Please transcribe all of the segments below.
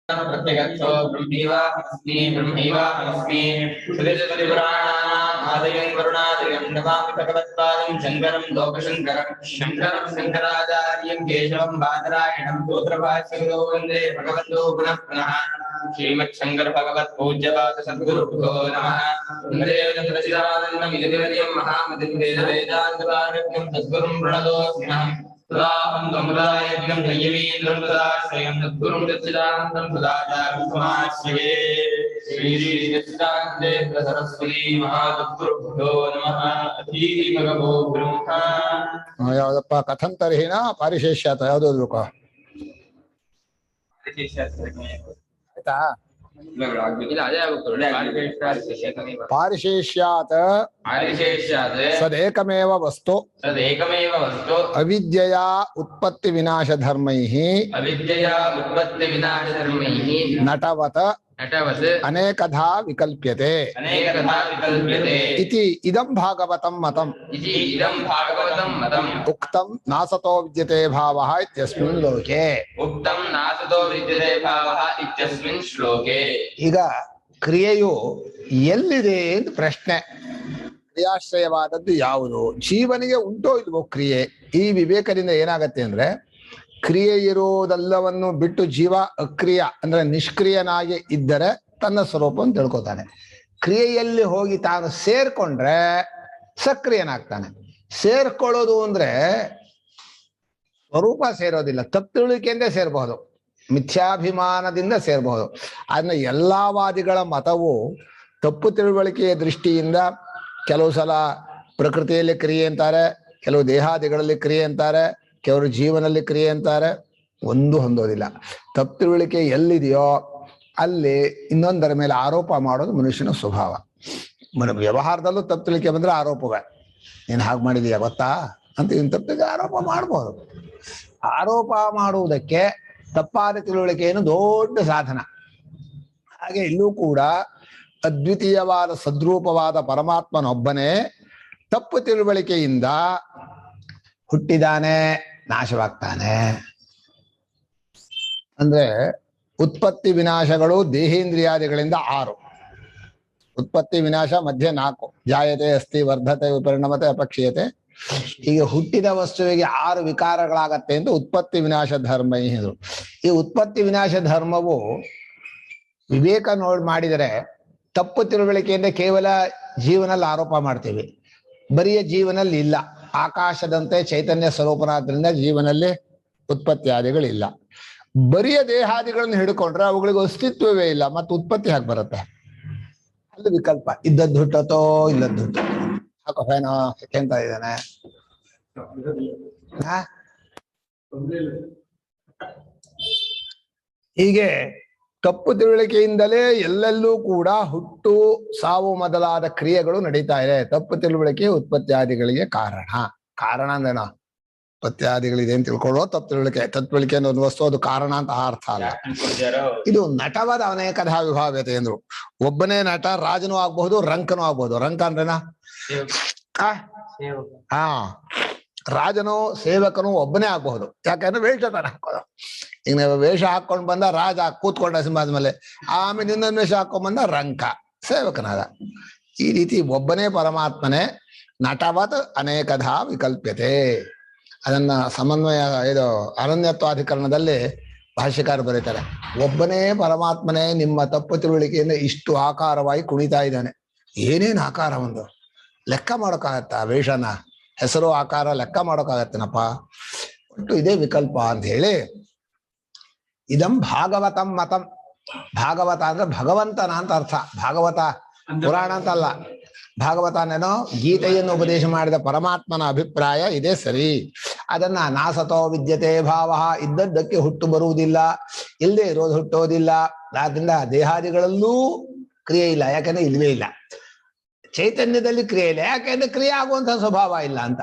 प्रत्यगच्छो ब्रह्मैवाहमस्मि सुरेशपरिपुराणानामादयं करुणादयं नमामि भगवत्पादं शङ्करं लोकशङ्करं शङ्कराचार्यं केशवं बादरायणं सूत्रभाष्यकृतो वन्दे भगवन्तो पुनः पुनः श्रीमच्छङ्कर भगवत्पूज्यपाद सद्गुरुभ्यो नमः वन्दे महामतिं वेदान्तपारज्ञं सद्गुरुं प्रणतोऽस्म्यहम् तदाहं तमुदायज्ञं संयमीन्द्रं तदाश्रयं सद्गुरुं सच्चिदानन्दं सदाचार्यमाश्रये श्रीसच्चिदानन्देन्द्र सरस्वती महासद्गुरुभ्यो नमः अतीति भगवो ब्रह्मा ಯಾವ್ದಪ್ಪ ಕಥಂತರಿಹಿನ ಪಾರಿಶೇಷ್ಯಾತ ಯಾವ್ದು ಓದ್ಬೇಕು ಆಯ್ತಾ ಪಾರಿಶೇಷ್ಯಾತ್ ಸದೇಕಮೇವ ವಸ್ತು ಅವಿದ್ಯೆಯ ಉತ್ಪತ್ತಿ ವಿನಾಶ ಧರ್ಮೈಃ ನಟವತ್ ಅನೇಕಧಾ ವಿಕಲ್ಪ್ಯತೆ ಇತಿ ಇದಂ ಭಾಗವತಂ ಮತಂ ಉಕ್ತಂ ನಾಸತೋ ವಿದ್ಯತೆ ಭಾವಃ ಇತ್ಯಸ್ಮಿನ್ ಲೋಕೆ. ಈಗ ಕ್ರಿಯೆಯು ಎಲ್ಲಿದೆ ಅಂತ ಪ್ರಶ್ನೆ. ಕ್ರಿಯಾಶ್ರಯವಾದದ್ದು ಯಾವುದು? ಜೀವನಿಗೆ ಉಂಟೋ ಇಲ್ವೋ ಕ್ರಿಯೆ? ಈ ವಿವೇಕದಿಂದ ಏನಾಗತ್ತೆ ಅಂದ್ರೆ, ಕ್ರಿಯೆ ಇರುವುದೆಲ್ಲವನ್ನು ಬಿಟ್ಟು ಜೀವ ಅಕ್ರಿಯ ಅಂದ್ರೆ ನಿಷ್ಕ್ರಿಯನಾಗಿ ಇದ್ದರೆ ತನ್ನ ಸ್ವರೂಪವನ್ನು ತಿಳ್ಕೊತಾನೆ. ಕ್ರಿಯೆಯಲ್ಲಿ ಹೋಗಿ ತಾನು ಸೇರ್ಕೊಂಡ್ರೆ ಸಕ್ರಿಯನಾಗ್ತಾನೆ. ಸೇರ್ಕೊಳ್ಳೋದು ಅಂದ್ರೆ ಸ್ವರೂಪ ಸೇರೋದಿಲ್ಲ, ತಪ್ಪು ತಿಳುವಳಿಕೆಯಿಂದ ಸೇರಬಹುದು, ಮಿಥ್ಯಾಭಿಮಾನದಿಂದ ಸೇರಬಹುದು. ಆದ್ರೆ ಎಲ್ಲಾ ವಾದಿಗಳ ಮತವು ತಪ್ಪು ತಿಳುವಳಿಕೆಯ ದೃಷ್ಟಿಯಿಂದ ಕೆಲವು ಸಲ ಪ್ರಕೃತಿಯಲ್ಲಿ ಕ್ರಿಯೆ ಅಂತಾರೆ, ಕೆಲವು ದೇಹಾದಿಗಳಲ್ಲಿ ಕ್ರಿಯೆ ಅಂತಾರೆ, ಕೆಲವರು ಜೀವನಲ್ಲಿ ಕ್ರಿಯೆ ಅಂತಾರೆ. ಒಂದು ಹೊಂದೋದಿಲ್ಲ. ತಪ್ಪು ತಿಳುವಳಿಕೆ ಎಲ್ಲಿದೆಯೋ ಅಲ್ಲಿ ಇನ್ನೊಂದರ ಮೇಲೆ ಆರೋಪ ಮಾಡೋದು ಮನುಷ್ಯನ ಸ್ವಭಾವ. ವ್ಯವಹಾರದಲ್ಲೂ ತಪ್ಪು ತಿಳುವಳಿಕೆ ಬಂದ್ರೆ ಆರೋಪವೇ. ನೀನು ಹಾಗೆ ಮಾಡಿದೀಯ ಗೊತ್ತಾ ಅಂತ ಇನ್ ತಪ್ಪಿಗೆ ಆರೋಪ ಮಾಡ್ಬೋದು. ಆರೋಪ ಮಾಡುವುದಕ್ಕೆ ತಪ್ಪಾದ ತಿಳುವಳಿಕೆಯನ್ನು ದೊಡ್ಡ ಸಾಧನ. ಹಾಗೆ ಇಲ್ಲೂ ಕೂಡ ಅದ್ವಿತೀಯವಾದ ಸದ್ರೂಪವಾದ ಪರಮಾತ್ಮನೊಬ್ಬನೇ ತಪ್ಪು ತಿಳುವಳಿಕೆಯಿಂದ ಹುಟ್ಟಿದಾನೆ, ನಾಶವಾಗ್ತಾನೆ. ಅಂದ್ರೆ ಉತ್ಪತ್ತಿ ವಿನಾಶಗಳು ದೇಹೇಂದ್ರಿಯಾದಿಗಳಿಂದ 6, ಉತ್ಪತ್ತಿ ವಿನಾಶ ಮಧ್ಯೆ 4. ಜಾಯತೆ, ಅಸ್ತಿ, ವರ್ಧತೆ, ವಿಪರಿಣಮತೆ, ಅಪಕ್ಷೀಯತೆ. ಈಗ ಹುಟ್ಟಿದ ವಸ್ತುವಿಗೆ 6 ವಿಕಾರಗಳಾಗತ್ತೆ ಅಂತ ಉತ್ಪತ್ತಿ ವಿನಾಶ ಧರ್ಮ ಇದು. ಈ ಉತ್ಪತ್ತಿ ವಿನಾಶ ಧರ್ಮವು ವಿವೇಕ ಮಾಡಿದರೆ ತಪ್ಪು ತಿಳುವಳಿಕೆಯಿಂದ ಕೇವಲ ಜೀವನಲ್ಲಿ ಆರೋಪ ಮಾಡ್ತೀವಿ, ಬರಿಯ ಜೀವನಲ್ಲಿ ಇಲ್ಲ. ಆಕಾಶದಂತೆ ಚೈತನ್ಯ ಸ್ವರೂಪನಾದ್ರಿಂದ ಜೀವನಲ್ಲಿ ಉತ್ಪತ್ತಿ ಆದಿಗಳಿಲ್ಲ. ಬರಿಯ ದೇಹಾದಿಗಳನ್ನು ಹಿಡ್ಕೊಂಡ್ರೆ ಅವುಗಳಿಗೆ ಅಸ್ತಿತ್ವವೇ ಇಲ್ಲ, ಮತ್ತೆ ಉತ್ಪತ್ತಿ ಹಾಗೆ ಬರುತ್ತೆ. ಅಲ್ಲಿ ವಿಕಲ್ಪ, ಇದ್ದದ್ದು ಹುಟ್ಟತೋ ಇಲ್ಲದ್ದು ಹುಟ್ಟತೋ. ಹಾಕೋ ಫೇನೋ ಕೆಂತ ಇದ್ದಾನೆ. ಹೀಗೆ ತಪ್ಪು ತಿಳುವಳಿಕೆಯಿಂದಲೇ ಎಲ್ಲೆಲ್ಲೂ ಕೂಡ ಹುಟ್ಟು ಸಾವು ಮೊದಲಾದ ಕ್ರಿಯೆಗಳು ನಡೀತಾ ಇದೆ. ತಪ್ಪು ತಿಳುವಳಿಕೆ ಉತ್ಪತ್ತಿಯಾದಿಗಳಿಗೆ ಕಾರಣ ಅಂದೇನೋ ಉತ್ಪತ್ತಿಯಾದಿಗಳಿದೆ ಅಂತ ತಿಳ್ಕೊಳ್ಳೋ ತಪ್ಪು ತಿಳುವಳಿಕೆ. ತತ್ವಳಿಕೆ ಅನ್ನೋ ಒಂದು ವಸ್ತು, ಅದು ಕಾರಣ ಅಂತ ಅರ್ಥ ಅಲ್ಲ. ಇದು ನಟವಾದ ಅನೇಕಧಾ ವಿಭಾವ್ಯತೆ ಎಂದ್ರು. ಒಬ್ಬನೇ ನಟ ರಾಜನೂ ಆಗ್ಬಹುದು, ರಂಕನೂ ಆಗ್ಬಹುದು. ರಂಕ ಅಂದ್ರೇನಾ? ರಾಜನು ಸೇವಕನು ಒಬ್ಬನೇ ಆಗ್ಬಹುದು. ಯಾಕಂದ್ರೆ ವೇಷ ತರ ಹಾಕೋದು. ಈಗ ನೀವು ವೇಷ ಹಾಕೊಂಡ್ ಬಂದ ರಾಜ ಕೂತ್ಕೊಂಡ ಸಿಂಹದ ಮೇಲೆ, ಆಮೇಲೆ ಇನ್ನೊಂದು ವೇಷ ಹಾಕೊಂಡ್ ಬಂದ ರಂಕ ಸೇವಕನಾದ. ಈ ರೀತಿ ಒಬ್ಬನೇ ಪರಮಾತ್ಮನೇ ನಟವತ್ ಅನೇಕಧಾ ವಿಕಲ್ಪ್ಯತೆ. ಅದನ್ನ ಸಮನ್ವಯ ಇದು ಅನನ್ಯತ್ವಾಧಿಕರಣದಲ್ಲಿ ಭಾಷ್ಯಕಾರ ಬರೀತಾರೆ. ಒಬ್ಬನೇ ಪರಮಾತ್ಮನೇ ನಿಮ್ಮ ತಪ್ಪು ತಿಳುವಳಿಕೆಯಿಂದ ಇಷ್ಟು ಆಕಾರವಾಗಿ ಕುಣಿತಾ ಇದ್ದಾನೆ. ಏನೇನು ಆಕಾರ ಒಂದು ಲೆಕ್ಕ ಮಾಡೋಕ್ಕಾಗತ್ತ? ವೇಷನ ಹೆಸರು ಆಕಾರ ಲೆಕ್ಕ ಮಾಡೋಕ್ಕಾಗತ್ತೇನಪ್ಪ? ಒಟ್ಟು ಇದೇ ವಿಕಲ್ಪ ಅಂತ ಹೇಳಿ ಇದಂ ಭಾಗವತಂ ಮತಂ. ಭಾಗವತ ಅಂದ್ರೆ ಭಗವಂತನ ಅಂತ ಅರ್ಥ. ಭಾಗವತ ಪುರಾಣ ಅಂತ ಅಲ್ಲ. ಭಾಗವತನೇನೋ ಗೀತೆಯನ್ನು ಉಪದೇಶ ಮಾಡಿದ ಪರಮಾತ್ಮನ ಅಭಿಪ್ರಾಯ ಇದೇ ಸರಿ. ಅದನ್ನ ನಾಸತೋ ವಿದ್ಯತೆ ಭಾವ, ಇದ್ದದ್ದಕ್ಕೆ ಹುಟ್ಟು ಬರುವುದಿಲ್ಲ, ಇಲ್ಲದೆ ಇರೋದು ಹುಟ್ಟೋದಿಲ್ಲ. ಆದ್ರಿಂದ ದೇಹಾದಿಗಳಲ್ಲೂ ಕ್ರಿಯೆ ಇಲ್ಲ, ಯಾಕಂದ್ರೆ ಇಲ್ವೇ ಇಲ್ಲ. ಚೈತನ್ಯದಲ್ಲಿ ಕ್ರಿಯೆ ಇಲ್ಲ, ಯಾಕೆಂದ್ರೆ ಕ್ರಿಯೆ ಆಗುವಂತಹ ಸ್ವಭಾವ ಇಲ್ಲ ಅಂತ.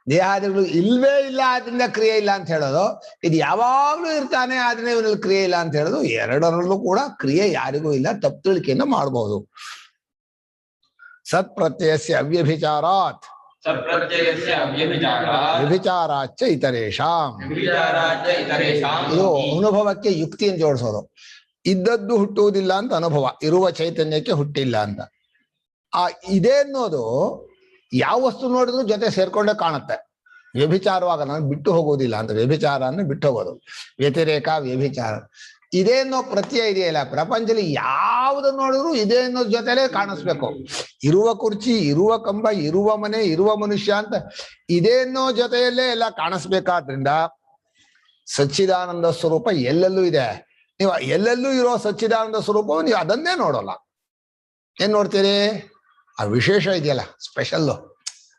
ದೇಹಾದಿಗಳು ಇಲ್ವೇ ಇಲ್ಲ, ಆದ್ರಿಂದ ಕ್ರಿಯೆ ಇಲ್ಲ ಅಂತ ಹೇಳೋದು. ಇದು ಯಾವಾಗ್ಲೂ ಇರ್ತಾನೆ, ಆದ್ರೆ ಇವನಲ್ಲಿ ಕ್ರಿಯೆ ಇಲ್ಲ ಅಂತ ಹೇಳೋದು. ಎರಡರಲ್ಲೂ ಕೂಡ ಕ್ರಿಯೆ ಯಾರಿಗೂ ಇಲ್ಲ. ತಪ್ಪು ತಿಳುವಳಿಕೆಯಿಂದ ಮಾಡಬಹುದು. ಸತ್ ಪ್ರತ್ಯಯಸ್ಯ ಅವ್ಯಭಿಚಾರಾತ್ ವ್ಯಭಿಚಾರಾಚ್ಚ ಇತರೇಷಾಂ. ಇದು ಅನುಭವಕ್ಕೆ ಯುಕ್ತಿಯನ್ನು ಜೋಡಿಸೋದು. ಇದ್ದದ್ದು ಹುಟ್ಟುವುದಿಲ್ಲ ಅಂತ ಅನುಭವ, ಇರುವ ಚೈತನ್ಯಕ್ಕೆ ಹುಟ್ಟಿಲ್ಲ ಅಂತ. ಆ ಇದೆ ಅನ್ನೋದು ಯಾವ ವಸ್ತು ನೋಡಿದ್ರು ಜೊತೆ ಸೇರ್ಕೊಂಡೇ ಕಾಣುತ್ತೆ. ವ್ಯಭಿಚಾರವಾಗ ನಾನು ಬಿಟ್ಟು ಹೋಗುವುದಿಲ್ಲ ಅಂತ, ವ್ಯಭಿಚಾರ ಅಂದ್ರೆ ಬಿಟ್ಟು ಹೋಗೋದು, ವ್ಯತಿರೇಕ ವ್ಯಭಿಚಾರ. ಇದೇ ಅನ್ನೋ ಪ್ರತ್ಯಯ ಇದೆಯಲ್ಲ ಪ್ರಪಂಚದಲ್ಲಿ ಯಾವ್ದು ನೋಡಿದ್ರು ಇದೇ ಅನ್ನೋ ಜೊತೆಲೇ ಕಾಣಿಸ್ಬೇಕು. ಇರುವ ಕುರ್ಚಿ, ಇರುವ ಕಂಬ, ಇರುವ ಮನೆ, ಇರುವ ಮನುಷ್ಯ ಅಂತ ಇದೇ ಅನ್ನೋ ಜೊತೆಯಲ್ಲೇ ಎಲ್ಲ ಕಾಣಿಸ್ಬೇಕಾದ್ರಿಂದ ಸಚ್ಚಿದಾನಂದ ಸ್ವರೂಪ ಎಲ್ಲೆಲ್ಲೂ ಇದೆ. ನೀವು ಎಲ್ಲೆಲ್ಲೂ ಇರೋ ಸಚ್ಚಿದಾನಂದ ಸ್ವರೂಪವು ನೀವು ಅದನ್ನೇ ನೋಡೋಲ್ಲ. ಏನ್ ನೋಡ್ತೀರಿ? ಆ ವಿಶೇಷ ಇದೆಯಲ್ಲ, ಸ್ಪೆಷಲ್ಲು,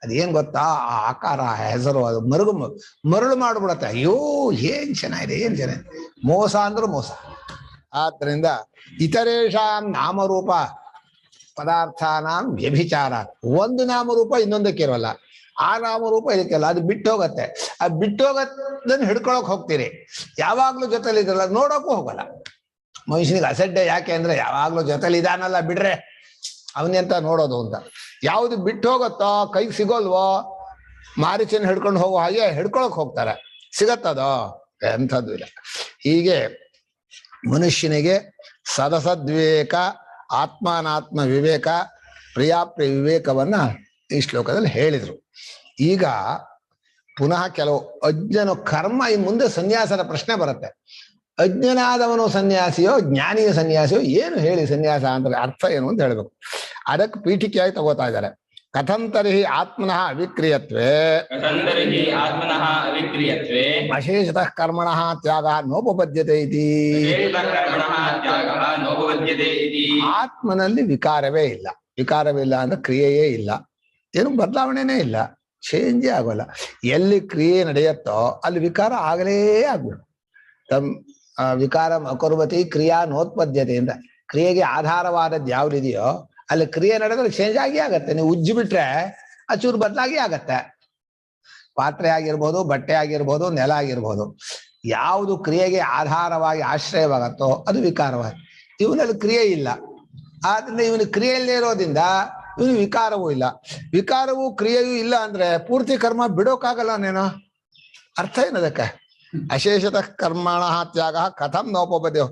ಅದೇನ್ ಗೊತ್ತಾ, ಆ ಆಕಾರ, ಹೆಸರು, ಅದು ಮರಳು ಮಾಡ್ಬಿಡತ್ತೆ. ಅಯ್ಯೋ ಏನ್ ಚೆನ್ನಾಗಿದೆ, ಏನ್ ಚೆನ್ನಾಗಿದೆ. ಮೋಸ ಅಂದ್ರೆ ಮೋಸ. ಆದ್ರಿಂದ ಇತರೇಷಾಂ ನಾಮರೂಪ ಪದಾರ್ಥಾನಾಂ ವ್ಯಭಿಚಾರ. ಒಂದು ನಾಮರೂಪ ಇನ್ನೊಂದಕ್ಕೆ ಇರೋಲ್ಲ, ಆ ನಾಮರೂಪ ಇದಕ್ಕೆಲ್ಲ, ಅದು ಬಿಟ್ಟು ಹೋಗತ್ತೆ. ಆ ಬಿಟ್ಟು ಹೋಗದನ್ನ ಹಿಡ್ಕೊಳಕ್ ಹೋಗ್ತೀರಿ, ಯಾವಾಗ್ಲೂ ಜೊತೆಲಿ ಇದ್ರಲ್ಲ, ನೋಡೋಕ್ಕೂ ಹೋಗಲ್ಲ. ಮನುಷ್ಯನಿಗೆ ಅಸಡ್ಡೆ ಯಾಕೆ ಅಂದ್ರೆ ಯಾವಾಗ್ಲೂ ಜೊತೆಲಿ ಇದಾನಲ್ಲ, ಬಿಡ್ರೆ ಅವನೆಂತ ನೋಡೋದು ಅಂತ. ಯಾವ್ದು ಬಿಟ್ಟು ಹೋಗತ್ತೋ, ಕೈಗೆ ಸಿಗೋಲ್ವೋ, ಮಾರಿಚನ್ ಹಿಡ್ಕೊಂಡು ಹೋಗೋ ಹಾಗೆ ಹಿಡ್ಕೊಳಕ್ ಹೋಗ್ತಾರೆ. ಸಿಗತ್ತದೋ? ಎಂಥದ್ದು ಇಲ್ಲ. ಹೀಗೆ ಮನುಷ್ಯನಿಗೆ ಸದಸದ್ವಿವೇಕ, ಆತ್ಮಾನಾತ್ಮ ವಿವೇಕ, ಪ್ರಿಯಾಪ್ರಿಯ ವಿವೇಕವನ್ನ ಈ ಶ್ಲೋಕದಲ್ಲಿ ಹೇಳಿದ್ರು. ಈಗ ಪುನಃ ಕೆಲವು ಅಜ್ಞನು ಕರ್ಮ, ಈ ಮುಂದೆ ಸನ್ಯಾಸದ ಪ್ರಶ್ನೆ ಬರುತ್ತೆ. ಅಜ್ಞನಾದವನು ಸನ್ಯಾಸಿಯೋ ಜ್ಞಾನಿಯ ಸನ್ಯಾಸಿಯೋ, ಏನು ಹೇಳಿ ಸನ್ಯಾಸ ಅಂತ ಅರ್ಥ ಏನು ಅಂತ ಹೇಳ್ಬೇಕು. ಅದಕ್ಕೆ ಪೀಠಿಕೆಯಾಗಿ ತಗೋತಾ ಇದ್ದಾರೆ. ಕಥಂತರಿಹಿ ಆತ್ಮನಃ ಅವಿಕ್ರಿಯತ್ವೇ ಅಶೇಷತಃ ಕರ್ಮಣಃ ತ್ಯಾಗಃ ನೋಪಪದ್ಯತೆ ಇತಿ. ಆತ್ಮನಲ್ಲಿ ವಿಕಾರವೇ ಇಲ್ಲ. ವಿಕಾರವಿಲ್ಲ ಅಂದ್ರೆ ಕ್ರಿಯೆಯೇ ಇಲ್ಲ, ಏನು ಬದಲಾವಣೆನೇ ಇಲ್ಲ, ಚೇಂಜೇ ಆಗೋಲ್ಲ. ಎಲ್ಲಿ ಕ್ರಿಯೆ ನಡೆಯುತ್ತೋ ಅಲ್ಲಿ ವಿಕಾರ ಆಗಲೇ ಆಗ್ಬಿಡು. ವಿಕಾರ ಅಕುರ್ವತಿ ಕ್ರಿಯಾ ನೋತ್ಪದ್ಯತೆ ಅಂತ, ಕ್ರಿಯೆಗೆ ಆಧಾರವಾದದ್ದು ಯಾವ್ದಿದೆಯೋ ಅಲ್ಲಿ ಕ್ರಿಯೆ ನಡೆದ್ರೆ ಚೇಂಜ್ ಆಗಿ ಆಗತ್ತೆ. ನೀವು ಉಜ್ಜಿ ಬಿಟ್ರೆ ಚೂರು ಬದಲಾಗಿ ಆಗತ್ತೆ. ಪಾತ್ರೆ ಆಗಿರ್ಬೋದು, ಬಟ್ಟೆ ಆಗಿರ್ಬೋದು, ನೆಲ ಆಗಿರ್ಬೋದು, ಯಾವುದು ಕ್ರಿಯೆಗೆ ಆಧಾರವಾಗಿ ಆಶ್ರಯವಾಗತ್ತೋ ಅದು ವಿಕಾರವಾಗಿ. ಇವನಲ್ಲಿ ಕ್ರಿಯೆ ಇಲ್ಲ, ಆದ್ರಿಂದ ಇವನು ಕ್ರಿಯೆಯಲ್ಲೇ ಇರೋದ್ರಿಂದ ಇವನು ವಿಕಾರವೂ ಇಲ್ಲ. ವಿಕಾರವೂ ಕ್ರಿಯೆಯೂ ಇಲ್ಲ ಅಂದ್ರೆ ಪೂರ್ತಿ ಕರ್ಮ ಬಿಡೋಕ್ಕಾಗಲ್ಲ. ನೇನೋ ಅರ್ಥ ಏನದಕ್ಕೆ? ಅಶೇಷತಃ ಕರ್ಮಣಃ ತ್ಯಾಗ ಕಥಂ ನೋಪಪದ್ಯ.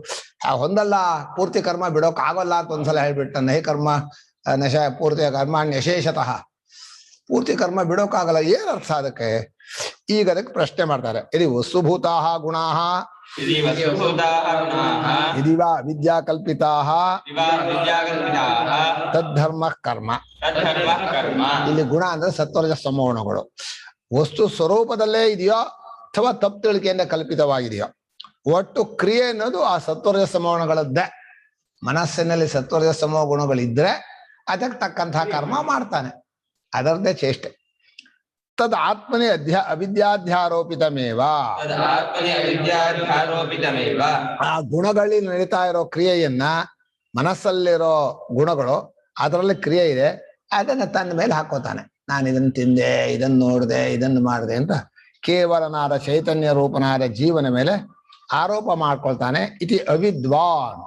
ಹೊಂದಲ್ಲ, ಪೂರ್ತಿ ಕರ್ಮ ಬಿಡೋಕ್ ಆಗೋಲ್ಲ ಅಂತ ಒಂದ್ಸಲ ಹೇಳ್ಬಿಟ್ಟ. ನಹಿ ಕರ್ಮ ನಶ ಪೂರ್ತಿ ಕರ್ಮ ಅಶೇಷತಃ, ಪೂರ್ತಿ ಕರ್ಮ ಬಿಡೋಕ್ಕಾಗಲ್ಲ. ಏನ್ ಅರ್ಥ ಅದಕ್ಕೆ? ಈಗ ಅದಕ್ಕೆ ಪ್ರಶ್ನೆ ಮಾಡ್ತಾರೆ. ಇದು ವಸ್ತುಭೂತಾಃ ಗುಣಾಃ ಇದಿವಾ ವಿದ್ಯಾ ಕಲ್ಪಿತಾಃ ತದ್ಧರ್ಮ ಕರ್ಮ. ಇಲ್ಲಿ ಗುಣ ಅಂದ್ರೆ ಸತ್ವರಜ ಸಮಗುಣಗಳು ವಸ್ತು ಸ್ವರೂಪದಲ್ಲೇ ಇದೆಯೋ ಅಥವಾ ತಪ್ಪು ತಿಳಿಕೆಯಿಂದ ಕಲ್ಪಿತವಾಗಿದೆಯೋ. ಒಟ್ಟು ಕ್ರಿಯೆ ಅನ್ನೋದು ಆ ಸತ್ವರಜ ಸಮಗುಣಗಳದ್ದೇ. ಮನಸ್ಸಿನಲ್ಲಿ ಸತ್ವರಜ ಸಮೋ ಗುಣಗಳಿದ್ರೆ ಅದಕ್ಕೆ ತಕ್ಕಂತಹ ಕರ್ಮ ಮಾಡ್ತಾನೆ, ಅದರದ್ದೇ ಚೇಷ್ಟೆ. ತದ್ ಆತ್ಮನೇ ಅವಿದ್ಯಾಧ್ಯಾರೋಪಿತಮೇವ. ಆ ಗುಣಗಳಲ್ಲಿ ನಡೀತಾ ಇರೋ ಕ್ರಿಯೆಯನ್ನ, ಮನಸ್ಸಲ್ಲಿರೋ ಗುಣಗಳು, ಅದರಲ್ಲಿ ಕ್ರಿಯೆ ಇದೆ, ಅದನ್ನ ತನ್ನ ಮೇಲೆ ಹಾಕೋತಾನೆ. ನಾನು ಇದನ್ನು ತಿಂದೆ, ಇದನ್ನು ನೋಡಿದೆ, ಇದನ್ನು ಮಾಡಿದೆ ಅಂತ ಕೇವಲನಾದ ಚೈತನ್ಯ ರೂಪನಾದ ಜೀವನ ಮೇಲೆ ಆರೋಪ ಮಾಡ್ಕೊಳ್ತಾನೆ. ಇತಿ ಅವಿದ್ವಾನ್.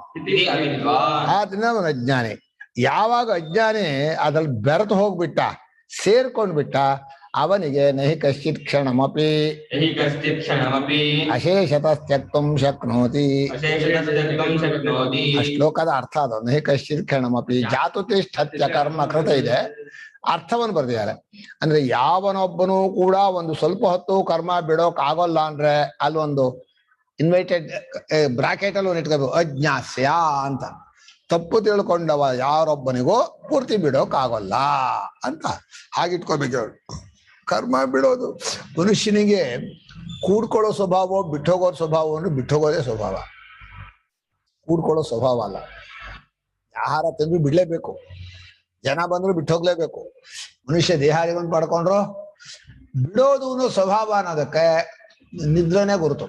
ಆದ್ರಿಂದ ಅವನು ಅಜ್ಞಾನಿ. ಯಾವಾಗ ಅಜ್ಞಾನಿ ಅದ್ರಲ್ಲಿ ಬೆರೆತು ಹೋಗ್ಬಿಟ್ಟ, ಸೇರ್ಕೊಂಡ್ಬಿಟ್ಟ, ಅವನಿಗೆ ನಹಿ ಕಶ್ಚಿತ್ ಕ್ಷಣಮಪಿ ಅಶೇಷತಃ ತ್ಯಕ್ತುಂ ಶಕ್ನೋತಿ. ಆ ಶ್ಲೋಕದ ಅರ್ಥ ಅದು. ನಹಿ ಕಶ್ಚಿತ್ ಕ್ಷಣಮಪಿ ಜಾತು ತಿಷ್ಠತ್ಯ ಕರ್ಮ ಕೃತ ಇದೆ, ಅರ್ಥವನ್ನು ಬರ್ದಿದ್ದಾರೆ. ಅಂದ್ರೆ ಯಾವನೊಬ್ಬನೂ ಕೂಡ ಒಂದು ಸ್ವಲ್ಪ ಹೊತ್ತು ಕರ್ಮ ಬಿಡೋಕ್ ಆಗೋಲ್ಲ ಅಂದ್ರೆ ಅಲ್ಲೊಂದು ಇನ್ವೈಟೆಡ್ ಬ್ರಾಕೆಟ್ ಅಲ್ಲಿ ಒಂದು ಇಟ್ಕೋಬೇಕು, ಅಜ್ಞಾಸ್ಯ ಅಂತ. ತಪ್ಪು ತಿಳ್ಕೊಂಡವ ಯಾರೊಬ್ಬನಿಗೂ ಪೂರ್ತಿ ಬಿಡೋಕ್ ಆಗೋಲ್ಲ ಅಂತ ಹಾಗಿಟ್ಕೋಬೇಕು. ಕರ್ಮ ಬಿಡೋದು ಮನುಷ್ಯನಿಗೆ ಕೂಡ್ಕೊಳ್ಳೋ ಸ್ವಭಾವ, ಬಿಟ್ಟೋಗೋ ಸ್ವಭಾವ ಅಂದ್ರೆ ಬಿಟ್ಟೋಗೋದೇ ಸ್ವಭಾವ, ಕೂಡ್ಕೊಳ್ಳೋ ಸ್ವಭಾವ ಅಲ್ಲ. ಆಹಾರ ತಿಂದು ಬಿಡ್ಲೇಬೇಕು, ಜನ ಬಂದ್ರು ಬಿಟ್ಟು ಹೋಗ್ಲೇಬೇಕು. ಮನುಷ್ಯ ದೇಹಾದಿಗಳನ್ನು ಪಡ್ಕೊಂಡ್ರು ಬಿಡೋದು ಅನ್ನೋ ಸ್ವಭಾವ ಅನ್ನೋದಕ್ಕೆ ನಿದ್ರೆನೇ ಗುರುತು.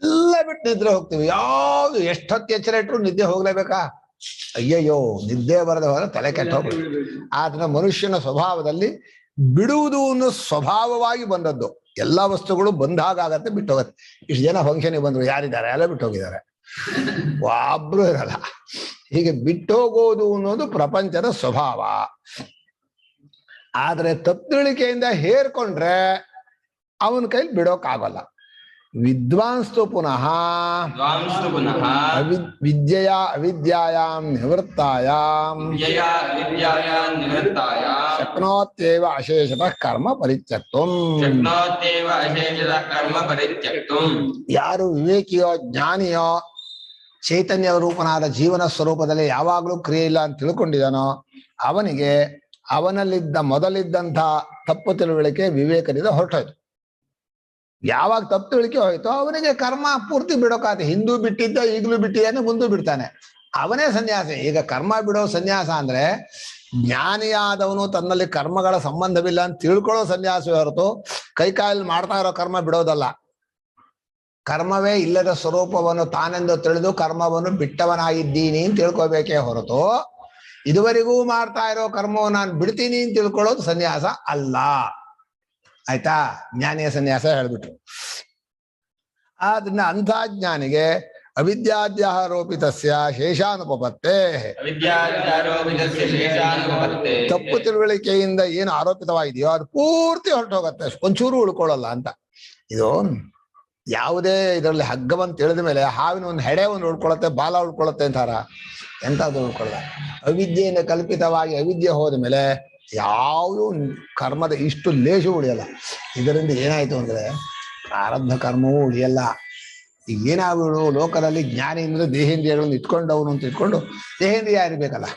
ಎಲ್ಲ ಬಿಟ್ಟು ನಿದ್ರೆ ಹೋಗ್ತೀವಿ. ಯಾವ್ದು ಎಷ್ಟೊತ್ತು ಎಚ್ಚರ ಇಟ್ಟರು ನಿದ್ದೆ ಹೋಗ್ಲೇಬೇಕಾ? ಅಯ್ಯಯ್ಯೋ, ನಿದ್ದೆ ಬರದೆ ಹೋದ್ರೆ ತಲೆ ಕೆಟ್ಟ ಹೋಗ್ಬಿಟ್ಟು. ಆದ್ರೆ ಮನುಷ್ಯನ ಸ್ವಭಾವದಲ್ಲಿ ಬಿಡುವುದು ಅನ್ನೋ ಸ್ವಭಾವವಾಗಿ ಬಂದದ್ದು. ಎಲ್ಲಾ ವಸ್ತುಗಳು ಬಂದಾಗ ಆಗತ್ತೆ, ಬಿಟ್ಟು ಹೋಗತ್ತೆ. ಇಷ್ಟು ಜನ ಫಂಕ್ಷನ್ಗೆ ಬಂದ್ರು, ಯಾರಿದ್ದಾರೆ? ಎಲ್ಲ ಬಿಟ್ಟು ಹೋಗಿದ್ದಾರೆ, ಒಬ್ರು ಇರಲ್ಲ. ಹೀಗೆ ಬಿಟ್ಟೋಗೋದು ಅನ್ನೋದು ಪ್ರಪಂಚದ ಸ್ವಭಾವ. ಆದ್ರೆ ತಪ್ಪುಳಿಕೆಯಿಂದ ಹೇರ್ಕೊಂಡ್ರೆ ಅವನ ಕೈಲಿ ಬಿಡೋಕ್ ಆಗೋಲ್ಲ. ವಿದ್ವಾಂಸ್ತು ಪುನಃ ದ್ವಾಂಸ್ತು ಪುನಃ ಅವಿದ್ಯಾಯಾಂ ನಿವೃತ್ತಾಯಾಂ ವಿದ್ಯಾಯಾನ್ ನಿವೃತ್ತಾಯಾಂ ಶಕ್ನೋತ್ಯೇವ ಅಶೇಷತಃ ಕರ್ಮ ಪರಿತ್ಯಕ್ತುಂ. ಶಕ್ನೋತ್ಯೇವ ಅಶೇಷತಃ ಕರ್ಮ ಪರಿತ್ಯಕ್ತುಂ. ಯಾರು ವಿವೇಕಿಯೋ ಜ್ಞಾನಿಯೋ ಚೈತನ್ಯ ರೂಪನಾದ ಜೀವನ ಸ್ವರೂಪದಲ್ಲಿ ಯಾವಾಗಲೂ ಕ್ರಿಯೆ ಇಲ್ಲ ಅಂತ ತಿಳ್ಕೊಂಡಿದ್ದಾನೋ ಅವನಿಗೆ ಅವನಲ್ಲಿದ್ದ ಮೊದಲಿದ್ದಂಥ ತಪ್ಪು ತಿಳುವಳಿಕೆ ವಿವೇಕದಿಂದ ಹೊರಟೋಯ್ತು. ಯಾವಾಗ ತಪ್ಪು ತಿಳುವಳಿಕೆ ಹೋಯ್ತೋ ಅವನಿಗೆ ಕರ್ಮ ಪೂರ್ತಿ ಬಿಡೋಕಾತೆ. ಹಿಂದೂ ಬಿಟ್ಟಿದ್ದ ಈಗಲೂ ಬಿಟ್ಟಿದ್ದಾನೆ, ಮುಂದೂ ಬಿಡ್ತಾನೆ. ಅವನೇ ಸನ್ಯಾಸ. ಈಗ ಕರ್ಮ ಬಿಡೋ ಸನ್ಯಾಸ ಅಂದ್ರೆ ಜ್ಞಾನಿಯಾದವನು ತನ್ನಲ್ಲಿ ಕರ್ಮಗಳ ಸಂಬಂಧವಿಲ್ಲ ಅಂತ ತಿಳ್ಕೊಳ್ಳೋ ಸನ್ಯಾಸವೇ ಹೊರತು ಕೈಕಾಯಲ್ಲಿ ಮಾಡ್ತಾ ಇರೋ ಕರ್ಮ ಬಿಡೋದಲ್ಲ. ಕರ್ಮವೇ ಇಲ್ಲದ ಸ್ವರೂಪವನ್ನು ತಾನೆಂದು ತಿಳಿದು ಕರ್ಮವನ್ನು ಬಿಟ್ಟವನಾಗಿದ್ದೀನಿ ಅಂತ ತಿಳ್ಕೊಬೇಕೇ ಹೊರತು ಇದುವರೆಗೂ ಮಾಡ್ತಾ ಇರೋ ಕರ್ಮವನ್ನು ನಾನು ಬಿಡ್ತೀನಿ ಅಂತ ತಿಳ್ಕೊಳ್ಳೋದು ಸನ್ಯಾಸ ಅಲ್ಲ. ಆಯ್ತಾ? ಜ್ಞಾನಿಯ ಸನ್ಯಾಸ ಹೇಳ್ಬಿಟ್ರು. ಆದ್ರಿಂದ ಅಂಥ ಜ್ಞಾನಿಗೆ ಅವಿದ್ಯಾಧ್ಯಾರೋಪಿತಸ್ಯ ಶೇಷಾನುಪಪತ್ತೇ, ತಪ್ಪು ತಿಳುವಳಿಕೆಯಿಂದ ಏನು ಆರೋಪಿತವಾಗಿದೆಯೋ ಅದು ಪೂರ್ತಿ ಹೊರಟೋಗತ್ತೆ, ಒಂಚೂರು ಉಳ್ಕೊಳ್ಳಲ್ಲ ಅಂತ. ಇದು ಯಾವುದೇ ಇದರಲ್ಲಿ ಹಗ್ಗವನ್ನು ತಿಳಿದ ಮೇಲೆ ಹಾವಿನ ಒಂದು ಹೆಡೆ ಒಂದು ಉಳ್ಕೊಳತ್ತೆ, ಬಾಲ ಉಳ್ಕೊಳತ್ತೆ ಅಂತಾರ. ಎಂಥದ್ದು ಉಳ್ಕೊಳ್ಳಲ್ಲ. ಅವಿದ್ಯೆಯಿಂದ ಕಲ್ಪಿತವಾಗಿ ಅವಿದ್ಯೆ ಹೋದ ಮೇಲೆ ಯಾವುದು ಕರ್ಮದ ಇಷ್ಟು ಲೇಷ ಉಳಿಯಲ್ಲ. ಇದರಿಂದ ಏನಾಯ್ತು ಅಂದ್ರೆ ಪ್ರಾರಬ್ಧ ಕರ್ಮವೂ ಉಳಿಯಲ್ಲ. ಈಗ ಏನಾಗಳು ಲೋಕದಲ್ಲಿ ಜ್ಞಾನಿ ಅಂದ್ರೆ ದೇಹೇಂದ್ರಿಯಗಳನ್ನು ಇಟ್ಕೊಂಡವನು ಅಂತ ಇಟ್ಕೊಂಡು ದೇಹೇಂದ್ರಿಯ ಇರ್ಬೇಕಲ್ಲ,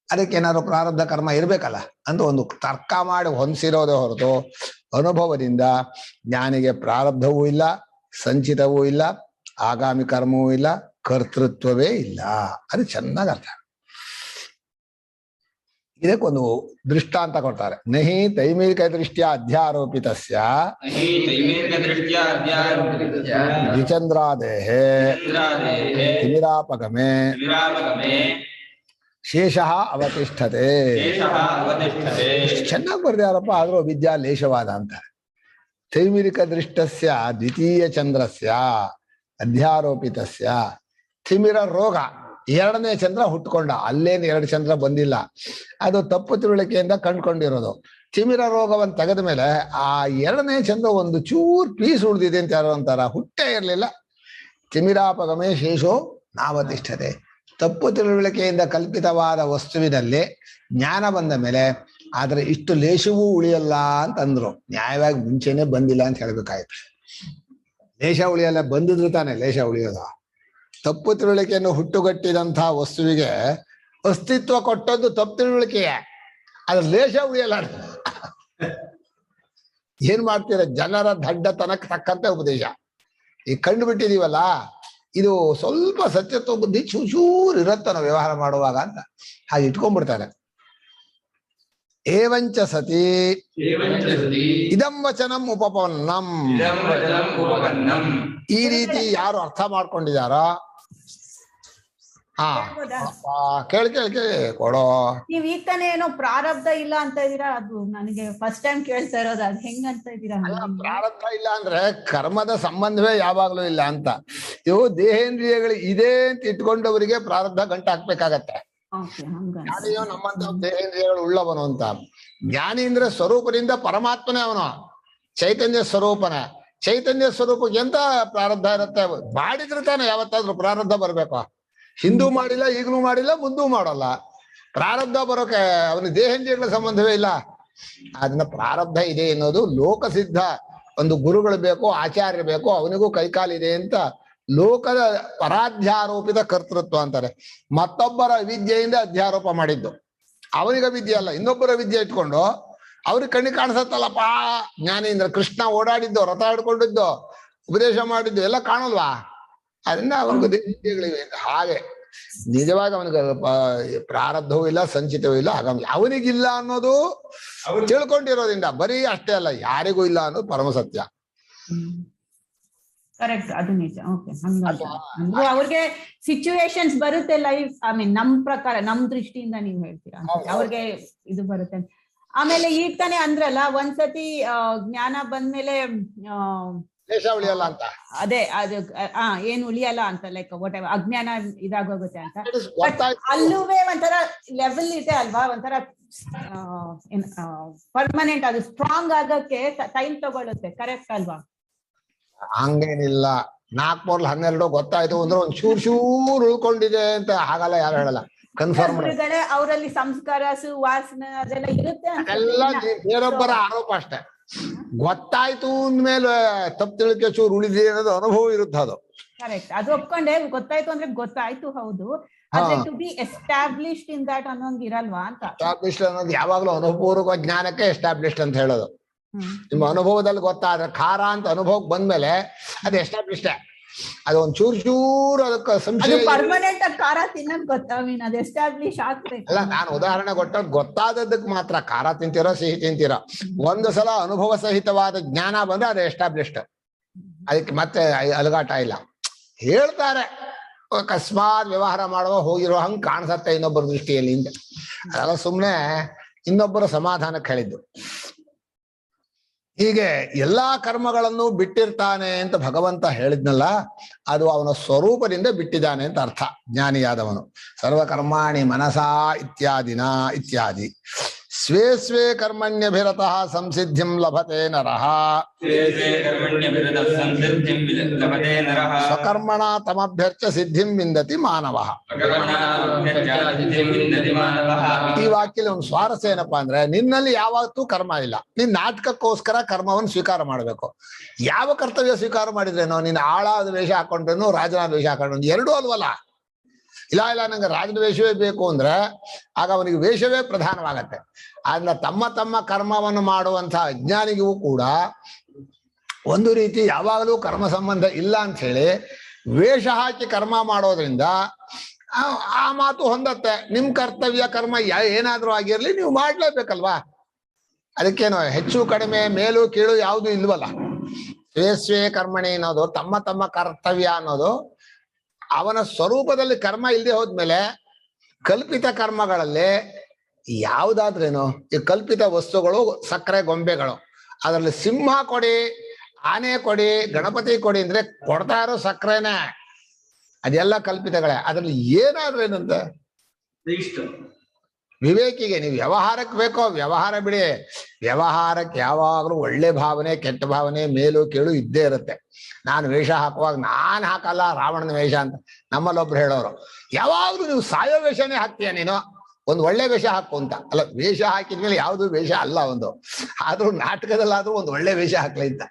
ಅದಕ್ಕೆ ಏನಾದ್ರು ಪ್ರಾರಬ್ಧ ಕರ್ಮ ಇರ್ಬೇಕಲ್ಲ ಅಂತ ಒಂದು ತರ್ಕ ಮಾಡಿ ಹೊಂದಿಸಿರೋದೇ ಹೊರತು ಅನುಭವದಿಂದ ಜ್ಞಾನಿಗೆ ಪ್ರಾರಬ್ಧವೂ ಇಲ್ಲ, ಸಂಚಿತವೂ ಇಲ್ಲ, ಆಗಾಮಿ ಕರ್ಮವೂ ಇಲ್ಲ, ಕರ್ತೃತ್ವವೇ ಇಲ್ಲ. ಅದು ಚೆನ್ನಾಗಿ ಅರ್ಥ. ಇದಕ್ಕೊಂದು ದೃಷ್ಟಾಂತ ಕೊಡ್ತಾರೆ. ನಹಿ ತೈಮಿರಿಕ ದೃಷ್ಟ್ಯ ಅಧ್ಯಾರೋಪಿತಸ್ಯ ದ್ವಿಚಂದ್ರಾದೇಹೇ ತಿಮಿರಾಪಗಮೆ ಶೇಷಃ ಅವತಿಷ್ಠತೆ. ಚೆನ್ನಾಗಿ ಬರ್ದ್ಯಾರಪ್ಪ. ಆದ್ರೂ ವಿದ್ಯಾ ಲೇಷವಾದ ಅಂತಾರೆ. ತೈಮಿರಿಕ ದೃಷ್ಟಸ್ಯ ದ್ವಿತೀಯ ಚಂದ್ರಸ್ಯ ಅಧ್ಯಾರೋಪಿತಸ್ಯ ತಿಮಿರ ರೋಗ, ಎರಡನೇ ಚಂದ್ರ ಹುಟ್ಕೊಂಡ, ಅಲ್ಲೇನು ಎರಡು ಚಂದ್ರ ಬಂದಿಲ್ಲ, ಅದು ತಪ್ಪು ತಿಳುವಳಿಕೆಯಿಂದ ಕಂಡ್ಕೊಂಡಿರೋದು. ತಿಮಿರ ರೋಗವನ್ನು ತೆಗೆದ ಮೇಲೆ ಆ ಎರಡನೇ ಚಂದ್ರ ಒಂದು ಚೂರ್ ಪೀಸ್ ಉಳಿದಿದೆ ಅಂತ ಯಾರು ಅಂತಾರ. ಹುಟ್ಟೇ ಇರಲಿಲ್ಲ. ತಿಮಿರಾಪಗಮೆ ಶೇಷೋ ನಾವತಿಷ್ಠತೆ. ತಪ್ಪು ತಿಳುವಳಿಕೆಯಿಂದ ಕಲ್ಪಿತವಾದ ವಸ್ತುವಿನಲ್ಲಿ ಜ್ಞಾನ ಬಂದ ಮೇಲೆ ಆದ್ರೆ ಇಷ್ಟು ಲೇಷವೂ ಉಳಿಯಲ್ಲ ಅಂತಂದ್ರು. ನ್ಯಾಯವಾಗಿ ಮುಂಚೆನೆ ಬಂದಿಲ್ಲ ಅಂತ ಹೇಳ್ಬೇಕಾಯ್ತು. ಲೇಷ ಉಳಿಯಲ್ಲ, ಬಂದಿದ್ರು ತಾನೆ ಲೇಷ ಉಳಿಯೋದು. ತಪ್ಪು ತಿಳುವಳಿಕೆಯನ್ನು ಹುಟ್ಟುಗಟ್ಟಿದಂತಹ ವಸ್ತುವಿಗೆ ಅಸ್ತಿತ್ವ ಕೊಟ್ಟದ್ದು ತಪ್ಪು ತಿಳುವಳಿಕೆಯೇ, ಅದ್ರ ಲೇಷ ಉಳಿಯಲ್ಲ. ಏನ್ ಮಾಡ್ತೀರ? ಜನರ ದಡ್ಡತನಕ್ಕೆ ತಕ್ಕಂತೆ ಉಪದೇಶ. ಈಗ ಕಂಡು ಬಿಟ್ಟಿದೀವಲ್ಲ, ಇದು ಸ್ವಲ್ಪ ಸತ್ಯತ್ವ ಬುದ್ಧಿ ಚೂಚೂರು ಇರತ್ತ ನಾವು ವ್ಯವಹಾರ ಮಾಡುವಾಗ ಅಂತ ಹಾಗೆ ಇಟ್ಕೊಂಡ್ಬಿಡ್ತಾರೆ. ಏವಂಚ ಸತಿ ಇದಂ ವಚನಂ ಉಪಪನ್ನಂ. ಈ ರೀತಿ ಯಾರು ಅರ್ಥ ಮಾಡ್ಕೊಂಡಿದಾರೋ ಕೇಳಿ ಕೊಡೋ. ನೀವ್ ಈಗ ತಾನೇ ಏನೋ ಪ್ರಾರಬ್ಧ ಇಲ್ಲ ಅಂತ ಇದೀರಾ, ಅದು ನನಗೆ ಫಸ್ಟ್ ಟೈಮ್ ಕೇಳ್ತಾ ಇರೋದು. ಅದ್ ಹೆಂಗ್ ಅಂತ ಇದೀರಾ? ಪ್ರಾರಬ್ಧ ಇಲ್ಲ ಅಂದ್ರೆ ಕರ್ಮದ ಸಂಬಂಧವೇ ಯಾವಾಗ್ಲೂ ಇಲ್ಲ ಅಂತ. ಇವು ದೇಹೇಂದ್ರಿಯಗಳು ಇದೆ ಅಂತ ಇಟ್ಕೊಂಡವರಿಗೆ ಪ್ರಾರಬ್ಧ ಗಂಟೆ ಹಾಕ್ಬೇಕಾಗತ್ತೆ. ಜ್ಞಾನಿಯೋ ನಮ್ಮಂತ ದೇಹೇಂದ್ರಿಯಗಳು ಉಳ್ಳವನು ಅಂತ. ಜ್ಞಾನಿ ಅಂದ್ರೆ ಸ್ವರೂಪದಿಂದ ಪರಮಾತ್ಮನೇ, ಅವನು ಚೈತನ್ಯ ಸ್ವರೂಪನೇ. ಚೈತನ್ಯ ಸ್ವರೂಪಕ್ಕೆ ಎಂತ ಪ್ರಾರಬ್ಧ ಇರುತ್ತೆ? ಮಾಡಿದ್ರೆ ತಾನೆ ಯಾವತ್ತಾದ್ರೂ ಪ್ರಾರಬ್ಧ ಬರ್ಬೇಕು. ಹಿಂದೂ ಮಾಡಿಲ್ಲ, ಈಗಲೂ ಮಾಡಿಲ್ಲ, ಮುಂದೂ ಮಾಡಲ್ಲ. ಪ್ರಾರಬ್ಧ ಬರೋಕೆ ಅವನ ದೇಹೇಂದ್ರಿಯಗಳ ಸಂಬಂಧವೇ ಇಲ್ಲ. ಅದನ್ನ ಪ್ರಾರಬ್ಧ ಇದೆ ಎನ್ನೋದು ಲೋಕಸಿದ್ಧ. ಒಂದು ಗುರುಗಳು ಬೇಕು, ಆಚಾರ್ಯ ಬೇಕು, ಅವನಿಗೂ ಕೈಕಾಲಿದೆ ಅಂತ ಲೋಕದ ಪರಾಧ್ಯಾರೋಪಿತ ಕರ್ತೃತ್ವ ಅಂತಾರೆ. ಮತ್ತೊಬ್ಬರ ವಿದ್ಯೆಯಿಂದ ಅಧ್ಯಾರೋಪ ಮಾಡಿದ್ದು. ಅವನಿಗೆ ವಿದ್ಯೆ ಅಲ್ಲ, ಇನ್ನೊಬ್ಬರ ವಿದ್ಯೆ ಇಟ್ಕೊಂಡು ಅವ್ರಿಗೆ ಕಣ್ಣಿಗೆ ಕಾಣಿಸತ್ತಲ್ಲಪ್ಪ. ಜ್ಞಾನೇಂದ್ರ ಕೃಷ್ಣ ಓಡಾಡಿದ್ದು, ರಥ ಹಿಡ್ಕೊಂಡಿದ್ದು, ಉಪದೇಶ ಮಾಡಿದ್ದು ಎಲ್ಲ ಕಾಣಲ್ವಾ? ಅದರಿಂದ ಅವನಿಗೆ ವಿದ್ಯೆಗಳಿವೆ. ಹಾಗೆ ನಿಜವಾಗಿ ಅವನಿಗೆ ಪ್ರಾರಬ್ಧವೂ ಇಲ್ಲ, ಸಂಚಿತವೂ ಇಲ್ಲ, ಆಗಾಮಿ ಅವನಿಗಿಲ್ಲ ಅನ್ನೋದು ತಿಳ್ಕೊಂಡಿರೋದ್ರಿಂದ. ಬರೀ ಅಷ್ಟೇ ಅಲ್ಲ, ಯಾರಿಗೂ ಇಲ್ಲ ಅನ್ನೋದು ಪರಮ ಸತ್ಯ. ಕರೆಕ್ಟ್, ಅದು ನಿಜ. ಓಕೆ, ಅಂದ್ರೆ ಅವ್ರಿಗೆ ಸಿಚುವೇಶನ್ಸ್ ಬರುತ್ತೆ ಲೈಫ್. ಐ ಮೀನ್ ನಮ್ ಪ್ರಕಾರ, ನಮ್ ದೃಷ್ಟಿಯಿಂದ ನೀವ್ ಹೇಳ್ತೀರಾ, ಅವ್ರಿಗೆ ಇದು ಬರುತ್ತೆ. ಆಮೇಲೆ ಈಗ ತಾನೇ ಅಂದ್ರಲ್ಲ, ಒಂದ್ಸತಿ ಜ್ಞಾನ ಬಂದ್ಮೇಲೆ ಉಳಿಯಲ್ಲ ಅಂತ. ಅದೇ ಅದು ಏನ್ ಉಳಿಯಲ್ಲ ಅಂತ, ಲೈಕ್ ವಾಟ್ ಎವರ್ ಅಜ್ಞಾನ ಇದಾಗೋಗುತ್ತೆ ಅಂತ. ಅಲ್ಲೂವೇ ಒಂಥರ ಲೆವೆಲ್ ಇದೆ ಅಲ್ವಾ, ಒಂಥರ ಪರ್ಮನೆಂಟ್. ಅದು ಸ್ಟ್ರಾಂಗ್ ಆಗಕ್ಕೆ ಟೈಮ್ ತಗೊಳುತ್ತೆ. ಕರೆಕ್ಟ್ ಅಲ್ವಾ? ಹಂಗೇನಿಲ್ಲ. 4 × 12 ಗೊತ್ತಾಯ್ತು ಅಂದ್ರೆ ಒಂದ್ ಚೂರ್ ಉಳ್ಕೊಂಡಿದೆ ಅಂತ ಹಾಗಲ್ಲ, ಯಾರು ಹೇಳಲ್ಲ. ಕನ್ಫರ್ಮ್ ಗುರುಗಳೇ ಅವರಲ್ಲಿ ಸಂಸ್ಕಾರ ಸುವಾಸನೆ ಅದೆಲ್ಲ ಇರುತ್ತೆ ಅದೆಲ್ಲ ಬೇರೊಬ್ಬರ ಆರೋಪ ಅಷ್ಟೇ. ಗೊತ್ತಾಯ್ತು ಅಂದ್ಮೇಲೆ ತಪ್ಪು ತಿಳ್ಕೆ ಚೂರು ಉಳಿದಿದೆ ಅನ್ನೋದು ಅನುಭವ ಇರುತ್ತೆ. ಅದು ಕರೆಕ್ಟ್, ಅದು ಒಪ್ಕೊಂಡೆ. ಗೊತ್ತಾಯ್ತು ಅಂದ್ರೆ ಗೊತ್ತಾಯ್ತು, ಹೌದು. ಆದ್ರೆ to be established in that ಅನ್ನೋಂಗ್ ಇರಲ್ವಾ ಅಂತ. ಎಸ್ಟಾಬ್ಲಿಷ್ಡ್ ಅನ್ನೋದು ಯಾವಾಗ್ಲೂ ಅನುಭವಪೂರ್ವಕ ಜ್ಞಾನಕ್ಕೆ ಎಸ್ಟಾಬ್ಲಿಷ್ಡ್ ಅಂತ ಹೇಳೋದು. ನಿಮ್ಮ ಅನುಭವದಲ್ಲಿ ಗೊತ್ತಾದ್ರೆ ಖಾರ ಅಂತ ಅನುಭವಕ್ಕೆ ಬಂದ್ಮೇಲೆ ಅದು ಎಸ್ಟಾಬ್ಲಿಷ್ಡ್. ಅದು ಒಂದ್ ಚೂರ್ ಅದಕ್ಕೆ ಸಂಶಯ. ಪರ್ಮನೆಂಟ್ ಆಗಿ ಖಾರ ತಿನ್ನಕ್ ಗೊತ್ತಾ ಮೀನ್ ಅದು ಎಸ್ಟಾಬ್ಲಿಷ್ ಆಗ್ಬೇಕು. ಅಲ್ಲ, ನಾನು ಉದಾಹರಣೆ ಕೊಟ್ಟ ಗೊತ್ತಾದದಕ್ಕೆ ಮಾತ್ರ ಖಾರ ತಿಂತೀರೋ ಸಿಹಿ ತಿಂತೀರೋ. ಒಂದು ಸಲ ಅನುಭವ ಸಹಿತವಾದ ಜ್ಞಾನ ಬಂದ್ರೆ ಅದು ಎಸ್ಟಾಬ್ಲಿಷ್ಡ್. ಅದಕ್ಕೆ ಮತ್ತೆ ಅಲಗಾಟ ಇಲ್ಲ. ಹೇಳ್ತಾರೆ ಅಕಸ್ಮಾತ್ ವ್ಯವಹಾರ ಮಾಡುವ ಹೋಗಿರೋ ಹಂಗ್ ಕಾಣಿಸತ್ತೆ ಇನ್ನೊಬ್ಬರ ದೃಷ್ಟಿಯಲ್ಲಿ ಹಿಂದೆ. ಅದೆಲ್ಲ ಸುಮ್ನೆ ಇನ್ನೊಬ್ಬರ ಸಮಾಧಾನಕ್ಕೆ ಹೇಳಿದ್ದು. ಹೀಗೆ ಎಲ್ಲಾ ಕರ್ಮಗಳನ್ನು ಬಿಟ್ಟಿರ್ತಾನೆ ಅಂತ ಭಗವಂತ ಹೇಳಿದ್ನಲ್ಲ, ಅದು ಅವನ ಸ್ವರೂಪದಿಂದ ಬಿಟ್ಟಿದ್ದಾನೆ ಅಂತ ಅರ್ಥ. ಜ್ಞಾನಿಯಾದವನು ಸರ್ವಕರ್ಮಾಣಿ ಮನಸಾ ಇತ್ಯಾದಿ ಸ್ವೇ ಸ್ವೇ ಕರ್ಮಣ್ಯಭಿರತಃ ಸಂಸಿದ್ಧಿಂ ಲಭತೆ ನರಃ ಸ್ವಕರ್ಮಣ ತಮಭ್ಯರ್ಚ್ಯ ಸಿದ್ಧಿಂ ವಿಂದತಿ ಮಾನವಃ. ಈ ವಾಕ್ಯದಲ್ಲಿ ಒಂದು ಸ್ವಾರಸ್ಯ ಏನಪ್ಪಾ ಅಂದ್ರೆ, ನಿನ್ನಲ್ಲಿ ಯಾವತ್ತೂ ಕರ್ಮ ಇಲ್ಲ. ನೀನ್ ನಾಟಕಕ್ಕೋಸ್ಕರ ಕರ್ಮವನ್ನು ಸ್ವೀಕಾರ ಮಾಡ್ಬೇಕು. ಯಾವ ಕರ್ತವ್ಯ ಸ್ವೀಕಾರ ಮಾಡಿದ್ರೇನೋ, ನೀನ್ ಆಳಾದ ವೇಷ ಹಾಕೊಂಡ್ರೇನೋ ರಾಜನಾದ ವೇಷ ಹಾಕೊಂಡ್ರು ಎರಡೂ ಅಲ್ವಲ್ಲ. ಇಲ್ಲ ನಂಗೆ ರಾಜನ ವೇಷವೇ ಬೇಕು ಅಂದ್ರೆ ಆಗ ಅವನಿಗೆ ವೇಷವೇ ಪ್ರಧಾನವಾಗತ್ತೆ. ಆದ್ರೆ ತಮ್ಮ ಕರ್ಮವನ್ನು ಮಾಡುವಂತಹ ಅಜ್ಞಾನಿಗೂ ಕೂಡ ಒಂದು ರೀತಿ ಯಾವಾಗಲೂ ಕರ್ಮ ಸಂಬಂಧ ಇಲ್ಲ ಅಂತ ಹೇಳಿ ವೇಷ ಹಾಕಿ ಕರ್ಮ ಮಾಡೋದ್ರಿಂದ ಆ ಮಾತು ಹೊಂದತ್ತೆ. ನಿಮ್ ಕರ್ತವ್ಯ ಕರ್ಮ ಏನಾದ್ರೂ ಆಗಿರ್ಲಿ ನೀವು ಮಾಡ್ಲೇಬೇಕಲ್ವಾ. ಅದಕ್ಕೇನು ಹೆಚ್ಚು ಕಡಿಮೆ ಮೇಲು ಕೀಳು ಯಾವುದು ಇಲ್ವಲ್ಲ. ಸ್ವೇ ಸ್ವೇ ಕರ್ಮಣಿ ಅನ್ನೋದು ತಮ್ಮ ಕರ್ತವ್ಯ ಅನ್ನೋದು ಅವನ ಸ್ವರೂಪದಲ್ಲಿ ಕರ್ಮ ಇಲ್ಲದೆ ಹೋದ್ಮೇಲೆ ಕಲ್ಪಿತ ಕರ್ಮಗಳಲ್ಲಿ ಯಾವುದಾದ್ರೇನು ಈ ಕಲ್ಪಿತ ವಸ್ತುಗಳು ಸಕ್ಕರೆ ಗೊಂಬೆಗಳು, ಅದರಲ್ಲಿ ಸಿಂಹ ಕೊಡಿ, ಆನೆ ಕೊಡಿ, ಗಣಪತಿ ಕೊಡಿ ಅಂದ್ರೆ ಕೊಡ್ತಾ ಇರೋ ಸಕ್ಕರೆನೆ, ಅದೆಲ್ಲ ಕಲ್ಪಿತಗಳೇ. ಅದ್ರಲ್ಲಿ ಏನಾದ್ರೇನಂತೆ ವಿವೇಕಿಗೆ ನೀವು ವ್ಯವಹಾರಕ್ಕೆ ಬೇಕೋ ವ್ಯವಹಾರ ಬಿಡಿ. ವ್ಯವಹಾರಕ್ಕೆ ಯಾವಾಗಲೂ ಒಳ್ಳೆ ಭಾವನೆ ಕೆಟ್ಟ ಭಾವನೆ ಮೇಲು ಕೀಳು ಇದ್ದೇ ಇರುತ್ತೆ. ನಾನು ವೇಷ ಹಾಕುವಾಗ ನಾನು ಹಾಕಲ್ಲ ರಾವಣನ ವೇಷ ಅಂತ ನಮ್ಮಲ್ಲೊಬ್ರು ಹೇಳೋರು. ಯಾವಾಗ್ಲೂ ನೀವು ಸಾಯೋ ವೇಷನೇ ಹಾಕ್ತೀಯ ನೀನು, ಒಂದು ಒಳ್ಳೆ ವೇಷ ಹಾಕು ಅಂತ. ಅಲ್ಲ, ವೇಷ ಹಾಕಿದ್ಮೇಲೆ ಯಾವ್ದು ವೇಷ ಅಲ್ಲ ಒಂದು. ಆದ್ರೂ ನಾಟಕದಲ್ಲಾದ್ರೂ ಒಂದು ಒಳ್ಳೆ ವೇಷ ಹಾಕ್ಲಿ ಅಂತ.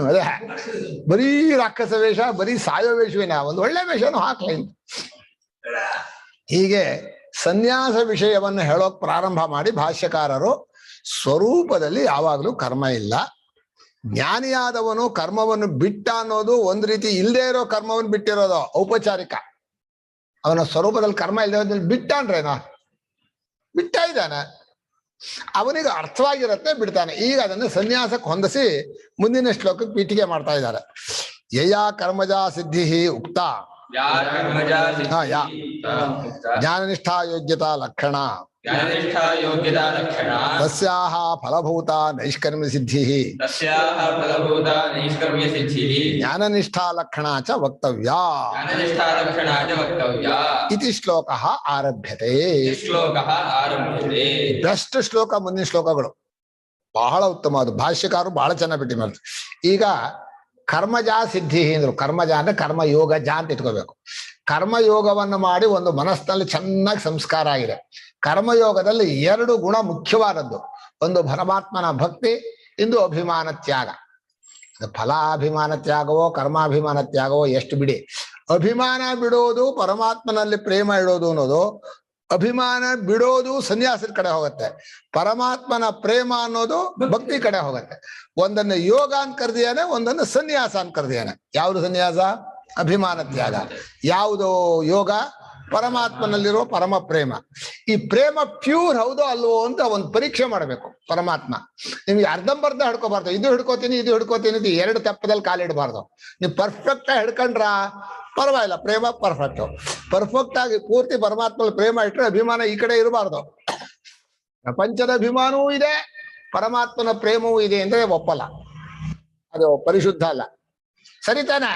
ಅದೇ ಬರೀ ರಾಕ್ಷಸ ವೇಷ, ಬರೀ ಸಾಯೋ ವೇಷವೇನ, ಒಂದು ಒಳ್ಳೆ ವೇಷನೂ ಹಾಕ್ಲಿ ಅಂತ. ಹೀಗೆ ಸನ್ಯಾಸ ವಿಷಯವನ್ನು ಹೇಳೋಕ್ ಪ್ರಾರಂಭ ಮಾಡಿ ಭಾಷ್ಯಕಾರರು ಸ್ವರೂಪದಲ್ಲಿ ಯಾವಾಗಲೂ ಕರ್ಮ ಇಲ್ಲ. ಜ್ಞಾನಿಯಾದವನು ಕರ್ಮವನ್ನು ಬಿಟ್ಟ ಅನ್ನೋದು ಒಂದು ರೀತಿ ಇಲ್ಲದೆ ಇರೋ ಕರ್ಮವನ್ನು ಬಿಟ್ಟಿರೋದು ಔಪಚಾರಿಕ. ಅವನ ಸ್ವರೂಪದಲ್ಲಿ ಕರ್ಮ ಇಲ್ಲದೆ ಬಿಟ್ಟ ಅಂದ್ರೇನೋ ಬಿಟ್ಟ ಇದ್ದಾನೆ, ಅವನಿಗೆ ಅರ್ಥವಾಗಿರತ್ತೆ ಬಿಡ್ತಾನೆ. ಈಗ ಅದನ್ನು ಸನ್ಯಾಸಕ್ಕೆ ಹೊಂದಿಸಿ ಮುಂದಿನ ಶ್ಲೋಕಕ್ಕೆ ಪೀಠಿಕೆ ಮಾಡ್ತಾ ಇದ್ದಾರೆ. ಯಯಾ ಕರ್ಮಜಾ ಸಿದ್ಧಿ ಉಕ್ತ ಜ್ಞಾನನಿಷ್ಠಾ ಯೋಗ್ಯತಾ ಲಕ್ಷಣ ತಸ್ಯಾಹ ಫಲಭೂತ ನೈಷ್ಕರ್ಮ್ಯ ಸಿದ್ಧಿ ಜ್ಞಾನನಿಷ್ಠಾ ಲಕ್ಷಣ ಚ ವಕ್ತವ್ಯ ಇತಿ ಶ್ಲೋಕಃ ಆರಭ್ಯತೆ. ಬೆಸ್ಟ್ ಶ್ಲೋಕ ಮುಂದಿನ ಶ್ಲೋಕಗಳು ಬಹಳ ಉತ್ತಮ. ಅದು ಭಾಷ್ಯಕಾರರು ಬಹಳ ಚೆನ್ನಾಗಿ ಬಿಟ್ಟು ಮಾಡ್ತಾರೆ. ಈಗ ಕರ್ಮಜಾ ಸಿದ್ಧಿ ಅಂದ್ರು. ಕರ್ಮಜ ಅಂದ್ರೆ ಕರ್ಮಯೋಗ ಜಾ ಅಂತ ಇಟ್ಕೋಬೇಕು. ಕರ್ಮಯೋಗವನ್ನು ಮಾಡಿ ಒಂದು ಮನಸ್ಸಿನಲ್ಲಿ ಚೆನ್ನಾಗಿ ಸಂಸ್ಕಾರ ಆಗಿದೆ. ಕರ್ಮಯೋಗದಲ್ಲಿ 2 ಗುಣ ಮುಖ್ಯವಾದದ್ದು. ಒಂದು ಪರಮಾತ್ಮನ ಭಕ್ತಿ, ಇಂದು ಅಭಿಮಾನ ತ್ಯಾಗ. ಫಲಾಭಿಮಾನ ತ್ಯಾಗವೋ ಕರ್ಮಾಭಿಮಾನ ತ್ಯಾಗವೋ ಎಷ್ಟು ಬಿಡಿ, ಅಭಿಮಾನ ಬಿಡೋದು ಪರಮಾತ್ಮನಲ್ಲಿ ಪ್ರೇಮ ಇಡೋದು ಅನ್ನೋದು, ಅಭಿಮಾನ ಬಿಡೋದು ಸನ್ಯಾಸದ ಕಡೆ ಹೋಗುತ್ತೆ. ಪರಮಾತ್ಮನ ಪ್ರೇಮ ಅನ್ನೋದು ಭಕ್ತಿ ಕಡೆ ಹೋಗುತ್ತೆ. ಒಂದನ್ನು ಯೋಗ ಅಂತ ಕರೆದಿಯಾನೆ, ಒಂದನ್ನು ಸನ್ಯಾಸ ಅಂತ ಕರೆದಿಯಾನೆ. ಯಾವುದು ಸನ್ಯಾಸ? ಅಭಿಮಾನ ತ್ಯಾಗ. ಯಾವುದು ಯೋಗ? ಪರಮಾತ್ಮನಲ್ಲಿರೋ ಪರಮ ಪ್ರೇಮ. ಈ ಪ್ರೇಮ ಪ್ಯೂರ್ ಹೌದೋ ಅಲ್ವೋ ಅಂತ ಒಂದು ಪರೀಕ್ಷೆ ಮಾಡಬೇಕು ಪರಮಾತ್ಮ. ನಿಮ್ಗೆ ಅರ್ಧಂಬರ್ಧ ಹಿಡ್ಕೋಬಾರ್ದು. ಇದು ಹಿಡ್ಕೋತೀನಿ ಇದು ಹಿಡ್ಕೋತೀನಿ ಅಂತ 2 ತೆಪ್ಪದಲ್ಲಿ ಕಾಲಿಡಬಾರ್ದು. ನೀವು ಪರ್ಫೆಕ್ಟ್ ಆಗಿ ಹಿಡ್ಕೊಂಡ್ರ ಪರವಾಗಿಲ್ಲ, ಪ್ರೇಮ ಪರ್ಫೆಕ್ಟ್ ಆಗಿ ಪೂರ್ತಿ ಪರಮಾತ್ಮಲ್ಲಿ ಪ್ರೇಮ ಇಟ್ಟರೆ ಅಭಿಮಾನ ಈ ಕಡೆ ಇರಬಾರ್ದು. ಪ್ರಪಂಚದ ಅಭಿಮಾನವೂ ಇದೆ, ಪರಮಾತ್ಮನ ಪ್ರೇಮವೂ ಇದೆ ಅಂದ್ರೆ ಒಪ್ಪಲ್ಲ, ಅದು ಪರಿಶುದ್ಧ ಅಲ್ಲ. ಸರಿತಾನೆ?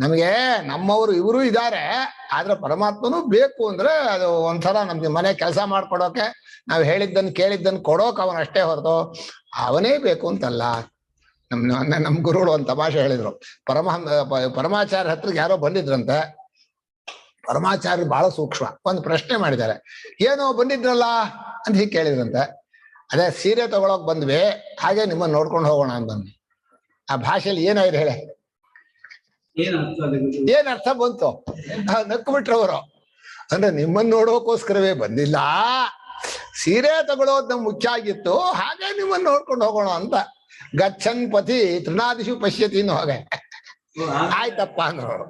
ನಮಗೆ ನಮ್ಮವರು ಇವರು ಇದ್ದಾರೆ, ಆದ್ರೆ ಪರಮಾತ್ಮನೂ ಬೇಕು ಅಂದ್ರೆ ಅದು ಒಂಥರ ನಮ್ಗೆ ಮನೆ ಕೆಲಸ ಮಾಡ್ಕೊಡೋಕೆ ನಾವು ಹೇಳಿದ್ದನ್ನು ಕೇಳಿದ್ದನ್ನು ಕೊಡೋಕೆ ಅವನು ಅಷ್ಟೇ ಹೊರತು ಅವನೇ ಬೇಕು ಅಂತಲ್ಲ. ನಮ್ಮ ಗುರುಗಳು ಒಂದು ತಮಾಷೆ ಹೇಳಿದ್ರು. ಪರಮಾಚಾರ್ಯ ಹತ್ರಕ್ಕೆ ಯಾರೋ ಬಂದಿದ್ರಂತೆ. ಪರಮಾಚಾರ್ಯ ಬಹಳ ಸೂಕ್ಷ್ಮ. ಒಂದು ಪ್ರಶ್ನೆ ಮಾಡಿದ್ದಾರೆ, ಏನೋ ಬಂದಿದ್ರಲ್ಲ ಅಂತ ಹೀಗೆ ಕೇಳಿದ್ರಂತೆ. ಅದೇ ಸೀರೆ ತಗೊಳಕ್ ಬಂದ್ವಿ, ಹಾಗೆ ನಿಮ್ಮನ್ನ ನೋಡ್ಕೊಂಡು ಹೋಗೋಣ ಅಂತ ಬಂದ್ವಿ. ಆ ಭಾಷೆಯಲ್ಲಿ ಏನಾಯ್ತು ಹೇಳಿ, ಏನ್ ಅರ್ಥ ಬಂತು? ನಕ್ಕು ಬಿಟ್ರು ಅವರು. ಅಂದ್ರೆ ನಿಮ್ಮನ್ನ ನೋಡೋಕೋಸ್ಕರವೇ ಬಂದಿಲ್ಲ, ಸೀರೆ ತಗೊಳ್ಳೋದು ನಮ್ಗೆ ಮುಖ್ಯ ಆಗಿತ್ತು, ಹಾಗೆ ನಿಮ್ಮನ್ನ ನೋಡ್ಕೊಂಡು ಹೋಗೋಣ ಅಂತ. ಗಚ್ಚನ್ ಪತಿ ತೃಣಾದಿಶು ಪಶ್ಯತಿ ಅನ್ನೋ ಹಾಗೆ. ಆಯ್ತಪ್ಪ ಅಂದ್ರು.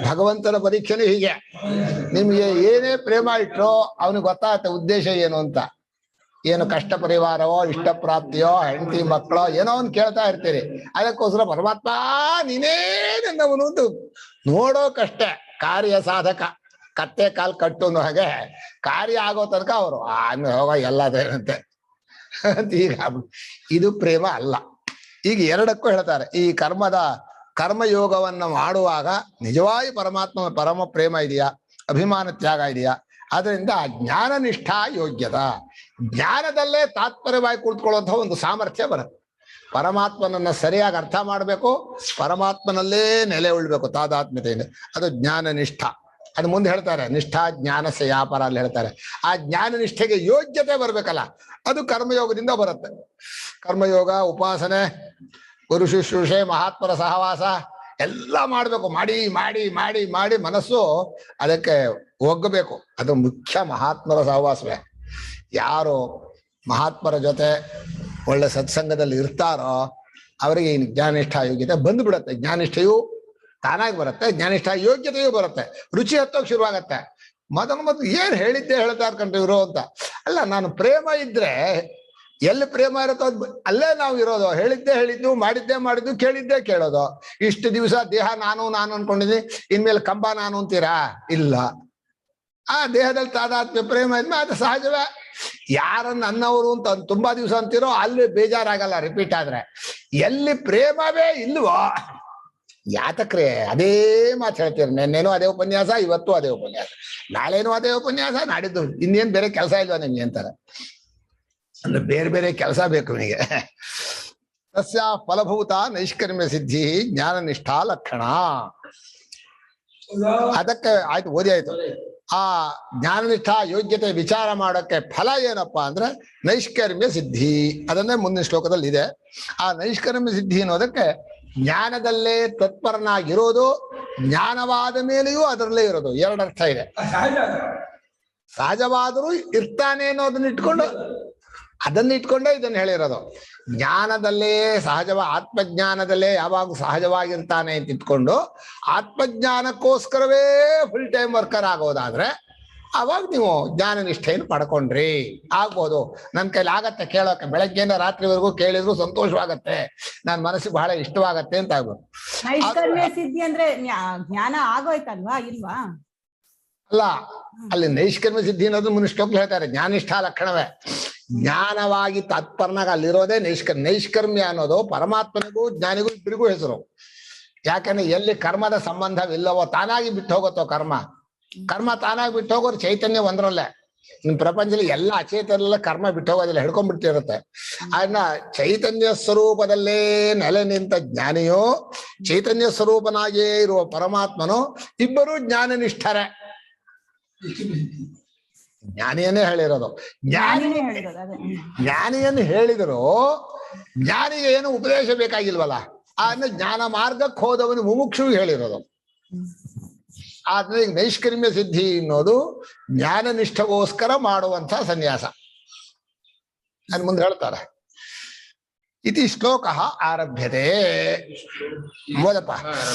ಭಗವಂತನ ಪರೀಕ್ಷೆನೂ ಹೀಗೆ. ನಿಮ್ಗೆ ಏನೇ ಪ್ರೇಮ ಇಟ್ರೋ ಅವನಿಗೆ ಗೊತ್ತಾಗತ್ತೆ ಉದ್ದೇಶ ಏನು ಅಂತ. ಏನು ಕಷ್ಟ ಪರಿವಾರವೋ, ಇಷ್ಟ ಪ್ರಾಪ್ತಿಯೋ, ಹೆಂಡತಿ ಮಕ್ಕಳೋ ಏನೋ ಒಂದು ಕೇಳ್ತಾ ಇರ್ತೀರಿ. ಅದಕ್ಕೋಸ್ಕರ ಪರಮಾತ್ಮ ನೀನೇ ನನ್ನವನು ಒಂದು ನೋಡೋಕಷ್ಟೇ ಕಾರ್ಯ ಸಾಧಕ. ಕತ್ತೆ ಕಾಲ್ ಕಟ್ಟು ಅನ್ನೋ ಹಾಗೆ ಕಾರ್ಯ ಆಗೋ ತನಕ ಅವರು ಆಮೇಲೆ ಹೋಗ ಎಲ್ಲದೇನಂತೆ ಅಂತ. ಈಗ ಇದು ಪ್ರೇಮ ಅಲ್ಲ. ಈಗ ಎರಡಕ್ಕೂ ಹೇಳ್ತಾರೆ. ಈ ಕರ್ಮಯೋಗವನ್ನ ಮಾಡುವಾಗ ನಿಜವಾಗಿ ಪರಮಾತ್ಮನ ಪರಮ ಪ್ರೇಮ ಇದೆಯಾ, ಅಭಿಮಾನ ತ್ಯಾಗ ಇದೆಯಾ? ಅದರಿಂದ ಜ್ಞಾನ ನಿಷ್ಠಾ ಯೋಗ್ಯತಾ, ಜ್ಞಾನದಲ್ಲೇ ತಾತ್ಪರ್ಯವಾಗಿ ಕುಳಿತುಕೊಳ್ಳುವಂತಹ ಒಂದು ಸಾಮರ್ಥ್ಯ ಬರುತ್ತೆ. ಪರಮಾತ್ಮನನ್ನ ಸರಿಯಾಗಿ ಅರ್ಥ ಮಾಡಬೇಕು, ಪರಮಾತ್ಮನಲ್ಲೇ ನೆಲೆ ಉಳ್ಬೇಕು ತಾದಾತ್ಮ್ಯತೆಯಿಂದ. ಅದು ಜ್ಞಾನ ನಿಷ್ಠ. ಅದು ಮುಂದೆ ಹೇಳ್ತಾರೆ, ನಿಷ್ಠಾ ಜ್ಞಾನಸ ವ್ಯಾಪಾರ ಅಲ್ಲಿ ಹೇಳ್ತಾರೆ. ಆ ಜ್ಞಾನ ನಿಷ್ಠೆಗೆ ಯೋಗ್ಯತೆ ಬರ್ಬೇಕಲ್ಲ, ಅದು ಕರ್ಮಯೋಗದಿಂದ ಬರುತ್ತೆ. ಕರ್ಮಯೋಗ, ಉಪಾಸನೆ, ಗುರು ಶುಶ್ರೂಷೆ, ಮಹಾತ್ಮರ ಸಹವಾಸ ಎಲ್ಲ ಮಾಡ್ಬೇಕು. ಮಾಡಿ ಮಾಡಿ ಮಾಡಿ ಮಾಡಿ ಮನಸ್ಸು ಅದಕ್ಕೆ ಒಗ್ಗಬೇಕು. ಅದು ಮುಖ್ಯ ಮಹಾತ್ಮರ ಸಹವಾಸವೇ. ಯಾರು ಮಹಾತ್ಮರ ಜೊತೆ ಒಳ್ಳೆ ಸತ್ಸಂಗದಲ್ಲಿ ಇರ್ತಾರೋ ಅವರಿಗೆ ಈ ಜ್ಞಾನಿಷ್ಠಾ ಯೋಗ್ಯತೆ ಬಂದು ಬಿಡುತ್ತೆ. ಜ್ಞಾನಿಷ್ಠೆಯು ತಾನಾಗಿ ಬರುತ್ತೆ, ಜ್ಞಾನಿಷ್ಠಾ ಯೋಗ್ಯತೆಯೂ ಬರುತ್ತೆ. ರುಚಿ ಹತ್ತೋಕ್ ಶುರುವಾಗತ್ತೆ. ಮೊದಲು ಏನ್ ಹೇಳಿದ್ದೆ ಹೇಳ್ತಾ ಇರ್ಕೊಂಡ್ರು ಇರೋ ಅಂತ. ಅಲ್ಲ, ನಾನು ಪ್ರೇಮ ಇದ್ರೆ ಎಲ್ಲಿ ಪ್ರೇಮ ಇರುತ್ತೋ ಅಲ್ಲೇ ನಾವು ಇರೋದು. ಹೇಳಿದ್ದು, ಮಾಡಿದ್ದು, ಕೇಳಿದ್ದೆ ಕೇಳೋದು. ಇಷ್ಟು ದಿವಸ ದೇಹ ನಾನು ಅನ್ಕೊಂಡಿದ್ದೀನಿ, ಇನ್ಮೇಲೆ ಕಂಬ ನಾನು ಅಂತೀರಾ? ಇಲ್ಲ. ಆ ದೇಹದಲ್ಲಿ ತಾದಾತ್ಮ್ಯ ಪ್ರೇಮ ಇದ್ಮೇಲೆ ಅದು ಸಹಜವೇ. ಯಾರನ್ನ ಅನ್ನವರು ಅಂತ ತುಂಬಾ ದಿವಸ ಅಂತಿರೋ ಅಲ್ಲಿ ಬೇಜಾರಾಗಲ್ಲ ರಿಪೀಟ್ ಆದ್ರೆ. ಎಲ್ಲಿ ಪ್ರೇಮವೇ ಇಲ್ವೋ ಯಾತಕ್ರೆ ಅದೇ ಮಾತು ಹೇಳ್ತೀರಿ. ನೆನ್ನೇನೋ ಅದೇ ಉಪನ್ಯಾಸ, ಇವತ್ತು ಅದೇ ಉಪನ್ಯಾಸ, ನಾಳೆನೂ ಅದೇ ಉಪನ್ಯಾಸ, ನಾಡಿದ್ದು ಇನ್ನೇನ್ ಬೇರೆ ಕೆಲಸ ಇಲ್ವಾ ನಿಮ್ಗೆ ಅಂತಾರೆ. ಅಂದ್ರೆ ಬೇರೆ ಬೇರೆ ಕೆಲಸ ಬೇಕು ನಿಮಗೆ. ತಸ್ಯ ಫಲಭೂತ ನೈಷ್ಕರ್ಮ್ಯ ಸಿದ್ಧಿ ಜ್ಞಾನ ನಿಷ್ಠಾ ಲಕ್ಷಣ. ಅದಕ್ಕೆ ಆಯ್ತು, ಓದಿ ಆಯ್ತು. ಆ ಜ್ಞಾನನಿಷ್ಠಾ ಯೋಗ್ಯತೆ ವಿಚಾರ ಮಾಡೋಕ್ಕೆ ಫಲ ಏನಪ್ಪಾ ಅಂದ್ರೆ ನೈಷ್ಕರ್ಮ್ಯ ಸಿದ್ಧಿ. ಅದನ್ನೇ ಮುಂದಿನ ಶ್ಲೋಕದಲ್ಲಿ ಇದೆ. ಆ ನೈಷ್ಕರ್ಮ್ಯ ಸಿದ್ಧಿ ಅನ್ನೋದಕ್ಕೆ ಜ್ಞಾನದಲ್ಲೇ ತತ್ಪರನಾಗಿರೋದು, ಜ್ಞಾನವಾದ ಮೇಲೆಯೂ ಅದರಲ್ಲೇ ಇರೋದು. ಎರಡರ್ಥ ಇದೆ. ಸಹಜವಾದರೂ ಇರ್ತಾನೆ ಅದನ್ನ ಇಟ್ಕೊಂಡೇ ಇದನ್ನ ಹೇಳಿರೋದು. ಜ್ಞಾನದಲ್ಲೇ ಆತ್ಮಜ್ಞಾನದಲ್ಲೇ ಯಾವಾಗ ಸಹಜವಾಗಿರ್ತಾನೆ ಅಂತ ಇಟ್ಕೊಂಡು ಆತ್ಮಜ್ಞಾನಕ್ಕೋಸ್ಕರವೇ ಫುಲ್ ಟೈಮ್ ವರ್ಕರ್ ಆಗೋದಾದ್ರೆ ಅವಾಗ ನೀವು ಜ್ಞಾನ ನಿಷ್ಠೆಯನ್ನು ಪಡ್ಕೊಂಡ್ರಿ ಆಗ್ಬೋದು. ನನ್ನ ಕೈಲಿ ಆಗತ್ತೆ ಕೇಳೋಕೆ, ಬೆಳಗ್ಗೆಯಿಂದ ರಾತ್ರಿವರೆಗೂ ಕೇಳಿದ್ರು ಸಂತೋಷವಾಗತ್ತೆ, ನನ್ನ ಮನಸ್ಸಿಗೆ ಬಹಳ ಇಷ್ಟವಾಗತ್ತೆ ಅಂತ ಆಗ್ಬೋದು. ನೈಷ್ಕರ್ಮ್ಯ ಸಿದ್ಧಿ ಅಂದ್ರೆ ಜ್ಞಾನ ಆಗೋಯ್ತಲ್ವಾ, ಇಲ್ವಾ? ಅಲ್ಲ, ಅಲ್ಲಿ ನೈಷ್ಕರ್ಮ್ಯ ಸಿದ್ಧಿ ಅನ್ನೋದು ಮುನಿಷ್ಠೋಕ್ ಹೇಳ್ತಾರೆ. ಜ್ಞಾನಿಷ್ಠಾ ಲಕ್ಷಣವೇ. ಜ್ಞಾನವಾಗಿ ತತ್ಪರನಾಗ ಅಲ್ಲಿರೋದೇ ನೈಷ್ಕರ್ಮ್ಯ ಅನ್ನೋದು ಪರಮಾತ್ಮನಿಗೂ ಜ್ಞಾನಿಗೂ ಇಬ್ಬರಿಗೂ ಹೆಸರು. ಯಾಕಂದ್ರೆ ಎಲ್ಲಿ ಕರ್ಮದ ಸಂಬಂಧವಿಲ್ಲವೋ, ತಾನಾಗಿ ಬಿಟ್ಟು ಹೋಗುತ್ತೋ ಕರ್ಮ ತಾನಾಗಿ ಬಿಟ್ಟು ಹೋಗೋರು ಚೈತನ್ಯ ಒಂದ್ರಲ್ಲೇ. ನಿಮ್ ಪ್ರಪಂಚದಲ್ಲಿ ಎಲ್ಲ ಅಚೇತನೆಲ್ಲ ಕರ್ಮ ಬಿಟ್ಟು ಹೋಗೋದಿಲ್ಲ, ಹಿಡ್ಕೊಂಡ್ಬಿಟ್ಟಿರುತ್ತೆ. ಅದನ್ನ ಚೈತನ್ಯ ಸ್ವರೂಪದಲ್ಲೇ ನೆಲೆ ನಿಂತ ಜ್ಞಾನಿಯೋ, ಚೈತನ್ಯ ಸ್ವರೂಪನಾಗಿಯೇ ಇರುವ ಪರಮಾತ್ಮನೋ ಇಬ್ಬರೂ ಜ್ಞಾನನಿಷ್ಠರೇ. ಜ್ಞಾನಿಯನ್ನೇ ಹೇಳಿರೋದು. ಜ್ಞಾನಿಯನ್ನು ಹೇಳಿದ್ರು ಜ್ಞಾನಿಗೆ ಏನು ಉಪದೇಶ ಬೇಕಾಗಿಲ್ವಲ್ಲ. ಆದ್ರೆ ಜ್ಞಾನ ಮಾರ್ಗಕ್ಕೆ ಹೋದವನು ಮುಮುಕ್ಷು ಹೇಳಿರೋದು. ಆದ್ರೆ ಈಗ ನೈಷ್ಕರ್ಮ್ಯ ಸಿದ್ಧಿ ಅನ್ನೋದು ಜ್ಞಾನನಿಷ್ಠಗೋಸ್ಕರ ಮಾಡುವಂತ ಸನ್ಯಾಸ. ನಾನು ಮುಂದೆ ಹೇಳ್ತಾರೆ. ಇತಿ ಶ್ಲೋಕ ಆರಭ್ಯತೆ. ಓದಪ್ಪ.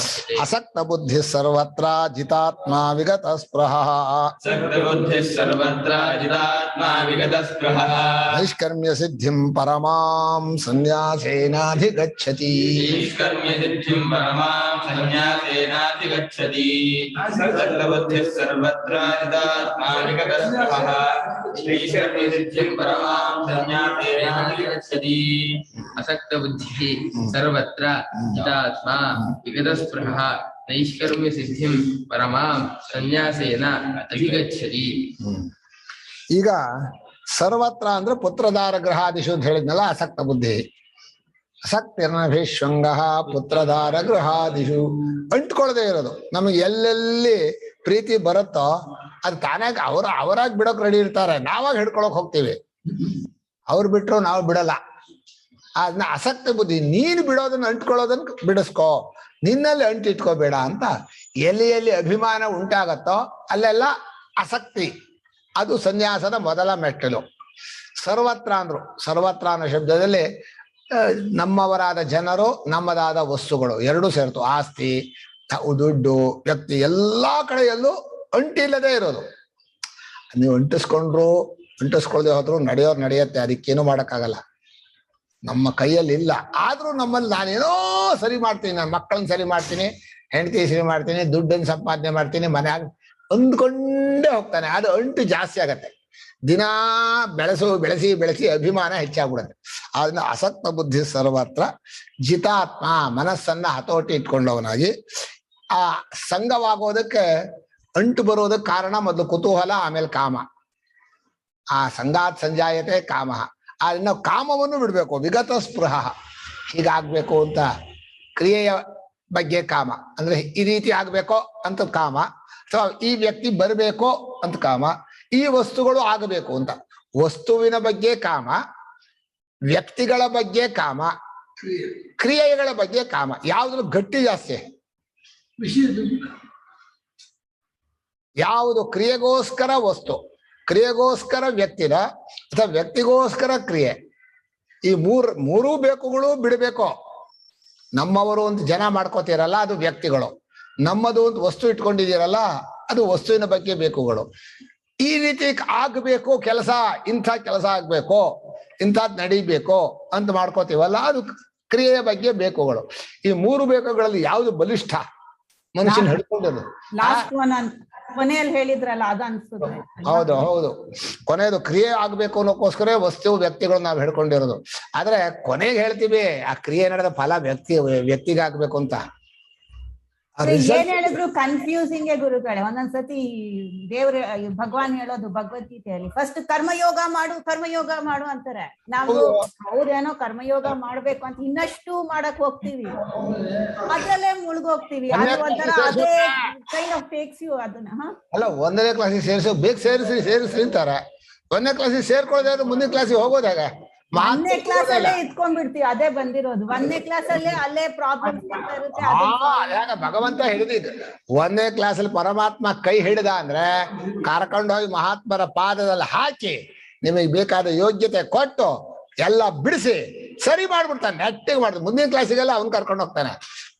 ಅಸಕ್ತ ಬುದ್ಧಿ ಸರ್ವತ್ರ ಜಿತಾತ್ಮ ವಿಗತ ಸ್ಪೃಹ ನೈಷ್ಕರ್ಮ್ಯ ಸಿದ್ಧಿಂ ಪರಮಾಂ ಸನ್ಯಾಸೇನಾಧಿಗಚ್ಚತಿ. ಅಸಕ್ತ ಬುದ್ಧಿ ಸರ್ವತ್ರ ಚಿತಾತ್ಮ ವಿಗತಸ್ಪೃಹ ನೈಷ್ಕರ್ಮ್ಯ ಸಿದ್ಧಿಂ ಪರಮಾಂ ಸನ್ಯಾಸೇನ ಅಧಿಗಚ್ಚತಿ. ಈಗ ಸರ್ವತ್ರ ಅಂದ್ರೆ ಪುತ್ರದಾರ ಗೃಹಾದಿಶು ಅಂತ ಹೇಳಿದ್ನಲ್ಲ, ಅಸಕ್ತ ಬುದ್ಧಿ. ಅಸಕ್ತಿರ್ನಭಿಶ್ವಂಗ ಪುತ್ರದಾರ ಗೃಹಾದಿಶು, ಅಂಟ್ಕೊಳ್ಳದೆ ಇರೋದು. ನಮಗೆ ಎಲ್ಲೆಲ್ಲಿ ಪ್ರೀತಿ ಬರುತ್ತೋ ಅದು ತಾನಾಗ ಅವರಾಗಿ ಬಿಡೋಕ್ ರೆಡಿ ಇರ್ತಾರೆ, ನಾವಾಗ ಹಿಡ್ಕೊಳಕ್ ಹೋಗ್ತೀವಿ. ಅವ್ರು ಬಿಟ್ರು ನಾವು ಬಿಡಲ್ಲ. ಅದನ್ನ ಅಸಕ್ತ ಬುದ್ಧಿ. ನೀನು ಬಿಡೋದನ್ನ ಅಂಟ್ಕೊಳ್ಳೋದನ್ನ ಬಿಡಿಸ್ಕೋ, ನಿನ್ನಲ್ಲಿ ಅಂಟಿಟ್ಕೋಬೇಡ ಅಂತ. ಎಲ್ಲಿ ಎಲ್ಲಿ ಅಭಿಮಾನ ಉಂಟಾಗತ್ತೋ ಅಲ್ಲೆಲ್ಲ ಆಸಕ್ತಿ, ಅದು ಸನ್ಯಾಸದ ಮೊದಲ ಮೆಟ್ಟಲು. ಸರ್ವತ್ರ ಅಂದ್ರು, ಸರ್ವತ್ರ ಅನ್ನೋ ಶಬ್ದದಲ್ಲಿ ನಮ್ಮವರಾದ ಜನರು, ನಮ್ಮದಾದ ವಸ್ತುಗಳು ಎರಡೂ ಸೇರ್ತು. ಆಸ್ತಿ, ದುಡ್ಡು, ವ್ಯಕ್ತಿ, ಎಲ್ಲಾ ಕಡೆಯಲ್ಲೂ ಅಂಟಿಲ್ಲದೆ ಇರೋದು. ನೀವು ಅಂಟಿಸ್ಕೊಳ್ದೆ ಹೋದ್ರು ನಡೆಯೋರು ನಡೆಯುತ್ತೆ, ಅದಕ್ಕೇನು ಮಾಡಕ್ಕಾಗಲ್ಲ, ನಮ್ಮ ಕೈಯಲ್ಲಿ ಇಲ್ಲ. ಆದ್ರೂ ನಮ್ಮಲ್ಲಿ ನಾನೇನೋ ಸರಿ ಮಾಡ್ತೀನಿ, ನನ್ನ ಮಕ್ಕಳನ್ನ ಸರಿ ಮಾಡ್ತೀನಿ, ಹೆಂಡತಿ ಸರಿ ಮಾಡ್ತೀನಿ, ದುಡ್ಡನ್ನು ಸಂಪಾದನೆ ಮಾಡ್ತೀನಿ, ಮನ್ಯಾಗ ಅಂದ್ಕೊಂಡೇ ಹೋಗ್ತಾನೆ. ಅದು ಅಂಟು ಜಾಸ್ತಿ ಆಗತ್ತೆ. ದಿನಾ ಬೆಳೆಸಿ ಅಭಿಮಾನ ಹೆಚ್ಚಾಗ್ಬಿಡುತ್ತೆ. ಅದನ್ನ ಅಸಕ್ತ ಬುದ್ಧಿ ಸರ್ವತ್ರ ಜಿತಾತ್ಮ, ಮನಸ್ಸನ್ನ ಹತೋಟಿ ಇಟ್ಕೊಂಡವನಾಗಿ. ಆ ಸಂಘವಾಗೋದಕ್ಕೆ, ಅಂಟು ಬರೋದಕ್ಕೆ ಕಾರಣ ಮೊದಲು ಕುತೂಹಲ, ಆಮೇಲೆ ಕಾಮ. ಆ ಸಂಗಾತ್ ಸಂಜಾಯತೆ ಕಾಮ. ಅದನ್ನ ಕಾಮವನ್ನು ಬಿಡ್ಬೇಕು. ವಿಗತ ಸ್ಪೃಹ, ಹೀಗಾಗ್ಬೇಕು ಅಂತ ಕ್ರಿಯೆಯ ಬಗ್ಗೆ ಕಾಮ, ಅಂದ್ರೆ ಈ ರೀತಿ ಆಗ್ಬೇಕೋ ಅಂತ ಕಾಮ, ಅಥವಾ ಈ ವ್ಯಕ್ತಿ ಬರಬೇಕೋ ಅಂತ ಕಾಮ, ಈ ವಸ್ತುಗಳು ಆಗಬೇಕು ಅಂತ. ವಸ್ತುವಿನ ಬಗ್ಗೆ ಕಾಮ, ವ್ಯಕ್ತಿಗಳ ಬಗ್ಗೆ ಕಾಮ, ಕ್ರಿಯೆಗಳ ಬಗ್ಗೆ ಕಾಮ. ಯಾವ್ದು ಗಟ್ಟಿ ಜಾಸ್ತಿ? ಯಾವುದು ಕ್ರಿಯೆಗೋಸ್ಕರ ವಸ್ತು, ಕ್ರಿಯೆಗೋಸ್ಕರ ವ್ಯಕ್ತಿನ, ಅಥವಾ ವ್ಯಕ್ತಿಗೋಸ್ಕರ ಕ್ರಿಯೆ, ಈ ಮೂರೂ ಬೇಕುಗಳು ಬಿಡಬೇಕು. ನಮ್ಮವರು ಅಂತ ಜನ ಮಾಡ್ಕೋತೀರಲ್ಲ, ಅದು ವ್ಯಕ್ತಿಗಳು. ನಮ್ಮದು ಅಂತ ವಸ್ತು ಇಟ್ಕೊಂಡಿದ್ದೀರಲ್ಲ, ಅದು ವಸ್ತುವಿನ ಬಗ್ಗೆ ಬೇಕುಗಳು. ಈ ರೀತಿ ಆಗ್ಬೇಕು ಕೆಲಸ, ಇಂಥ ಕೆಲಸ ಆಗ್ಬೇಕು, ಇಂಥದ್ ನಡಿಬೇಕು ಅಂತ ಮಾಡ್ಕೋತೀವಲ್ಲ, ಅದು ಕ್ರಿಯೆಯ ಬಗ್ಗೆ ಬೇಕುಗಳು. ಈ ಮೂರು ಬೇಕುಗಳಲ್ಲಿ ಯಾವುದು ಬಲಿಷ್ಠ ಮನುಷ್ಯನ ಹಿಡ್ಕೊಂಡಿರೋದು? ಕೊನೆಯಲ್ಲಿ ಹೇಳಿದ್ರಲ್ಲ, ಅದು ಅನ್ಸುತ್ತೆ. ಹೌದು. ಕೊನೆಯದು ಕ್ರಿಯೆ ಆಗ್ಬೇಕು ಅನ್ನೋಕ್ಕೋಸ್ಕರ ವಸ್ತು ವ್ಯಕ್ತಿಗಳು ನಾವು ಹಿಡ್ಕೊಂಡಿರೋದು. ಆದ್ರೆ ಕೊನೆಗೆ ಹೇಳ್ತೀವಿ ಆ ಕ್ರಿಯೆ ನಡೆದ ಫಲ ವ್ಯಕ್ತಿಗೆ ಆಗ್ಬೇಕು ಅಂತ. ಏನ್ ಹೇಳಿದ್ರು ಕನ್ಫ್ಯೂಸಿಂಗ್ ಗುರುಗಳೇ. ಒಂದೊಂದ್ಸತಿ ದೇವ್ರ ಭಗವಾನ್ ಹೇಳೋದು ಭಗವದ್ಗೀತೆಯಲ್ಲಿ, ಫಸ್ಟ್ ಕರ್ಮಯೋಗ ಮಾಡು ಅಂತಾರೆ. ನಾವು ಅವ್ರೇನೋ ಕರ್ಮಯೋಗ ಮಾಡ್ಬೇಕು ಅಂತ ಇನ್ನಷ್ಟು ಮಾಡಕ್ ಹೋಗ್ತೀವಿ, ಅದ್ರಲ್ಲೇ ಮುಳುಗೋಗ್ತೀವಿ. ಅದು ಒಂಥರ ಅದೇ ಕೈಂಡ್ ಆಫ್ ಟೇಕ್ಸ್ ಯು ಅದನ್ನ. ಅಲ್ಲ, 1ನೇ ಕ್ಲಾಸಿಗೆ ಬೇಗ ಸೇರಿಸಿ ಅಂತಾರೆ. 1ನೇ ಕ್ಲಾಸಿಗೆ ಸೇರ್ಕೊಳ್ಳೋದಾದ್ರೆ ಮುಂದಿನ ಕ್ಲಾಸಿಗೆ ಹೋಗೋದಾಗ 1ನೇ ಕ್ಲಾಸ್ ಅಲ್ಲೇ ಇಟ್ಕೊಂಡ್ಬಿಡ್ತೀವಿ. ಅದೇ ಬಂದಿರೋದು 1ನೇ ಕ್ಲಾಸ್ ಅಲ್ಲೇ ಅಲ್ಲೇ ಪ್ರಾಬ್ಲಮ್ ಇರುತ್ತೆ. ಭಗವಂತ ಹಿಡಿದಿದ್ದು 1ನೇ ಕ್ಲಾಸಲ್ಲಿ ಪರಮಾತ್ಮ ಕೈ ಹಿಡಿದ ಅಂದ್ರೆ ಕರ್ಕೊಂಡೋಗಿ ಮಹಾತ್ಮರ ಪಾದದಲ್ಲಿ ಹಾಕಿ ನಿಮಗೆ ಬೇಕಾದ ಯೋಗ್ಯತೆ ಕೊಟ್ಟು ಎಲ್ಲ ಬಿಡಿಸಿ ಸರಿ ಮಾಡ್ಬಿಡ್ತಾನೆ, ನೆಟ್ಟಿಗೆ ಮಾಡ್ತಾನೆ. ಮುಂದಿನ ಕ್ಲಾಸಿಗೆಲ್ಲ ಅವ್ನು ಕರ್ಕೊಂಡು ಹೋಗ್ತಾನೆ,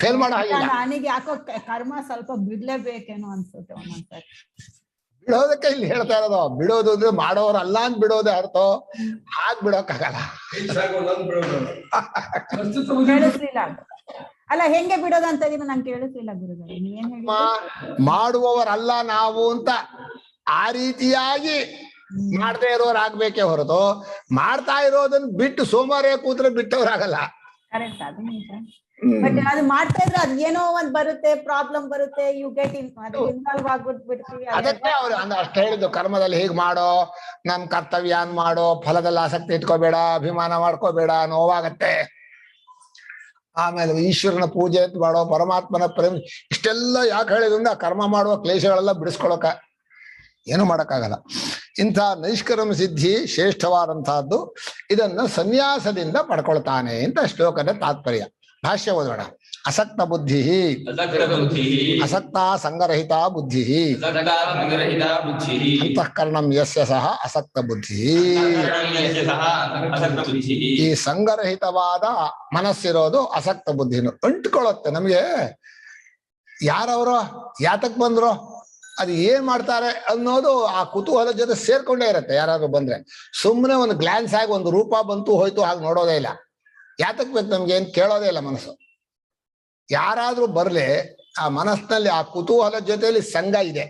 ಫೇಲ್ ಮಾಡೋ ಹಾಗಿಲ್ಲ. ನನಗೆ ಯಾಕೋ ಕರ್ಮ ಸ್ವಲ್ಪ ಬಿಡ್ಲೇಬೇಕೇನೋ ಅನ್ಸುತ್ತೆ ಒಂದೊಂದ್ಸರಿ. ಬಿಡೋದಕ್ಕೆ ಇಲ್ಲಿ ಹೇಳ್ತಾ ಇರೋದು. ಬಿಡೋದು ಅಂದ್ರೆ ಮಾಡೋರು ಅಲ್ಲ ಅಂತ ಬಿಡೋದೇ ಅರ್ಥ, ಹಾಗೆ ಬಿಡೋಕ್ಕಾಗಲ್ಲ. ಕೇಳಿಸ್ಲಿಲ್ಲ ಅಲ್ಲ, ಹೆಂಗೆ ಬಿಡೋದಂತ ನಂಗೆ ಕೇಳಿಸ್ಲಿಲ್ಲ ಗುರುಗಳೇ, ನೀವೇನ್ ಹೇಳಿ? ಮಾಡುವವರಲ್ಲ ನಾವು ಅಂತ ಆ ರೀತಿಯಾಗಿ ಮಾಡದೇ ಇರೋರಾಗ್ಬೇಕೇ ಹೊರತು ಮಾಡ್ತಾ ಇರೋದನ್ನ ಬಿಟ್ಟು ಸೋಮವಾರ ಕೂತ್ರೆ ಬಿಟ್ಟವ್ರಾಗಲ್ಲ. ಕರೆಕ್ಟ್, ಅದು ನಿಜ. ಬಟ್ ಅದು ಮಾಡ್ತಾ ಇದ್ರೆ ಅದ್ ಏನೋ ಒಂದ್ ಬರುತ್ತೆ, ಪ್ರಾಬ್ಲಮ್ ಬರುತ್ತೆ, ಯು ಗೆಟ್ ಇನ್ವಾಲ್ವ್ ಆಗ್ಬಿಡ್ತೀವಿ. ಅದಕ್ಕೆ ಅವ್ರು ಅಷ್ಟು ಹೇಳಿದ್ದು, ಕರ್ಮದಲ್ಲಿ ಹೀಗ್ ಮಾಡೋ, ನಮ್ ಕರ್ತವ್ಯಾನ್ ಮಾಡೋ, ಫಲದಲ್ಲಿ ಆಸಕ್ತಿ ಇಟ್ಕೋಬೇಡ, ಅಭಿಮಾನ ಮಾಡ್ಕೋಬೇಡ, ನೋವಾಗತ್ತೆ. ಆಮೇಲೆ ಈಶ್ವರನ ಪೂಜೆ ಅಂತ ಮಾಡೋ, ಪರಮಾತ್ಮನ ಪ್ರೇಮ, ಇಷ್ಟೆಲ್ಲ ಯಾಕೆ ಹೇಳಿದ್ರಿಂದ ಕರ್ಮ ಮಾಡುವ ಕ್ಲೇಶಗಳೆಲ್ಲ ಬಿಡಿಸ್ಕೊಳಕ ಏನು ಮಾಡಕ್ಕಾಗಲ್ಲ. ಇಂಥ ನೈಷ್ಕರ್ಮ ಸಿದ್ಧಿ ಶ್ರೇಷ್ಠವಾದಂತಹದ್ದು. ಇದನ್ನ ಸನ್ಯಾಸದಿಂದ ಪಡ್ಕೊಳ್ತಾನೆ ಅಂತ ಶ್ಲೋಕದ ತಾತ್ಪರ್ಯ. ಭಾಷ್ಯ ಓದೋಣ. ಅಸಕ್ತ ಬುದ್ಧಿ, ಅಸಕ್ತ ಸಂಗರಹಿತ ಬುದ್ಧಿ, ಅಂತಃಕರಣಂ ಯಸ್ಯ ಸಹ ಅಸಕ್ತ ಬುದ್ಧಿ. ಈ ಸಂಗರಹಿತವಾದ ಮನಸ್ಸಿರೋದು ಅಸಕ್ತ ಬುದ್ಧಿನು. ಅಂಟ್ಕೊಳ್ಳುತ್ತೆ ನಮ್ಗೆ. ಯಾರವರು ಯಾತಕ್ ಬಂದ್ರು, ಅದು ಏನ್ ಮಾಡ್ತಾರೆ ಅನ್ನೋದು ಆ ಕುತೂಹಲ ಜೊತೆ ಸೇರ್ಕೊಂಡೇ ಇರುತ್ತೆ. ಯಾರಾದ್ರೂ ಬಂದ್ರೆ ಸುಮ್ಮನೆ ಒಂದು ಗ್ಲಾನ್ಸ್ ಆಗಿ ಒಂದು ರೂಪ ಬಂತು ಹೋಯ್ತು ಹಾಗೆ ನೋಡೋದೇ ಇಲ್ಲ. ಯಾತಕ್ ಬೇಕು ನಮ್ಗೆ ಏನ್ ಕೇಳೋದೇ ಇಲ್ಲ ಮನಸ್ಸು. ಯಾರಾದ್ರೂ ಬರ್ಲಿ, ಆ ಮನಸ್ಸಿನಲ್ಲಿ ಆ ಕುತೂಹಲ ಜೊತೆಯಲ್ಲಿ ಸಂಘ ಇದೆ.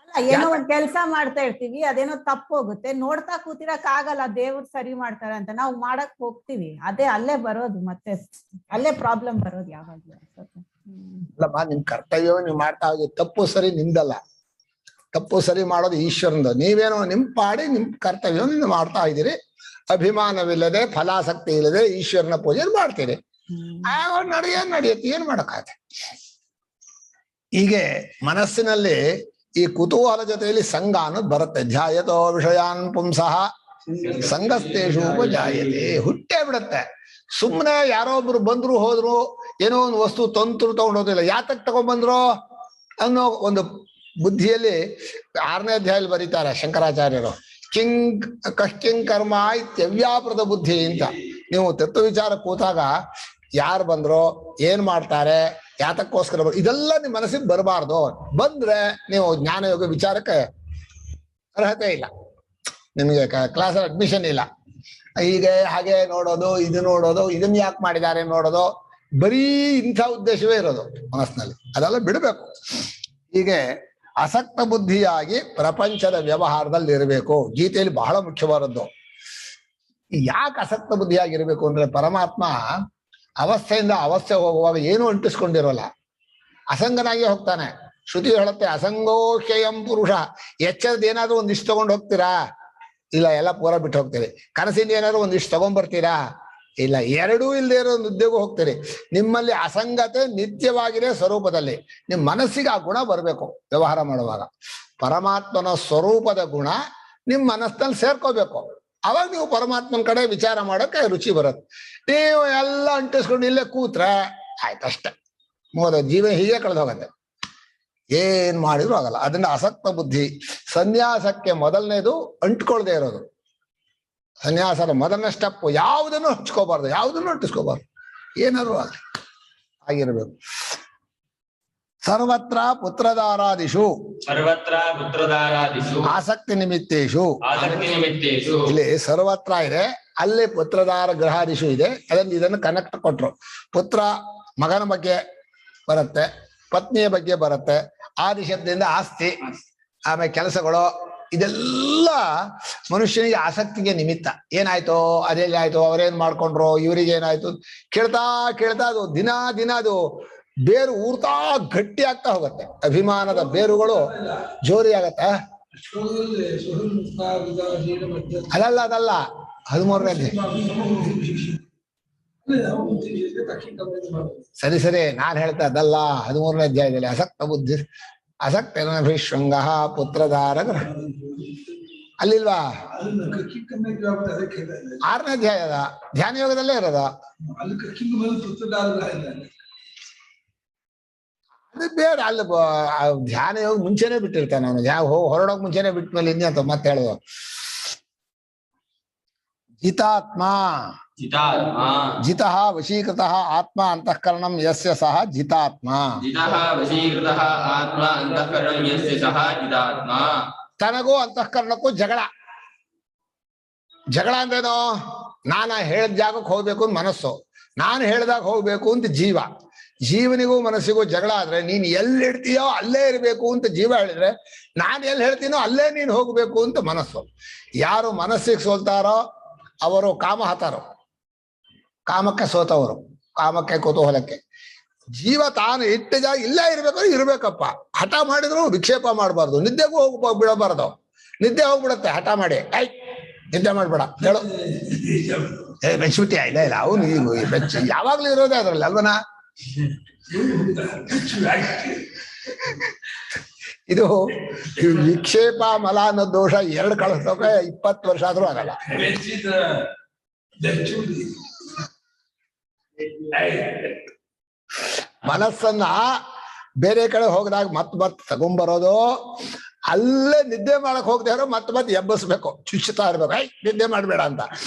ಅಲ್ಲ, ಏನೋ ಒಂದ್ ಕೆಲ್ಸ ಮಾಡ್ತಾ ಇರ್ತೀವಿ, ಅದೇನೋ ತಪ್ಪೋಗುತ್ತೆ, ನೋಡ್ತಾ ಕೂತಿರಕ್ ಆಗಲ್ಲ, ದೇವ್ರು ಸರಿ ಮಾಡ್ತಾರೆ ಅಂತ ನಾವು ಮಾಡಕ್ ಹೋಗ್ತೀವಿ, ಅದೇ ಅಲ್ಲೇ ಬರೋದು, ಮತ್ತೆ ಅಲ್ಲೇ ಪ್ರಾಬ್ಲಮ್ ಬರೋದು ಯಾವಾಗ್ಲೂ. ಅಲ್ಲಮ್ಮ, ನಿಮ್ ಕರ್ತವ್ಯ ನೀವು ಮಾಡ್ತಾ ಹೋಗಿ, ತಪ್ಪು ಸರಿ ನಿಮ್ದಲ್ಲ, ತಪ್ಪು ಸರಿ ಮಾಡೋದು ಈಶ್ವರನದು. ನೀವೇನೋ ನಿಮ್ ಪಾಡಿ ನಿಮ್ ಕರ್ತವ್ಯ ನೀವು ಮಾಡ್ತಾ ಇದ್ದೀರಿ, ಅಭಿಮಾನವಿಲ್ಲದೆ ಫಲಾಸಕ್ತಿ ಇಲ್ಲದೆ ಈಶ್ವರನ ಪೂಜೆ ಮಾಡ್ತೀರಿ, ನಡೆಯುತ್ತೆ, ಏನ್ ಮಾಡಕ್ಕಾಗತ್ತೆ. ಹೀಗೆ ಮನಸ್ಸಿನಲ್ಲಿ ಈ ಕುತೂಹಲ ಜೊತೆಯಲ್ಲಿ ಸಂಘ ಅನ್ನೋದು ಬರುತ್ತೆ. ಧ್ಯಾಯತೋ ವಿಷಯಾನ್ ಪುಂಸಃ ಸಂಘಸ್ತೇಷು ಉಪಜಾಯತೆ. ಹುಟ್ಟೇ ಬಿಡುತ್ತೆ. ಸುಮ್ಮನೆ ಯಾರೋ ಒಬ್ರು ಬಂದ್ರು ಹೋದ್ರು, ಏನೋ ಒಂದು ವಸ್ತು ತಗೊಂಡೋದಿಲ್ಲ, ಯಾತಕ್ ತಗೊಂಡ್ಬಂದ್ರು ಅನ್ನೋ ಒಂದು ಬುದ್ಧಿಯಲ್ಲಿ 6ನೇ ಅಧ್ಯಾಯದಲ್ಲಿ ಬರೀತಾರೆ ಶಂಕರಾಚಾರ್ಯರು. ಕಷ್ಟಿಂಗ್ ಕರ್ಮ ಇತ್ಯವ್ಯಾಪೃತ ಬುದ್ಧಿ ಅಂತ. ನೀವು ತತ್ವ ವಿಚಾರ ಕೂತಾಗ ಯಾರು ಬಂದ್ರು, ಏನ್ ಮಾಡ್ತಾರೆ, ಯಾತಕ್ಕೋಸ್ಕರ ಇದೆಲ್ಲ ನಿಮ್ ಮನಸ್ಸಿಗೆ ಬರಬಾರ್ದು. ಬಂದ್ರೆ ನೀವು ಜ್ಞಾನಯೋಗ ವಿಚಾರಕ್ಕೆ ಅರ್ಹತೆ ಇಲ್ಲ, ನಿಮಗೆ ಕ್ಲಾಸಲ್ಲಿ ಅಡ್ಮಿಷನ್ ಇಲ್ಲ. ಹೀಗೆ ಹಾಗೆ ನೋಡೋದು, ಇದು ನೋಡೋದು, ಇದನ್ನ ಯಾಕೆ ಮಾಡಿದ್ದಾರೆ ನೋಡೋದು, ಬರೀ ಇಂಥ ಉದ್ದೇಶವೇ ಇರೋದು ಮನಸ್ಸಿನಲ್ಲಿ. ಅದೆಲ್ಲ ಬಿಡಬೇಕು. ಹೀಗೆ ಅಸಕ್ತ ಬುದ್ಧಿಯಾಗಿ ಪ್ರಪಂಚದ ವ್ಯವಹಾರದಲ್ಲಿ ಇರಬೇಕು. ಗೀತೆಯಲ್ಲಿ ಬಹಳ ಮುಖ್ಯವಾದದ್ದು. ಯಾಕೆ ಅಸಕ್ತ ಬುದ್ಧಿಯಾಗಿರ್ಬೇಕು ಅಂದ್ರೆ, ಪರಮಾತ್ಮ ಅವಸ್ಥೆಯಿಂದ ಅವಸ್ಥೆ ಹೋಗುವಾಗ ಏನೂ ಅಂಟಿಸ್ಕೊಂಡಿರೋಲ್ಲ, ಅಸಂಗನಾಗಿ ಹೋಗ್ತಾನೆ. ಶ್ರುತಿ ಹೇಳುತ್ತೆ, ಅಸಂಗೋಷ್ಯಯಂ ಪುರುಷ. ಎಚ್ಚರದ ಏನಾದ್ರು ಒಂದಿಷ್ಟು ತಗೊಂಡು ಹೋಗ್ತೀರಾ? ಇಲ್ಲ, ಎಲ್ಲ ಪೂರ ಬಿಟ್ಟು ಹೋಗ್ತೀರಿ. ಕನಸಿಂದ ಏನಾದ್ರು ಒಂದಿಷ್ಟು ತಗೊಂಡ್ಬರ್ತೀರಾ? ಇಲ್ಲ, ಎರಡೂ ಇಲ್ಲದೆ ಇರೋ ಒಂದು ಉದ್ಯೋಗ ಹೋಗ್ತೀರಿ. ನಿಮ್ಮಲ್ಲಿ ಅಸಂಗತೆ ನಿತ್ಯವಾಗಿದೆ ಸ್ವರೂಪದಲ್ಲಿ. ನಿಮ್ಮ ಮನಸ್ಸಿಗೆ ಆ ಗುಣ ಬರಬೇಕು. ವ್ಯವಹಾರ ಮಾಡುವಾಗ ಪರಮಾತ್ಮನ ಸ್ವರೂಪದ ಗುಣ ನಿಮ್ಮ ಮನಸ್ಸಿನಲ್ಲಿ ಸೇರ್ಕೋಬೇಕು. ಅವಾಗ ನೀವು ಪರಮಾತ್ಮನ ಕಡೆ ವಿಚಾರ ಮಾಡೋಕೆ ರುಚಿ ಬರುತ್ತೆ. ನೀವು ಎಲ್ಲ ಅಂಟಿಸ್ಕೊಂಡು ಇಲ್ಲೇ ಕೂತ್ರೆ ಆಯ್ತಷ್ಟೆ, ಮುಗಿದ ಜೀವ ಹೀಗೆ ಕಳೆದು ಹೋಗತ್ತೆ, ಏನ್ ಮಾಡಿದ್ರು ಆಗಲ್ಲ. ಅದನ್ನ ಅಸಕ್ತ ಬುದ್ಧಿ. ಸನ್ಯಾಸಕ್ಕೆ ಮೊದಲನೇದು ಅಂಟ್ಕೊಳ್ದೆ ಇರೋದು. ಸನ್ಯಾಸದ ಮೊದಲನೇ ಸ್ಟೆಪ್, ಯಾವುದನ್ನು ಹಂಚ್ಕೋಬಾರ್ದು, ಯಾವುದನ್ನು ಅಂಟಿಸ್ಕೋಬಾರ್ದು, ಏನಾದ್ರು ಆಗಿರ್ಬೇಕು. ಸರ್ವತ್ರ ಪುತ್ರದಾರಾದಿಷು ಆಸಕ್ತಿ ನಿಮಿತ್ತೇಶು. ಇಲ್ಲಿ ಸರ್ವತ್ರ ಇದೆ, ಅಲ್ಲಿ ಪುತ್ರದಾರ ಗೃಹಾದಿಶು ಇದೆ. ಇದನ್ನು ಕನೆಕ್ಟ್ ಕೊಟ್ರು. ಪುತ್ರ ಮಗನ ಬಗ್ಗೆ ಬರುತ್ತೆ, ಪತ್ನಿಯ ಬಗ್ಗೆ ಬರುತ್ತೆ, ಆದಿ ಶಬ್ದದಿಂದ ಆಸ್ತಿ, ಆಮೇಲೆ ಕೆಲಸಗಳು, ಇದೆಲ್ಲ ಮನುಷ್ಯನಿಗೆ ಆಸಕ್ತಿಗೆ ನಿಮಿತ್ತ. ಏನಾಯ್ತೋ, ಅದೆಲ್ಲಿ ಆಯ್ತು, ಅವ್ರೇನ್ ಮಾಡ್ಕೊಂಡ್ರು, ಇವ್ರಿಗೆ ಏನಾಯ್ತು ಕೇಳ್ತಾ ಕೇಳ್ತಾ ಅದು ದಿನ ಅದು ಬೇರು ಊರ್ತಾ ಗಟ್ಟಿ ಆಗ್ತಾ ಹೋಗುತ್ತೆ. ಅಭಿಮಾನದ ಬೇರುಗಳು ಜೋರಿ ಆಗತ್ತೆ. ಅದಲ್ಲ 13ನೇ. ಸರಿ ನಾನ್ ಹೇಳ್ತಾ ಅದಲ್ಲ. 13ನೇ ಅಧ್ಯಾಯದಲ್ಲಿ ಅಸಕ್ತ ಬುದ್ಧಿ ಅಸಕ್ತೇನಭಿಶೃಂಗ ಪುತ್ರದಾರ ಅಲ್ಲಿಲ್ವಾ? 6ನೇ ಅಧ್ಯಾಯದ ಧ್ಯಾನ ಯೋಗದಲ್ಲೇ ಇರೋದ. ಅದು ಬೇಡ, ಅಲ್ಲಿ ಧ್ಯಾನ ಯೋಗ ಮುಂಚೆನೆ ಬಿಟ್ಟಿರ್ತಾನೆ ಅವನು. ಹೊರಡೋಕ್ ಮುಂಚೆನೆ ಬಿಟ್ಮೇಲೆ ಇನ್ನೇಂತ ಮತ್ತೆ ಹೇಳೋದು. ಜಿತಾತ್ಮ ಜಿತಃ ವಶೀಕೃತಃ ಆತ್ಮ ಅಂತಃಕರಣಂ ಯಸ್ಯ ಸಹ ಜಿತಾತ್ಮ. ತನಗೂ ಅಂತಃಕರಣಕ್ಕೂ ಜಗಳ ಅಂದ್ರೇನೋ, ನಾನು ಹೇಳಿದ ಜಾಗಕ್ಕೆ ಹೋಗ್ಬೇಕು ಅಂತ ಮನಸ್ಸು, ನಾನು ಹೇಳಿದಾಗ ಹೋಗ್ಬೇಕು ಅಂತ ಜೀವ. ಜೀವನಿಗೂ ಮನಸ್ಸಿಗೂ ಜಗಳ ಆದ್ರೆ, ನೀನ್ ಎಲ್ಲಿ ಇಡ್ತೀಯೋ ಅಲ್ಲೇ ಇರ್ಬೇಕು ಅಂತ ಜೀವ ಹೇಳಿದ್ರೆ, ನಾನು ಎಲ್ಲಿ ಹೇಳ್ತೀನೋ ಅಲ್ಲೇ ನೀನು ಹೋಗ್ಬೇಕು ಅಂತ ಮನಸ್ಸು. ಯಾರು ಮನಸ್ಸಿಗೆ ಸೋಲ್ತಾರೋ ಅವರು ಕಾಮಹತರು, ಕಾಮಕ್ಕೆ ಸೋತವರು, ಕಾಮಕ್ಕೆ ಕುತೂಹಲಕ್ಕೆ. ಜೀವ ತಾನು ಇಟ್ಟ ಜಾಗ ಇಲ್ಲೇ ಇರ್ಬೇಕಪ್ಪ. ಹಠ ಮಾಡಿದ್ರು ವಿಕ್ಷೇಪ ಮಾಡಬಾರ್ದು, ನಿದ್ದೆಗೂ ಬಿಡಬಾರ್ದು. ನಿದ್ದೆ ಹೋಗ್ಬಿಡತ್ತೆ ಹಠ ಮಾಡಿ. ನಿದ್ದೆ ಮಾಡ್ಬೇಡ ಹೇಳು, ಬೆಚ್ಚಿಬಿಟ್ಟಿ ಇಲ್ಲ ಅವನು ಯಾವಾಗ್ಲೂ ಇರೋದೇ ಅದ್ರಲ್ಲಿ ಅಲ್ವನ. ಇದು ವಿಕ್ಷೇಪ ಮಲ ಅನ್ನೋ ದೋಷ 2 ಕಳಿಸೋಕೆ 20 ವರ್ಷ ಆದ್ರೂ ಆಗಲ್ಲ. ಮನಸ್ಸನ್ನ ಬೇರೆ ಕಡೆ ಹೋಗದಾಗ ಮತ್ ತಗೊಂಡ್ಬರೋದು, ಅಲ್ಲೇ ನಿದ್ದೆ ಮಾಡಕ್ ಹೋಗದೆ ಇರೋ ಮತ್ತೆ ಎಬ್ಬಸ್ಬೇಕು, ಚುಚ್ಚುತ್ತಾ ಇರ್ಬೇಕು. ನಿದ್ದೆ ಮಾಡ್ಬೇಡ ಅಂತ.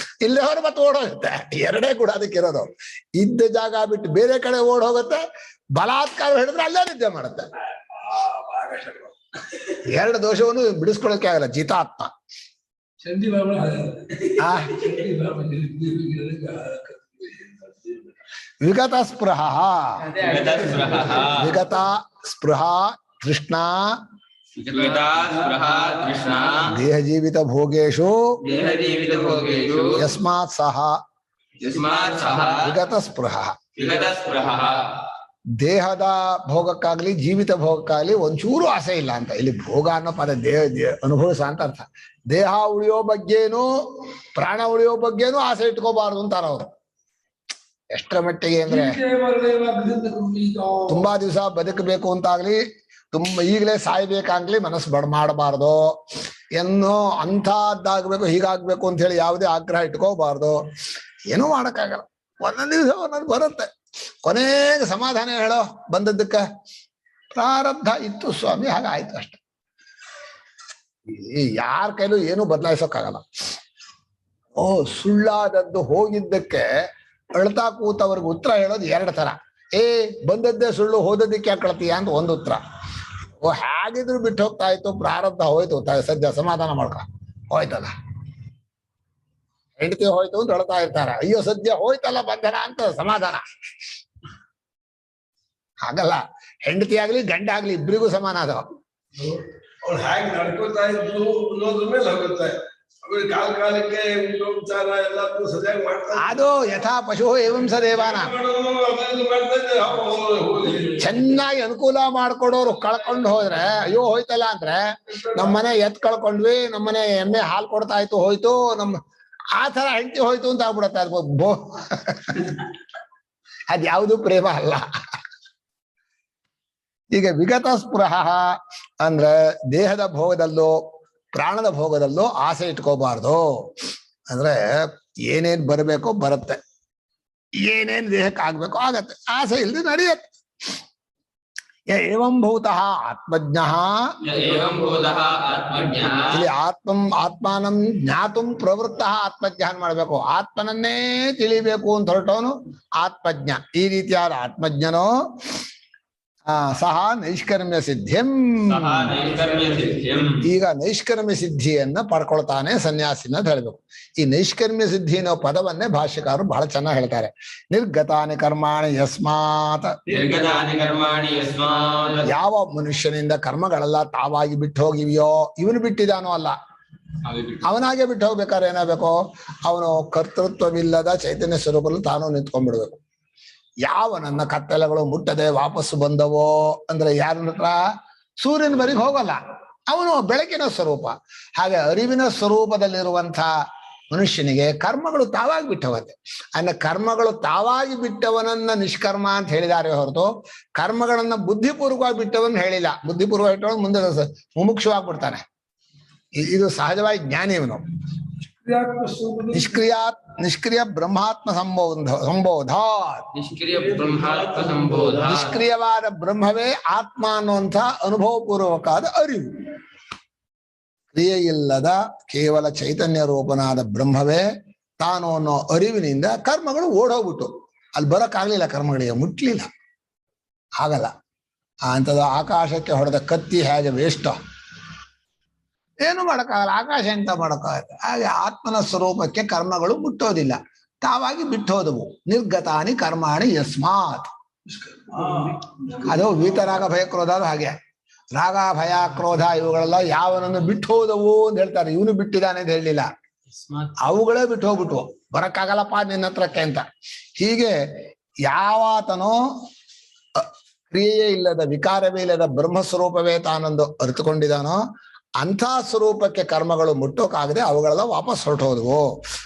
ಇಲ್ಲೇ ಹೊರ ಮತ್ತೆ ಓಡೋಗುತ್ತೆ. 2 ಕೂಡ ಅದಕ್ಕಿರೋದು. ಇದ್ದ ಜಾಗ ಬಿಟ್ಟು ಬೇರೆ ಕಡೆ ಓಡ್ ಹೋಗುತ್ತೆ, ಬಲಾತ್ಕಾರ ಹಿಡಿದ್ರೆ ಅಲ್ಲೇ ನಿದ್ದೆ ಮಾಡುತ್ತೆ. 2 ದೋಷವನ್ನು ಬಿಡಿಸ್ಕೊಳಕ್ಕೆ ಆಗಲ್ಲ ಜಿತಾತ್ಮ. ವಿಗತ ಸ್ಪೃಹ ತೃಷ್ಣಾ ವಿಗತಾ ಸ್ಪೃಹ ತೃಷ್ಣಾ ದೇಹ ಜೀವಿತ ಭೋಗೇಶು ದೇಹಜೀವಿತ ಭೋಗೇಷು ಯಸ್ಮಾತ್ ಸಹ ಯಸ್ಮಾತ್ ಸಹ ವಿಗತ ಸ್ಪೃಹ. ವಿಗತ ಸ್ಪೃಹ. ದೇಹದ ಭೋಗಕ್ಕಾಗ್ಲಿ ಜೀವಿತ ಭೋಗಕ್ಕಾಗ್ಲಿ ಒಂಚೂರು ಆಸೆ ಇಲ್ಲ ಅಂತ. ಇಲ್ಲಿ ಭೋಗ ಅನ್ನೋ ಪದ ದೇಹ ಅನುಭವಿಸ ಅಂತ ಅರ್ಥ. ದೇಹ ಉಳಿಯೋ ಬಗ್ಗೆನೂ ಪ್ರಾಣ ಉಳಿಯೋ ಬಗ್ಗೆನೂ ಆಸೆ ಇಟ್ಕೋಬಾರ್ದು ಅಂತಾರ ಅವರು. ಎಷ್ಟರ ಮಟ್ಟಿಗೆ ಅಂದ್ರೆ ತುಂಬಾ ದಿವಸ ಬದುಕಬೇಕು ಅಂತಾಗ್ಲಿ, ಈಗಲೇ ಸಾಯ್ಬೇಕಾಗ್ಲಿ ಮನಸ್ಸು ಮಾಡಬಾರ್ದು. ಏನೋ ಅಂಥದ್ದಾಗ್ಬೇಕು ಹೀಗಾಗ್ಬೇಕು ಅಂತ ಹೇಳಿ ಯಾವುದೇ ಆಗ್ರಹ ಇಟ್ಕೋಬಾರ್ದು. ಏನೂ ಮಾಡಕ್ಕಾಗಲ್ಲ, ಒಂದೊಂದು ದಿವಸ ಒಂದೊಂದು ಬರುತ್ತೆ. ಕೊನೆಗೆ ಸಮಾಧಾನ ಹೇಳೋ ಬಂದದ್ದಕ್ಕ ಪ್ರಾರಬ್ಧ ಇತ್ತು ಸ್ವಾಮಿ, ಹಾಗಾಯ್ತು ಅಷ್ಟೆ. ಯಾರ ಕೈಲೂ ಏನು ಬದಲಾಯಿಸೋಕ್ಕಾಗಲ್ಲ. ಸುಳ್ಳಾದದ್ದು ಹೋಗಿದ್ದಕ್ಕೆ ಅಳ್ತಾ ಕೂತವ್ರಿಗೆ ಉತ್ತರ ಹೇಳೋದು ಎರಡು ತರ. ಬಂದದ್ದೇ ಸುಳ್ಳು, ಹೋದದ್ದಕ್ಕೆ ಯಾಕೆ ಅಳ್ತೀಯ ಅಂತ ಒಂದು ಉತ್ತರ. ಹೇಗಿದ್ರು ಬಿಟ್ಟು ಹೋಗ್ತಾ ಇತ್ತು, ಪ್ರಾರಬ್ಧ ಹೋಯ್ತು, ಸದ್ಯ ಸಮಾಧಾನ ಮಾಡ್ಕ ಹೋಯ್ತಲ್ಲ. ಹೆಂಡತಿ ಹೋಯ್ತು ಅಂತ ಅಳ್ತಾ ಇರ್ತಾರೆ, ಅಯ್ಯೋ ಸದ್ಯ ಹೋಯ್ತಲ್ಲ ಬಂಧನ ಅಂತ ಸಮಾಧಾನ. ಹಾಗಲ್ಲ, ಹೆಂಡತಿ ಆಗ್ಲಿ ಗಂಡ ಆಗ್ಲಿ ಇಬ್ಬರಿಗೂ ಸಮಾನ ಅದ. ಅವ್ರು ಹೇಗೆ ನಡ್ಕೋತಾ ಇದ್ರು ಅನ್ನೋದ್ರ ಮೇಲೆ ಹೋಗುತ್ತೆ. ಕಾಲ ಕಾಲಕ್ಕೆ ಉಪಚಾರ ಎಲ್ಲಾದ್ರೂ ಸರಿಯಾಗಿ ಮಾಡ್ತಾರೆ. ಅದು ಯಥಾ ಪಶು ಏವಂ ಸದೇವಾನ. ಚೆನ್ನಾಗಿ ಅನುಕೂಲ ಮಾಡ್ಕೊಡೋರು ಕಳ್ಕೊಂಡು ಹೋದ್ರೆ ಅಯ್ಯೋ ಹೋಯ್ತಲ್ಲ ಅಂದ್ರೆ, ನಮ್ಮನೆ ಎತ್ ಕಳ್ಕೊಂಡ್ವಿ, ನಮ್ಮನೆ ಎಮ್ಮೆ ಹಾಲು ಕೊಡ್ತಾ ಇತ್ತು ಹೋಯ್ತು, ಆ ತರ ಹೆಂಡತಿ ಹೋಯ್ತು ಅಂತ ಆಗ್ಬಿಡತ್ತೆ. ಅದು ಅದ್ಯಾವುದು ಪ್ರೇಮ ಅಲ್ಲ. ಈಗ ವಿಗತ ಸ್ಪೃಹ ಅಂದ್ರೆ ದೇಹದ ಭೋಗದಲ್ಲೋ ಪ್ರಾಣದ ಭೋಗದಲ್ಲೋ ಆಸೆ ಇಟ್ಕೋಬಾರ್ದು. ಅಂದ್ರೆ ಏನೇನ್ ಬರಬೇಕೋ ಬರುತ್ತೆ, ಏನೇನ್ ದೇಹಕ್ಕೆ ಆಗ್ಬೇಕೋ ಆಗತ್ತೆ, ಆಸೆ ಇಲ್ದೆ ನಡೆಯತ್ತೆ. ಏವಂ ಭೂತಃ ಆತ್ಮಜ್ಞಃ, ಇಲ್ಲಿ ಆತ್ಮಾನಂ ಜ್ಞಾತುಂ ಪ್ರವೃತ್ತ ಆತ್ಮಜ್ಞಾನ ಮಾಡ್ಬೇಕು. ಆತ್ಮನನ್ನೇ ತಿಳಿಬೇಕು ಅಂತ ಹೊರಟವನು ಆತ್ಮಜ್ಞ. ಈ ರೀತಿಯಾದ ಆತ್ಮಜ್ಞನೋ ಸಹ ನೈಷ್ಕರ್ಮ್ಯ ಸಿದ್ಧಿಂ, ಈಗ ನೈಷ್ಕರ್ಮ್ಯ ಸಿದ್ಧಿಯನ್ನ ಪಡ್ಕೊಳ್ತಾನೆ ಸನ್ಯಾಸಿನ ಅಂತ ಹೇಳ್ಬೇಕು. ಈ ನೈಷ್ಕರ್ಮ್ಯ ಸಿದ್ಧಿ ಅನ್ನೋ ಪದವನ್ನೇ ಭಾಷ್ಯಕಾರರು ಬಹಳ ಚೆನ್ನಾಗಿ ಹೇಳ್ತಾರೆ. ನಿರ್ಗತಾನಿ ಕರ್ಮಾಣಿ ಯಸ್ಮಾತ್, ಯಾವ ಮನುಷ್ಯನಿಂದ ಕರ್ಮಗಳೆಲ್ಲ ತಾವಾಗಿ ಬಿಟ್ಟು ಹೋಗಿವೆಯೋ, ಇವನು ಬಿಟ್ಟಿದಾನೋ ಅಲ್ಲ, ಅವನಾಗೆ ಬಿಟ್ಟು ಹೋಗ್ಬೇಕಾದ್ರೆ ಏನಾಗಬೇಕು, ಅವನು ಕರ್ತೃತ್ವವಿಲ್ಲದ ಚೈತನ್ಯ ಸ್ವರೂಪದಲ್ಲಿ ತಾನು ನಿಂತ್ಕೊಂಡ್ಬಿಡ್ಬೇಕು. ಯಾವ ನನ್ನ ಕತ್ತಲೆಗಳು ಮುಟ್ಟದೆ ವಾಪಸ್ಸು ಬಂದವೋ ಅಂದ್ರೆ ಯಾರ ಹತ್ರ, ಸೂರ್ಯನ ಬರಿಗೆ ಹೋಗಲ್ಲ, ಅವನು ಬೆಳಕಿನ ಸ್ವರೂಪ. ಹಾಗೆ ಅರಿವಿನ ಸ್ವರೂಪದಲ್ಲಿರುವಂಥ ಮನುಷ್ಯನಿಗೆ ಕರ್ಮಗಳು ತಾವಾಗಿ ಬಿಟ್ಟವಂತೆ. ಅಂದ್ರೆ ಕರ್ಮಗಳು ತಾವಾಗಿ ಬಿಟ್ಟವನನ್ನ ನಿಷ್ಕರ್ಮ ಅಂತ ಹೇಳಿದಾರೆ ಹೊರತು ಕರ್ಮಗಳನ್ನ ಬುದ್ಧಿಪೂರ್ವಕವಾಗಿ ಬಿಟ್ಟವನ್ನ ಹೇಳಿಲ್ಲ. ಬುದ್ಧಿಪೂರ್ವಕ ಇಟ್ಟವನು ಮುಂದೆ ಮುಮುಕ್ಷವಾಗ್ಬಿಡ್ತಾನೆ. ಇದು ಸಹಜವಾಗಿ ಜ್ಞಾನಿ ಇವನು. ನಿಷ್ಕ್ರಿಯ ಬ್ರಹ್ಮಾತ್ಮ ಸಂಬೋಧ, ನಿಷ್ಕ್ರಿಯವಾದ ಬ್ರಹ್ಮವೇ ಆತ್ಮ ಅನ್ನುವಂಥ ಅನುಭವಪೂರ್ವಕವಾದ ಅರಿವು. ಕ್ರಿಯೆ ಇಲ್ಲದ ಕೇವಲ ಚೈತನ್ಯ ರೂಪನಾದ ಬ್ರಹ್ಮವೇ ತಾನು ಅನ್ನೋ ಅರಿವಿನಿಂದ ಕರ್ಮಗಳು ಓಡೋಗ್ಬಿಟ್ಟು ಅಲ್ಲಿ ಬರಕ್ಕಾಗ್ಲಿಲ್ಲ, ಕರ್ಮಗಳಿಗೆ ಮುಟ್ಲಿಲ್ಲ, ಆಗಲ್ಲ. ಅಂಥದ್ದು ಆಕಾಶಕ್ಕೆ ಹೊಡೆದ ಕತ್ತಿ ಹೇಗೆ ವೇಸ್ಟ್, ಏನು ಮಾಡೋಕ್ಕಾಗಲ್ಲ, ಆಕಾಶ ಎಂತ ಮಾಡೋಕ್ಕಾಗತ್ತೆ. ಹಾಗೆ ಆತ್ಮನ ಸ್ವರೂಪಕ್ಕೆ ಕರ್ಮಗಳು ಮುಟ್ಟೋದಿಲ್ಲ, ತಾವಾಗಿ ಬಿಟ್ಟೋದವು. ನಿರ್ಗತಾನಿ ಕರ್ಮಾಣಿ ಯಸ್ಮಾತ್. ಅದು ವೀತರಾಗ ಭಯ ಕ್ರೋಧ, ಹಾಗೆ ರಾಗ ಭಯ ಕ್ರೋಧ ಇವುಗಳೆಲ್ಲ ಯಾವನನ್ನು ಬಿಟ್ಟು ಹೋದವು ಅಂತ ಹೇಳ್ತಾರೆ. ಇವನು ಬಿಟ್ಟಿದ್ದಾನೆ ಅಂತ ಹೇಳಲಿಲ್ಲ, ಅವುಗಳೇ ಬಿಟ್ಟು ಹೋಗ್ಬಿಟ್ಟು ಬರಕ್ಕಾಗಲ್ಲಪ್ಪ ನಿನ್ನ ಹತ್ರಕ್ಕೆ ಅಂತ. ಹೀಗೆ ಯಾವಾತನೋ ಕ್ರಿಯೆಯೇ ಇಲ್ಲದ ವಿಕಾರವೇ ಇಲ್ಲದ ಬ್ರಹ್ಮಸ್ವರೂಪವೇ ತಾನೊಂದು ಅರಿತುಕೊಂಡಿದ್ದಾನೋ ಅಂಥ ಸ್ವರೂಪಕ್ಕೆ ಕರ್ಮಗಳು ಮುಟ್ಟೋಕಾಗದೆ ಅವುಗಳೆಲ್ಲ ವಾಪಸ್ ಹೊರಟೋದವು.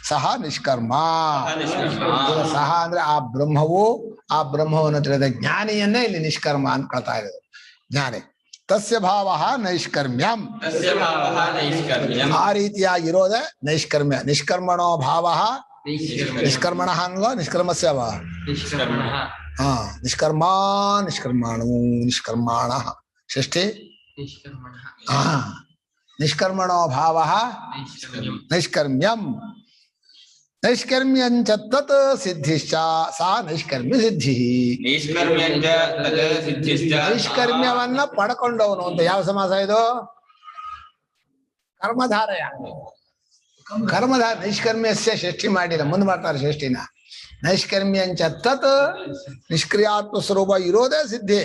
ಸಹ ನಿಷ್ಕರ್ಮ. ಸಹ ಅಂದ್ರೆ ಆ ಬ್ರಹ್ಮವು, ಆ ಬ್ರಹ್ಮವನ್ನು ತಿಳಿದ ಜ್ಞಾನಿಯನ್ನೇ ಇಲ್ಲಿ ನಿಷ್ಕರ್ಮ ಅಂತ ಕಳ್ತಾ ಇರೋದು. ಜ್ಞಾನಿ ತಸ್ಯ ಭಾವ ನೈಷ್ಕರ್ಮ್ಯಂ, ಆ ರೀತಿಯಾಗಿರೋದೆ ನೈಷ್ಕರ್ಮ್ಯ. ನಿಷ್ಕರ್ಮಣೋ ಭಾವ ನಿಷ್ಕರ್ಮಣ ಅನ್ವ ನಿಷ್ಕರ್ಮಸ್ಯ ನಿಷ್ಕರ್ಮ ನಿಷ್ಕರ್ಮಾಣು ನಿಷ್ಕರ್ಮಾಣ ಷಷ್ಠಿ ನಿಷ್ಕರ್ಮಣೋ ಭಾವ ನೈಷ್ಕರ್ಮ್ಯಂ. ನೈಷ್ಕರ್ಮ್ಯಂಚ ತತ್ ಸಿದ್ಧಿಶ್ಚ ಸಾ ನೈಷ್ಕರ್ಮ್ಯ ಸಿದ್ಧಿ. ನೈಷ್ಕರ್ಮ್ಯವನ್ನ ಪಡ್ಕೊಂಡವನು ಅಂತ ಯಾವ ಸಮಾಸ ಇದು? ಕರ್ಮಧಾರಯ. ಕರ್ಮಧಾರ ನೈಷ್ಕರ್ಮ್ಯಸ್ಯ ಷಷ್ಠಿ ಮಾಡಿಲ್ಲ, ಮುಂದೆ ಮಾಡ್ತಾರೆ ಷಷ್ಠಿನ. ನೈಷ್ಕರ್ಮ್ಯಂಚ ತತ್, ನಿಷ್ಕ್ರಿಯಾತ್ಮ ಸ್ವರೂಪ ಇರೋದೇ ಸಿದ್ಧಿ,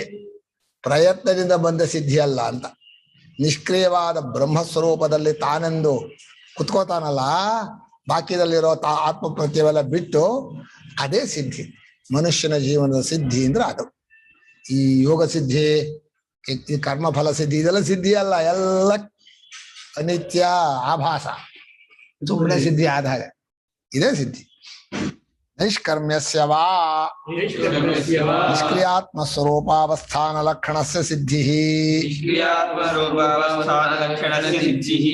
ಪ್ರಯತ್ನದಿಂದ ಬಂದ ಸಿದ್ಧಿ ಅಲ್ಲ ಅಂತ. ನಿಷ್ಕ್ರಿಯವಾದ ಬ್ರಹ್ಮಸ್ವರೂಪದಲ್ಲಿ ತಾನೆಂದು ಕುತ್ಕೋತಾನಲ್ಲ, ಬಾಕಿದಲ್ಲಿರೋ ಆತ್ಮ ಪ್ರತ್ಯವೆಲ್ಲ ಬಿಟ್ಟು, ಅದೇ ಸಿದ್ಧಿ. ಮನುಷ್ಯನ ಜೀವನದ ಸಿದ್ಧಿ ಅಂದ್ರೆ ಅದು. ಈ ಯೋಗ ಸಿದ್ಧಿ, ಈ ಕರ್ಮಫಲ ಸಿದ್ಧಿ, ಇದೆಲ್ಲ ಸಿದ್ಧಿ ಅಲ್ಲ, ಎಲ್ಲ ಅನಿತ್ಯ ಆಭಾಸ, ಸುಮ್ಮನೆ ಸಿದ್ಧಿ ಆದಾಗ. ಇದೇ ಸಿದ್ಧಿ. ನೈಷ್ಕರ್ಮ್ಯಸ್ಯವಾ ನಿಷ್ಕ್ರಿಯಾತ್ಮ ಸ್ವರೂಪಾವಸ್ಥಾನ ಲಕ್ಷಣಸ್ಯ ಸಿದ್ಧಿ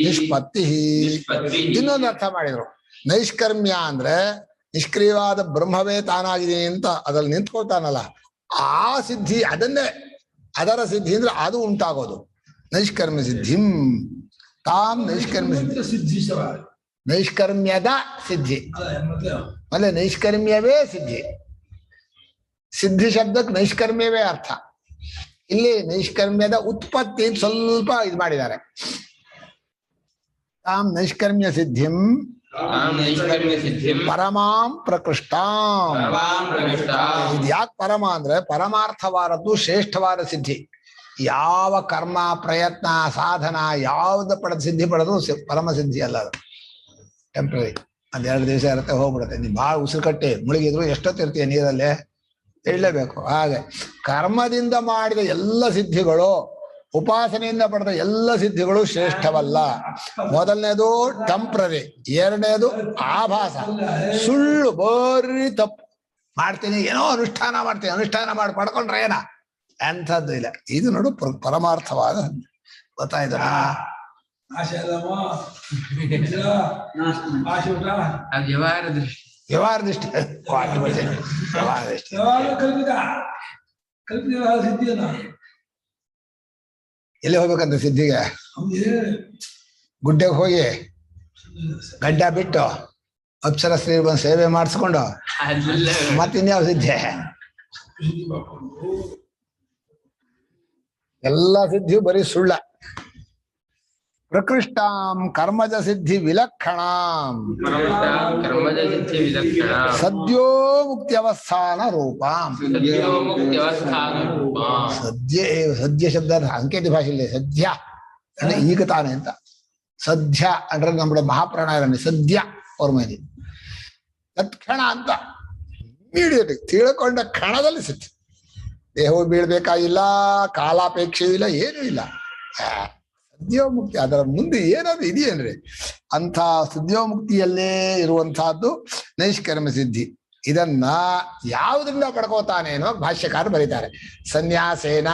ನಿಷ್ಪತ್ತಿ. ಇನ್ನೊಂದು ಅರ್ಥ ಮಾಡಿದ್ರು. ನೈಷ್ಕರ್ಮ್ಯ ಅಂದ್ರೆ ನಿಷ್ಕ್ರಿಯವಾದ ಬ್ರಹ್ಮವೇ ತಾನಾಗಿದೆ ಅಂತ ಅದ್ರಲ್ಲಿ ನಿಂತ್ಕೊಳ್ತಾನಲ್ಲ, ಆ ಸಿದ್ಧಿ, ಅದನ್ನೇ ಅದರ ಸಿದ್ಧಿ ಅಂದ್ರೆ ಅದು ಉಂಟಾಗೋದು. ನೈಷ್ಕರ್ಮ್ಯ ಸಿದ್ಧಿಂ ತಾಂ ನೈಷ್ಕರ್ಮ್ಯ ಸಿದ್ಧಿ, ನೈಷ್ಕರ್ಮ್ಯದ ಸಿದ್ಧಿ ಅಲ್ಲೇ ನೈಷ್ಕರ್ಮ್ಯವೇ ಸಿದ್ಧಿ. ಸಿದ್ಧಿ ಶಬ್ದಕ್ಕೆ ನೈಷ್ಕರ್ಮ್ಯವೇ ಅರ್ಥ. ಇಲ್ಲಿ ನೈಷ್ಕರ್ಮ್ಯದ ಉತ್ಪತ್ತಿ ಸ್ವಲ್ಪ ಇದು ಮಾಡಿದ್ದಾರೆ. ತಾಂ ನೈಷ್ಕರ್ಮ್ಯ ಸಿದ್ಧಿಂ ಪರಮಾಂ ಪ್ರಕೃಷ್ಟಾಂ. ಇದು ಯಾಕೆ ಪರಮ ಅಂದ್ರೆ ಪರಮಾರ್ಥವಾದದ್ದು ಶ್ರೇಷ್ಠವಾದ ಸಿದ್ಧಿ. ಯಾವ ಕರ್ಮ ಪ್ರಯತ್ನ ಸಾಧನ ಯಾವ್ದು ಪಡೆದು ಸಿದ್ಧಿ ಪಡೆದು ಪರಮ ಸಿದ್ಧಿ ಅಲ್ಲ, ಅದು ಟೆಂಪ್ರರಿ. ಒಂದೆರಡು ದಿವಸ ಇರುತ್ತೆ, ಹೋಗ್ಬಿಡುತ್ತೆ. ನೀನ್ ಭಾಳ ಉಸಿರು ಕಟ್ಟಿ ಮುಳುಗಿದ್ರು ಎಷ್ಟೊತ್ತಿರ್ತೀಯ ನೀರಲ್ಲೇ, ಹೇಳಲೇಬೇಕು. ಹಾಗೆ ಕರ್ಮದಿಂದ ಮಾಡಿದ ಎಲ್ಲ ಸಿದ್ಧಿಗಳು, ಉಪಾಸನೆಯಿಂದ ಪಡೆದ ಎಲ್ಲ ಸಿದ್ಧಿಗಳು ಶ್ರೇಷ್ಠವಲ್ಲ. ಮೊದಲನೇದು ಟೆಂಪ್ರರಿ, ಎರಡನೇದು ಆಭಾಸ, ಸುಳ್ಳು, ಬರೀ ತಪ್ಪು. ಮಾಡ್ತೀನಿ, ಏನೋ ಅನುಷ್ಠಾನ ಮಾಡ್ತೀನಿ, ಅನುಷ್ಠಾನ ಮಾಡಿ ಪಡ್ಕೊಂಡ್ರೆ ಏನ ಎಂಥದ್ದು ಇಲ್ಲ. ಇದು ನೋಡು ಪರಮಾರ್ಥವಾದ. ಗೊತ್ತಾಯ್ತು? ವ್ಯವಹಾರ ದೃಷ್ಟಿ, ವ್ಯವಹಾರ ದೃಷ್ಟಿ, ವ್ಯವಹಾರ ದೃಷ್ಟಿ. ಎಲ್ಲಿ ಹೋಗ್ಬೇಕಂತ ಸಿದ್ಧಿಗೆ? ಗುಡ್ಡೆಗೆ ಹೋಗಿ ಗಡ್ಡ ಬಿಟ್ಟು ಅಪ್ಸರ ಸ್ತ್ರೀ ಬಂದು ಸೇವೆ ಮಾಡಿಸ್ಕೊಂಡು ಮತ್ತಿನ್ಯಾವ ಸಿದ್ಧಿ? ಎಲ್ಲ ಸಿದ್ಧಿಯು ಬರೀ ಸುಳ್ಳ. ಪ್ರಕೃಷ್ಟಾಂ ಕರ್ಮಜ ಸಿದ್ಧಿ ವಿಲಕ್ಷಣಾಂ ಸದ್ಯೋ ಮುಕ್ತ್ಯವಸ್ಥಾನ ರೂಪಾಂ. ಸದ್ಯ ಶಬ್ದ ಅಂಕೇತಿ ಭಾಷೆಯಲ್ಲಿ ಸದ್ಯ ಅಂದ್ರೆ ಈಗ ತಾನೆ ಅಂತ. ಸದ್ಯ ಅಂದ್ರೆ ನಮ್ಮ ಮಹಾಪ್ರಾಣಾಯಾಮ ಸದ್ಯ ಅವ್ರ ಮೇಲೆ ತತ್ಕ್ಷಣ ಅಂತ ಇಮಿಡಿಯೇಟ್ ತಿಳ್ಕೊಂಡ ಕ್ಷಣದಲ್ಲಿ ಸಿದ್ಧಿ. ದೇಹವು ಬೀಳ್ಬೇಕಾಗಿಲ್ಲ, ಕಾಲಾಪೇಕ್ಷೆ ಇಲ್ಲ, ಏನೂ ಇಲ್ಲ. ಸದ್ಯೋಮುಕ್ತಿ, ಅದರ ಮುಂದೆ ಏನಾದ್ರು ಇದೆಯೇನ್ರಿ? ಅಂಥ ಸದ್ಯೋಮುಕ್ತಿಯಲ್ಲೇ ಇರುವಂತಹದ್ದು ನೈಷ್ಕರ್ಮ್ಯ ಸಿದ್ಧಿ. ಇದನ್ನ ಯಾವುದರಿಂದ ಪಡ್ಕೋತಾನೇನೋ ಭಾಷ್ಯಕಾರ ಬರೀತಾರೆ. ಸನ್ಯಾಸೇನ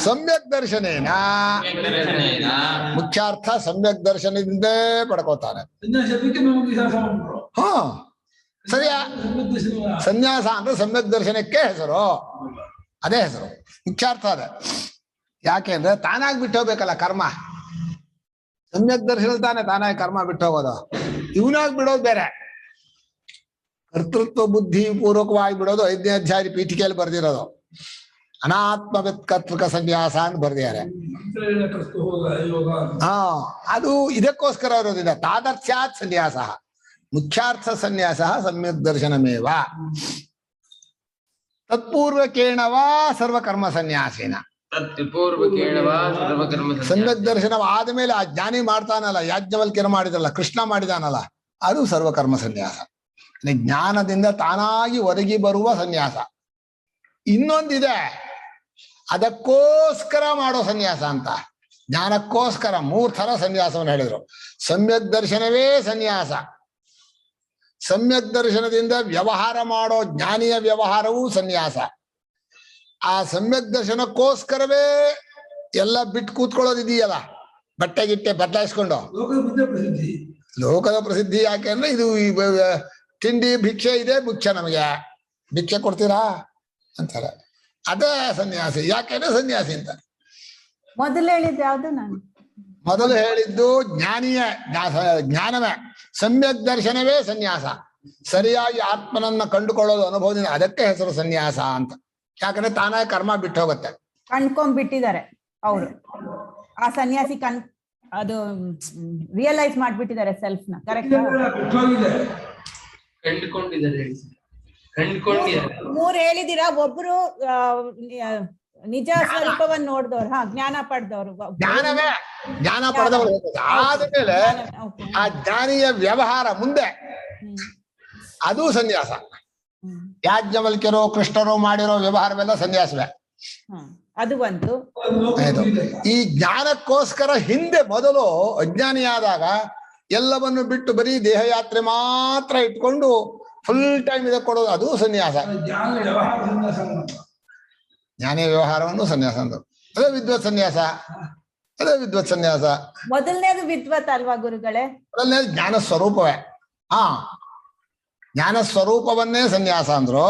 ಸಮ್ಯಕ್ ದರ್ಶನೇನ, ಮುಖ್ಯಾರ್ಥ ಸಮ್ಯಕ್ ದರ್ಶನದಿಂದೇ ಪಡ್ಕೋತಾನೆ. ಹಾ ಸರಿಯಾ. ಸನ್ಯಾಸ ಅಂದ್ರೆ ಸಮ್ಯಕ್ ದರ್ಶನಕ್ಕೆ ಹೆಸರು, ಅದೇ ಹೆಸರು, ಮುಖ್ಯಾರ್ಥ ಅದೇ. ಯಾಕೆ ಅಂದ್ರೆ ತಾನಾಗಿ ಬಿಟ್ಟು ಹೋಗ್ಬೇಕಲ್ಲ ಕರ್ಮ. ಸಮ್ಯಕ್ ದರ್ಶನ ತಾನಾಗಿ ಕರ್ಮ ಬಿಟ್ಟು ಹೋಗೋದು, ಇವನಾಗಿ ಬಿಡೋದು ಬೇರೆ. ಕರ್ತೃತ್ವ ಬುದ್ಧಿ ಪೂರ್ವಕವಾಗಿ ಬಿಡೋದು 5ನೇ ಅಧ್ಯಾಯ ಪೀಠಿಕೆಯಲ್ಲಿ ಬರ್ದಿರೋದು. ಅನಾತ್ಮವಿತ್ ಕರ್ತೃಕ ಸನ್ಯಾಸ ಅಂತ ಬರ್ದಿದ್ದಾರೆ. ಹಾ, ಅದು ಇದಕ್ಕೋಸ್ಕರ ಇರೋದಿಲ್ಲ. ತಾದರ್ಥ್ಯಾತ್ ಸನ್ಯಾಸ, ಮುಖ್ಯಾರ್ಥ ಸನ್ಯಾಸ ಸಮ್ಯಕ್ ದರ್ಶನಮೇವ. ತತ್ಪೂರ್ವಕೇಣವಾ ಸರ್ವಕರ್ಮ ಸನ್ಯಾಸೇನ. ಸಮ್ಯಕ್ ದರ್ಶನವಾದ ಮೇಲೆ ಆ ಜ್ಞಾನಿ ಮಾಡ್ತಾನಲ್ಲ, ಯಾಜ್ಞವಲ್ಕ್ಯರು ಮಾಡಿದಲ್ಲ, ಕೃಷ್ಣ ಮಾಡಿದಾನಲ್ಲ, ಅದು ಸರ್ವಕರ್ಮ ಸನ್ಯಾಸ. ಜ್ಞಾನದಿಂದ ತಾನಾಗಿ ಒದಗಿ ಬರುವ ಸನ್ಯಾಸ. ಇನ್ನೊಂದಿದೆ, ಅದಕ್ಕೋಸ್ಕರ ಮಾಡೋ ಸನ್ಯಾಸ ಅಂತ. ಜ್ಞಾನಕ್ಕೋಸ್ಕರ 3 ಥರ ಸನ್ಯಾಸವನ್ನು ಹೇಳಿದ್ರು. ಸಮ್ಯಕ್ ದರ್ಶನವೇ ಸನ್ಯಾಸ. ಸಮ್ಯಕ್ ದರ್ಶನದಿಂದ ವ್ಯವಹಾರ ಮಾಡೋ ಜ್ಞಾನಿಯ ವ್ಯವಹಾರವೂ ಸನ್ಯಾಸ. ಆ ಸಮ್ಯಕ್ ದರ್ಶನಕ್ಕೋಸ್ಕರವೇ ಎಲ್ಲ ಬಿಟ್ಟು ಕೂತ್ಕೊಳ್ಳೋದಿದೆಯಲ್ಲ, ಬಟ್ಟೆ ಗಿಟ್ಟೆ ಬದಲಾಯಿಸ್ಕೊಂಡು. ಲೋಕದ ಪ್ರಸಿದ್ಧಿ ಯಾಕೆ ಅಂದ್ರೆ ಇದು ತಿಂಡಿ ಭಿಕ್ಷೆ ಇದೆ, ಮುಖ್ಯ. ನಮಗೆ ಭಿಕ್ಷೆ ಕೊಡ್ತೀರಾ ಅಂತಾರೆ, ಅದೇ ಸನ್ಯಾಸಿ. ಯಾಕೆಂದ್ರೆ ಸನ್ಯಾಸಿ ಅಂತ ಮೊದಲು ಹೇಳಿದ್ದು ಯಾವ್ದು? ನಾನು ಮೊದಲು ಹೇಳಿದ್ದು ಜ್ಞಾನವೇ. ಸಮ್ಯಕ್ ದರ್ಶನವೇ ಸನ್ಯಾಸ. ಸರಿಯಾಗಿ ಆತ್ಮನನ್ನ ಕಂಡುಕೊಳ್ಳೋದು ಅನುಭವದಿಂದ, ಅದಕ್ಕೆ ಹೆಸರು ಸನ್ಯಾಸ ಅಂತ. ಯಾಕಂದ್ರೆ ತಾನಾಗಿ ಕರ್ಮ ಬಿಟ್ಟು ಹೋಗುತ್ತೆ. ಕಂಡ್ಕೊಂಡ್ಬಿಟ್ಟಿದ್ದಾರೆ ಅವರು. ಆ ಸನ್ಯಾಸಿ ಅದು ರಿಯಲೈಸ್ ಮಾಡ್ಬಿಟ್ಟಿದ್ದಾರೆ ಸೆಲ್ಫ್ ನ. ಕರೆಕ್ಟ್. ಕಂಡುಕೊಂಡಿದ್ದಾರೆ. 3 ಹೇಳಿದೀರಾ. ಒಬ್ರು ನಿಜ ಸ್ವರೂಪವನ್ನು ನೋಡಿದವ್ರು, ಜ್ಞಾನ ಪಡೆದವ್ರು, ಜ್ಞಾನ ಪಡೆದವರು ಆದ್ಮೇಲೆ ಆ ಜ್ಞಾನಿಯ ವ್ಯವಹಾರ ಮುಂದೆ ಅದು ಸನ್ಯಾಸ. ಯಾಜ್ಞವಲ್ಕ್ಯರು ಕೃಷ್ಣರು ಮಾಡಿರೋ ವ್ಯವಹಾರವೆಲ್ಲ ಸನ್ಯಾಸವೇ. ಅದು ಒಂದು. ಈ ಜ್ಞಾನಕ್ಕೋಸ್ಕರ ಹಿಂದೆ ಮೊದಲು ಅಜ್ಞಾನಿಯಾದಾಗ ಎಲ್ಲವನ್ನು ಬಿಟ್ಟು ಬರೀ ದೇಹಯಾತ್ರೆ ಮಾತ್ರ ಇಟ್ಕೊಂಡು ಫುಲ್ ಟೈಮ್ ಇದಕ್ಕೆ ಕೊಡೋದು, ಅದು ಸನ್ಯಾಸ. ಜ್ಞಾನ ವ್ಯವಹಾರವನ್ನು ಸನ್ಯಾಸ ಅಂದ್ರು. ಅದೇ ವಿದ್ವತ್ ಸನ್ಯಾಸ. ಅದೇ ವಿದ್ವತ್ ಸನ್ಯಾಸ. ಮೊದಲನೇದು ವಿದ್ವತ್ ಅಲ್ವಾ ಗುರುಗಳೇ? ಮೊದಲನೇದು ಜ್ಞಾನ ಸ್ವರೂಪವೇ. ಜ್ಞಾನ ಸ್ವರೂಪವನ್ನೇ ಸನ್ಯಾಸ ಅಂದ್ರು.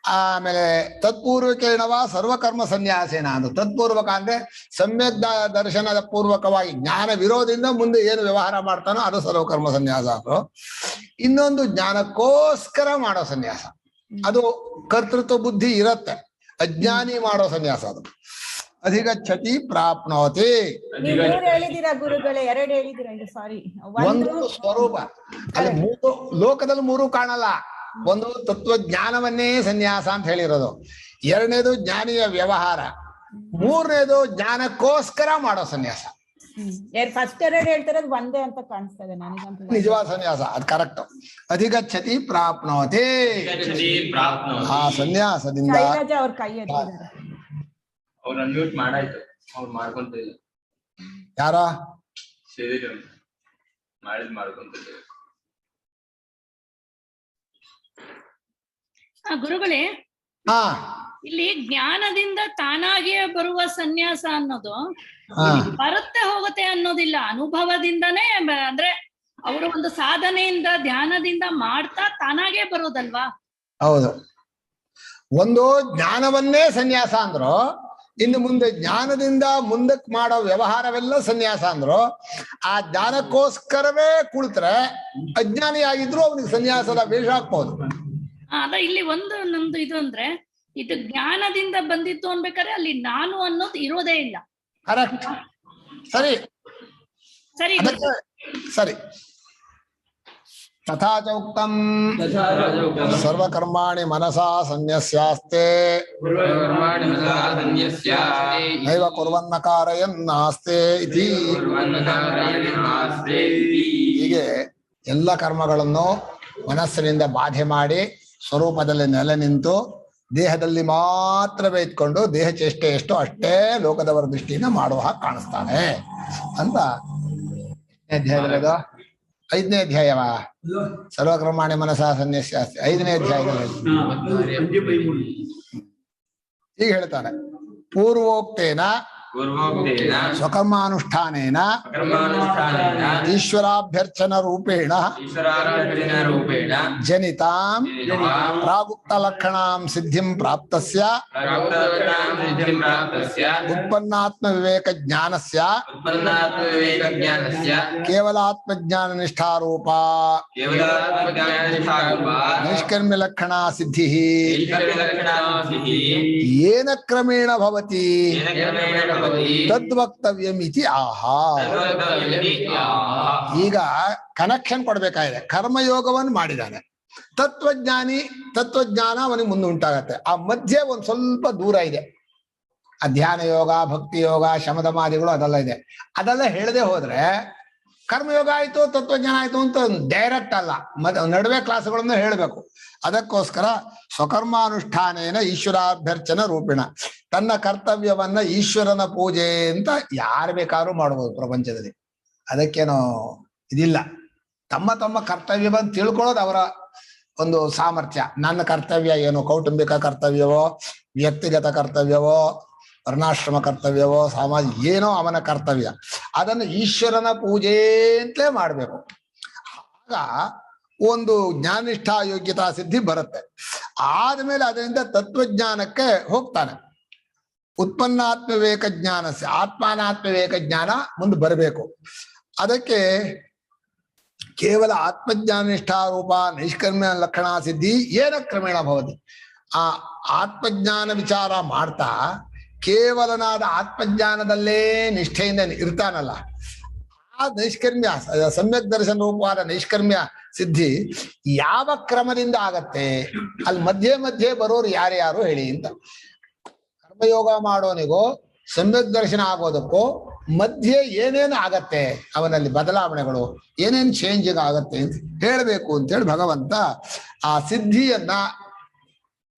ಆಮೇಲೆ ತತ್ಪೂರ್ವಕೇಣವ ಸರ್ವಕರ್ಮ ಸನ್ಯಾಸೇನ ಅಂದ್ರು. ತತ್ಪೂರ್ವಕ ಅಂದ್ರೆ ಸಮ್ಯಕ್ ದರ್ಶನದ ಪೂರ್ವಕವಾಗಿ ಜ್ಞಾನ ವಿರೋಧದಿಂದ ಮುಂದೆ ಏನು ವ್ಯವಹಾರ ಮಾಡ್ತಾನೋ ಅದು ಸರ್ವಕರ್ಮ ಸನ್ಯಾಸ ಅಂದ್ರು. ಇನ್ನೊಂದು ಜ್ಞಾನಕ್ಕೋಸ್ಕರ ಮಾಡೋ ಸನ್ಯಾಸ, ಅದು ಕರ್ತೃತ್ವ ಬುದ್ಧಿ ಇರತ್ತೆ. ಅಜ್ಞಾನಿ ಮಾಡೋ ಸನ್ಯಾಸ ಅದು. ಅಧಿಗಚ್ಚತಿ ಪ್ರಾಪ್ನೋತಿ. ಹೇಳಿದಿರಾ ಗುರುಗಳೇ? ಎರಡು ಹೇಳಿದಿರಾ? ಸಾರಿ, ಒಂದು ಸ್ವರೂಪ. ಅಲ್ಲಿ ಮೂರು ಲೋಕದಲ್ಲಿ ಮೂರು ಕಾಣಲ್ಲ. ಒಂದು ತತ್ವಜ್ಞಾನವನ್ನೇ ಸನ್ಯಾಸ ಅಂತ ಹೇಳಿರೋದು, ಎರಡನೇದು ಜ್ಞಾನಿಯ ವ್ಯವಹಾರ, ಮೂರನೇದು ಜ್ಞಾನಕ್ಕೋಸ್ಕರ ಮಾಡೋ ಸನ್ಯಾಸ. ಫಸ್ಟ್ ಎರಡು ಹೇಳ್ತಿರೋದು ಒಂದೇ ಅಂತ ಕಾಣಿಸ್ತದೆ ನನಗಂತೂ. ನಿಜವಾದ ಸನ್ಯಾಸ ಅದು ಕರೆಕ್ಟ್. ಅಧಿಗಚ್ಚತಿ ಪ್ರಾಪ್ನೋತಿ. ಆ ಸನ್ಯಾಸದಿಂದ ಅವ್ರ ಕೈ ಎತ್ತಿದ್ದಾರೆ. ಅವ್ರು ಅನ್ಮ್ಯೂಟ್ ಮಾಡಾಯ್ತು, ಅವ್ರು ಮಾಡ್ಕೊಂತಿಲ್ಲ. ಯಾರ ಮಾಡ್ಕೊಂತಿದ್ದಾರೆ. ಗುರುಗಳೇ, ಇಲ್ಲಿ ಜ್ಞಾನದಿಂದ ತಾನಾಗಿಯೇ ಬರುವ ಸನ್ಯಾಸ ಅನ್ನೋದು ಬರುತ್ತೆ ಹೋಗುತ್ತೆ ಅನ್ನೋದಿಲ್ಲ, ಅನುಭವದಿಂದನೇ. ಅಂದ್ರೆ ಅವರು ಒಂದು ಸಾಧನೆಯಿಂದ ಧ್ಯಾನದಿಂದ ಮಾಡ್ತಾ ತಾನಾಗೇ ಬರೋದಲ್ವಾ? ಹೌದು. ಒಂದು ಜ್ಞಾನವನ್ನೇ ಸನ್ಯಾಸ ಅಂದ್ರು, ಇನ್ನು ಮುಂದೆ ಜ್ಞಾನದಿಂದ ಮುಂದಕ್ಕೆ ಮಾಡೋ ವ್ಯವಹಾರವೆಲ್ಲ ಸನ್ಯಾಸ ಅಂದ್ರು. ಆ ಜ್ಞಾನಕ್ಕೋಸ್ಕರವೇ ಕುಳಿತರೆ ಅಜ್ಞಾನಿ ಆಗಿದ್ರು ಅವನಿಗೆ ಸನ್ಯಾಸದ ವೇಷ ಹಾಕ್ಬಹುದು. ಅದ ಇಲ್ಲಿ ಒಂದು ನಮ್ದು ಇದು ಅಂದ್ರೆ, ಇದು ಜ್ಞಾನದಿಂದ ಬಂದಿತ್ತು ಅನ್ಬೇಕಾದ್ರೆ ಅಲ್ಲಿ ನಾನು ಅನ್ನೋದು ಇರೋದೇ ಇಲ್ಲ. ಕರೆಕ್ಟ್. ಸರಿ ಸರಿ ಸರಿ. ತಥಾ ಚ ಉಕ್ತಂ ಸರ್ವಕರ್ಮಾಣಿ ಮನಸಾ ಸನ್ಯಸ್ಯಾಸ್ತೆ ನೈವ ಕುರ್ವನ್ನ ಕಾರಯನ್ನಾಸ್ತೆ ಇತಿ. ಹೀಗೆ ಎಲ್ಲ ಕರ್ಮಗಳನ್ನು ಮನಸ್ಸಿನಿಂದ ಬಾಧೆ ಮಾಡಿ ಸ್ವರೂಪದಲ್ಲಿ ನೆಲೆ ನಿಂತು ದೇಹದಲ್ಲಿ ಮಾತ್ರವೇ ಇಟ್ಕೊಂಡು ದೇಹ ಚೇಷ್ಟೆ ಎಷ್ಟು ಅಷ್ಟೇ ಲೋಕದವರ ದೃಷ್ಟಿಯಿಂದ ಮಾಡುವ ಹಾಗೆ ಕಾಣಿಸ್ತಾನೆ ಅಂತ. ಅಧ್ಯಾಯದಲ್ಲದು 5ನೇ ಅಧ್ಯಾಯವ ಸರ್ವಕರ್ಮಾಣಿ ಮನಸಾ ಸನ್ಯಾಸ್ಯಾಸ್ತಿ 5ನೇ ಅಧ್ಯಾಯದಲ್ಲಿ ಈಗ ಹೇಳ್ತಾನೆ, ಪೂರ್ವೋಕ್ತೇನ ಸ್ವಕರ್ಮಾನುಷ್ಠಾನೇನ ಈಶ್ವರಾಭ್ಯರ್ಚನ ರೂಪೇಣ ಜನಿತಾಂ ಪ್ರಾಗುಕ್ತ ಲಕ್ಷಣಾಂ ಸಿದ್ಧಿಂ ಪ್ರಾಪ್ತಸ್ಯ ಉತ್ಪನ್ನಾತ್ಮ ವಿವೇಕ ಜ್ಞಾನಸ್ಯ ಕೇವಲಾತ್ಮಜ್ಞಾನ ನಿಷ್ಠಾರೂಪ ನೈಷ್ಕರ್ಮ್ಯ ಲಕ್ಷಣ ಸಿದ್ಧಿ ಏನ ಕ್ರಮೇಣ ಭವತಿ ತದ್ವಕ್ತವ್ಯಮಿತಿ ಆಹಾ. ಈಗ ಕನೆಕ್ಷನ್ ಕೊಡ್ಬೇಕಾಗಿದೆ. ಕರ್ಮಯೋಗವನ್ನು ಮಾಡಿದ್ದಾನೆ, ತತ್ವಜ್ಞಾನ ಅವನಿಗೆ ಮುಂದೆ ಉಂಟಾಗತ್ತೆ. ಆ ಮಧ್ಯೆ ಒಂದ್ ಸ್ವಲ್ಪ ದೂರ ಇದೆ. ಆ ಧ್ಯಾನ ಯೋಗ, ಭಕ್ತಿ ಯೋಗ, ಶಮದಮಾದಿಗಳು ಅದೆಲ್ಲ ಇದೆ. ಅದೆಲ್ಲ ಹೇಳದೆ ಹೋದ್ರೆ ಕರ್ಮಯೋಗ ಆಯ್ತು ತತ್ವಜ್ಞಾನ ಆಯ್ತು ಅಂತ ಡೈರೆಕ್ಟ್ ಅಲ್ಲ, ನಡುವೆ ಕ್ಲಾಸ್ಗಳನ್ನು ಹೇಳ್ಬೇಕು. ಅದಕ್ಕೋಸ್ಕರ ಸ್ವಕರ್ಮಾನುಷ್ಠಾನೇನ ಈಶ್ವರಾಭ್ಯರ್ಚನ ರೂಪಿಣ, ತನ್ನ ಕರ್ತವ್ಯವನ್ನ ಈಶ್ವರನ ಪೂಜೆ ಅಂತ ಯಾರು ಬೇಕಾದ್ರೂ ಮಾಡ್ಬೋದು ಪ್ರಪಂಚದಲ್ಲಿ. ಅದಕ್ಕೇನೋ ಇದಿಲ್ಲ. ತಮ್ಮ ತಮ್ಮ ಕರ್ತವ್ಯವನ್ನು ತಿಳ್ಕೊಳ್ಳೋದು ಅವರ ಒಂದು ಸಾಮರ್ಥ್ಯ. ನನ್ನ ಕರ್ತವ್ಯ ಏನು, ಕೌಟುಂಬಿಕ ಕರ್ತವ್ಯವೋ, ವ್ಯಕ್ತಿಗತ ಕರ್ತವ್ಯವೋ, ವರ್ಣಾಶ್ರಮ ಕರ್ತವ್ಯವೋ, ಸಾಮಾಜಿಕ ಏನೋ ಅವನ ಕರ್ತವ್ಯ, ಅದನ್ನು ಈಶ್ವರನ ಪೂಜೆ ಅಂತಲೇ ಮಾಡ್ಬೇಕು. ಆಗ ಒಂದು ಜ್ಞಾನಿಷ್ಠಾ ಯೋಗ್ಯತಾ ಸಿದ್ಧಿ ಬರುತ್ತೆ. ಆದ್ಮೇಲೆ ಅದರಿಂದ ತತ್ವಜ್ಞಾನಕ್ಕೆ ಹೋಗ್ತಾನೆ. ಉತ್ಪನ್ನಾತ್ಮ ವಿವೇಕ ಜ್ಞಾನ, ಆತ್ಮಾನಾತ್ಮ ವಿವೇಕ ಜ್ಞಾನ ಮುಂದೆ ಬರಬೇಕು. ಅದಕ್ಕೆ ಕೇವಲ ಆತ್ಮಜ್ಞಾನ ನಿಷ್ಠಾರೂಪ ನೈಷ್ಕರ್ಮ್ಯ ಲಕ್ಷಣ ಸಿದ್ಧಿ ಏನ ಕ್ರಮೇಣ ಭವತಿ. ಆ ಆತ್ಮಜ್ಞಾನ ವಿಚಾರ ಮಾಡ್ತಾ ಕೇವಲನಾದ ಆತ್ಮಜ್ಞಾನದಲ್ಲೇ ನಿಷ್ಠೆಯಿಂದ ಇರ್ತಾನಲ್ಲ, ಆ ನೈಷ್ಕರ್ಮ್ಯ ಸಮ್ಯಕ್ ದರ್ಶನ ರೂಪವಾದ ನೈಷ್ಕರ್ಮ್ಯ ಸಿದ್ಧಿ ಯಾವ ಕ್ರಮದಿಂದ ಆಗತ್ತೆ, ಅಲ್ಲಿ ಮಧ್ಯೆ ಮಧ್ಯೆ ಬರೋರು ಯಾರ್ಯಾರು ಹೇಳಿ ಅಂತ. ಕರ್ಮಯೋಗ ಮಾಡೋನಿಗೂ ಸಮ್ಯಕ್ ದರ್ಶನ ಆಗೋದಕ್ಕೂ ಮಧ್ಯೆ ಏನೇನು ಆಗತ್ತೆ, ಅವನಲ್ಲಿ ಬದಲಾವಣೆಗಳು ಏನೇನು ಚೇಂಜಿಂಗ್ ಆಗತ್ತೆ ಅಂತ ಹೇಳಬೇಕು ಅಂತೇಳಿ ಭಗವಂತ ಆ ಸಿದ್ಧಿಯನ್ನ,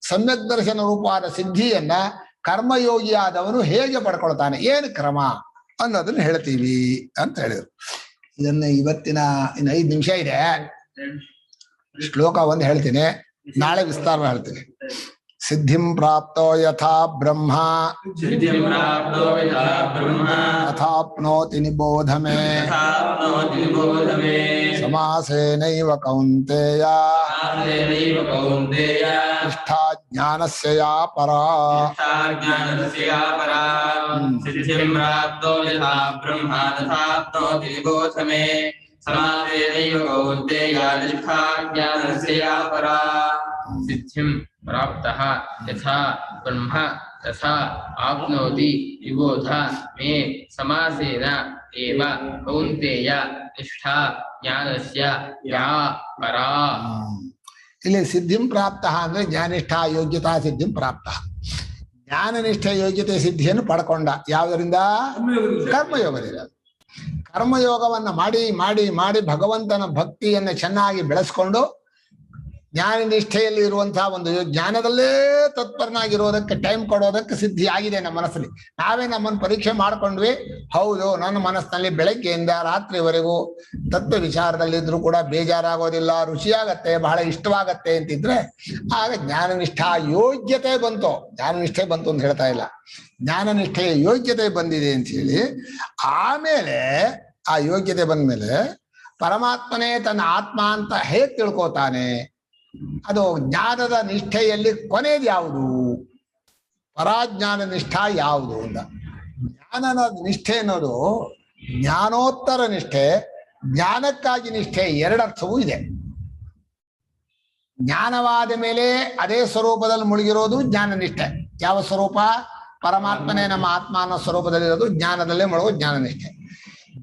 ಸಮ್ಯಕ್ ದರ್ಶನ ರೂಪವಾದ ಸಿದ್ಧಿಯನ್ನ ಕರ್ಮಯೋಗಿಯಾದವನು ಹೇಗೆ ಪಡ್ಕೊಳ್ತಾನೆ, ಏನು ಕ್ರಮ ಅನ್ನೋದನ್ನ ಹೇಳ್ತೀವಿ ಅಂತ ಹೇಳಿದ್ರು. ಇದನ್ನ ಇವತ್ತಿನ ಇನ್ನು 5 ನಿಮಿಷ ಇದೆ, ಶ್ಲೋಕ ಒಂದು ಹೇಳ್ತೀನಿ, ನಾಳೆ ವಿಸ್ತಾರ ಹೇಳ್ತೀನಿ. ಸಿದ್ಧಿಂ ಪ್ರಾಪ್ತೋ ಯಥಾ ಬ್ರಹ್ಮ ತಥಾಪ್ನೋತಿ ನಿಬೋಧ ಮೇ ಸಮಾಸೇನೈವ ಕೌಂತೆಯ ನಿಷ್ಠಾ ಜ್ಞಾನಸ್ಯ ಯಾ ಪರಾ. ಸಿದ್ಧಿಂ ಪ್ರಾಪ್ತೋ ಯಥಾ ಬ್ರಹ್ಮ ತಥಾಪ್ನೋತಿ ನಿಬೋಧ ಮೇ ಸಮಾಸೇನೈವ ಕೌಂತೆಯ ನಿಷ್ಠಾ ಜ್ಞಾನಸ್ಯ ಯಾ ಪರಾ. ಸಿದ್ಧಿಂ ಪ್ರಾಪ್ತಃ ಯಥಾ ಬ್ರಹ್ಮ ತಥಾ ಆಪ್ನೋತಿ ನಿಬೋಧ ಮೇ ಸಮಾಸೇನ ಏವ ಕೌಂತೆಯ ನಿಷ್ಠಾ ಜ್ಞಾನಸ್ಯ ಯಾ ಪರಾ. ಇಲ್ಲಿ ಸಿದ್ಧಿಂ ಪ್ರಾಪ್ತ ಅಂದ್ರೆ ಜ್ಞಾನಿಷ್ಠ ಯೋಗ್ಯತಾ ಸಿದ್ಧಿಂ ಪ್ರಾಪ್ತ. ಜ್ಞಾನನಿಷ್ಠ ಯೋಗ್ಯತೆ ಸಿದ್ಧಿಯನ್ನು ಪಡ್ಕೊಂಡ ಯಾವುದರಿಂದ? ಕರ್ಮಯೋಗದಿಂದ. ಕರ್ಮಯೋಗವನ್ನ ಮಾಡಿ ಮಾಡಿ ಮಾಡಿ ಭಗವಂತನ ಭಕ್ತಿಯನ್ನು ಚೆನ್ನಾಗಿ ಬೆಳೆಸ್ಕೊಂಡು ಜ್ಞಾನ ನಿಷ್ಠೆಯಲ್ಲಿ ಇರುವಂತಹ ಒಂದು ಜ್ಞಾನದಲ್ಲೇ ತತ್ಪರನಾಗಿರೋದಕ್ಕೆ ಟೈಮ್ ಕೊಡೋದಕ್ಕೆ ಸಿದ್ಧಿ ಆಗಿದೆ ನಮ್ಮ ಮನಸ್ಸಲ್ಲಿ. ನಾವೇ ನಮ್ಮನ್ನು ಪರೀಕ್ಷೆ ಮಾಡ್ಕೊಂಡ್ವಿ, ಹೌದು ನನ್ನ ಮನಸ್ಸಿನಲ್ಲಿ ಬೆಳಗ್ಗೆಯಿಂದ ರಾತ್ರಿವರೆಗೂ ತತ್ವ ವಿಚಾರದಲ್ಲಿದ್ರು ಕೂಡ ಬೇಜಾರಾಗೋದಿಲ್ಲ, ರುಚಿಯಾಗತ್ತೆ, ಬಹಳ ಇಷ್ಟವಾಗತ್ತೆ ಅಂತಿದ್ರೆ ಆಗ ಜ್ಞಾನನಿಷ್ಠಾ ಯೋಗ್ಯತೆ ಬಂತು. ಜ್ಞಾನನಿಷ್ಠೆ ಬಂತು ಅಂತ ಹೇಳ್ತಾ ಇಲ್ಲ, ಜ್ಞಾನನಿಷ್ಠೆಯ ಯೋಗ್ಯತೆ ಬಂದಿದೆ ಅಂತ ಹೇಳಿ ಆಮೇಲೆ ಆ ಯೋಗ್ಯತೆ ಬಂದ್ಮೇಲೆ ಪರಮಾತ್ಮನೇ ತನ್ನ ಆತ್ಮ ಅಂತ ಹೇಗೆ ತಿಳ್ಕೋತಾನೆ, ಅದು ಜ್ಞಾನದ ನಿಷ್ಠೆಯಲ್ಲಿ ಕೊನೆಯದು ಯಾವುದು, ಪರಾಜ್ಞಾನ ನಿಷ್ಠ ಯಾವುದು ಅಂತ. ಜ್ಞಾನದ ನಿಷ್ಠೆ ಅನ್ನೋದು ಜ್ಞಾನೋತ್ತರ ನಿಷ್ಠೆ, ಜ್ಞಾನಕ್ಕಾಗಿ ನಿಷ್ಠೆ, ಎರಡರ್ಥವೂ ಇದೆ. ಜ್ಞಾನವಾದ ಮೇಲೆ ಅದೇ ಸ್ವರೂಪದಲ್ಲಿ ಮುಳುಗಿರೋದು ಜ್ಞಾನ ನಿಷ್ಠೆ. ಯಾವ ಸ್ವರೂಪ? ಪರಮಾತ್ಮನೇ ನಮ್ಮ ಆತ್ಮ ಅನ್ನೋ ಸ್ವರೂಪದಲ್ಲಿರೋದು ಜ್ಞಾನದಲ್ಲೇ ಮುಳುಗೋ ಜ್ಞಾನ ನಿಷ್ಠೆ.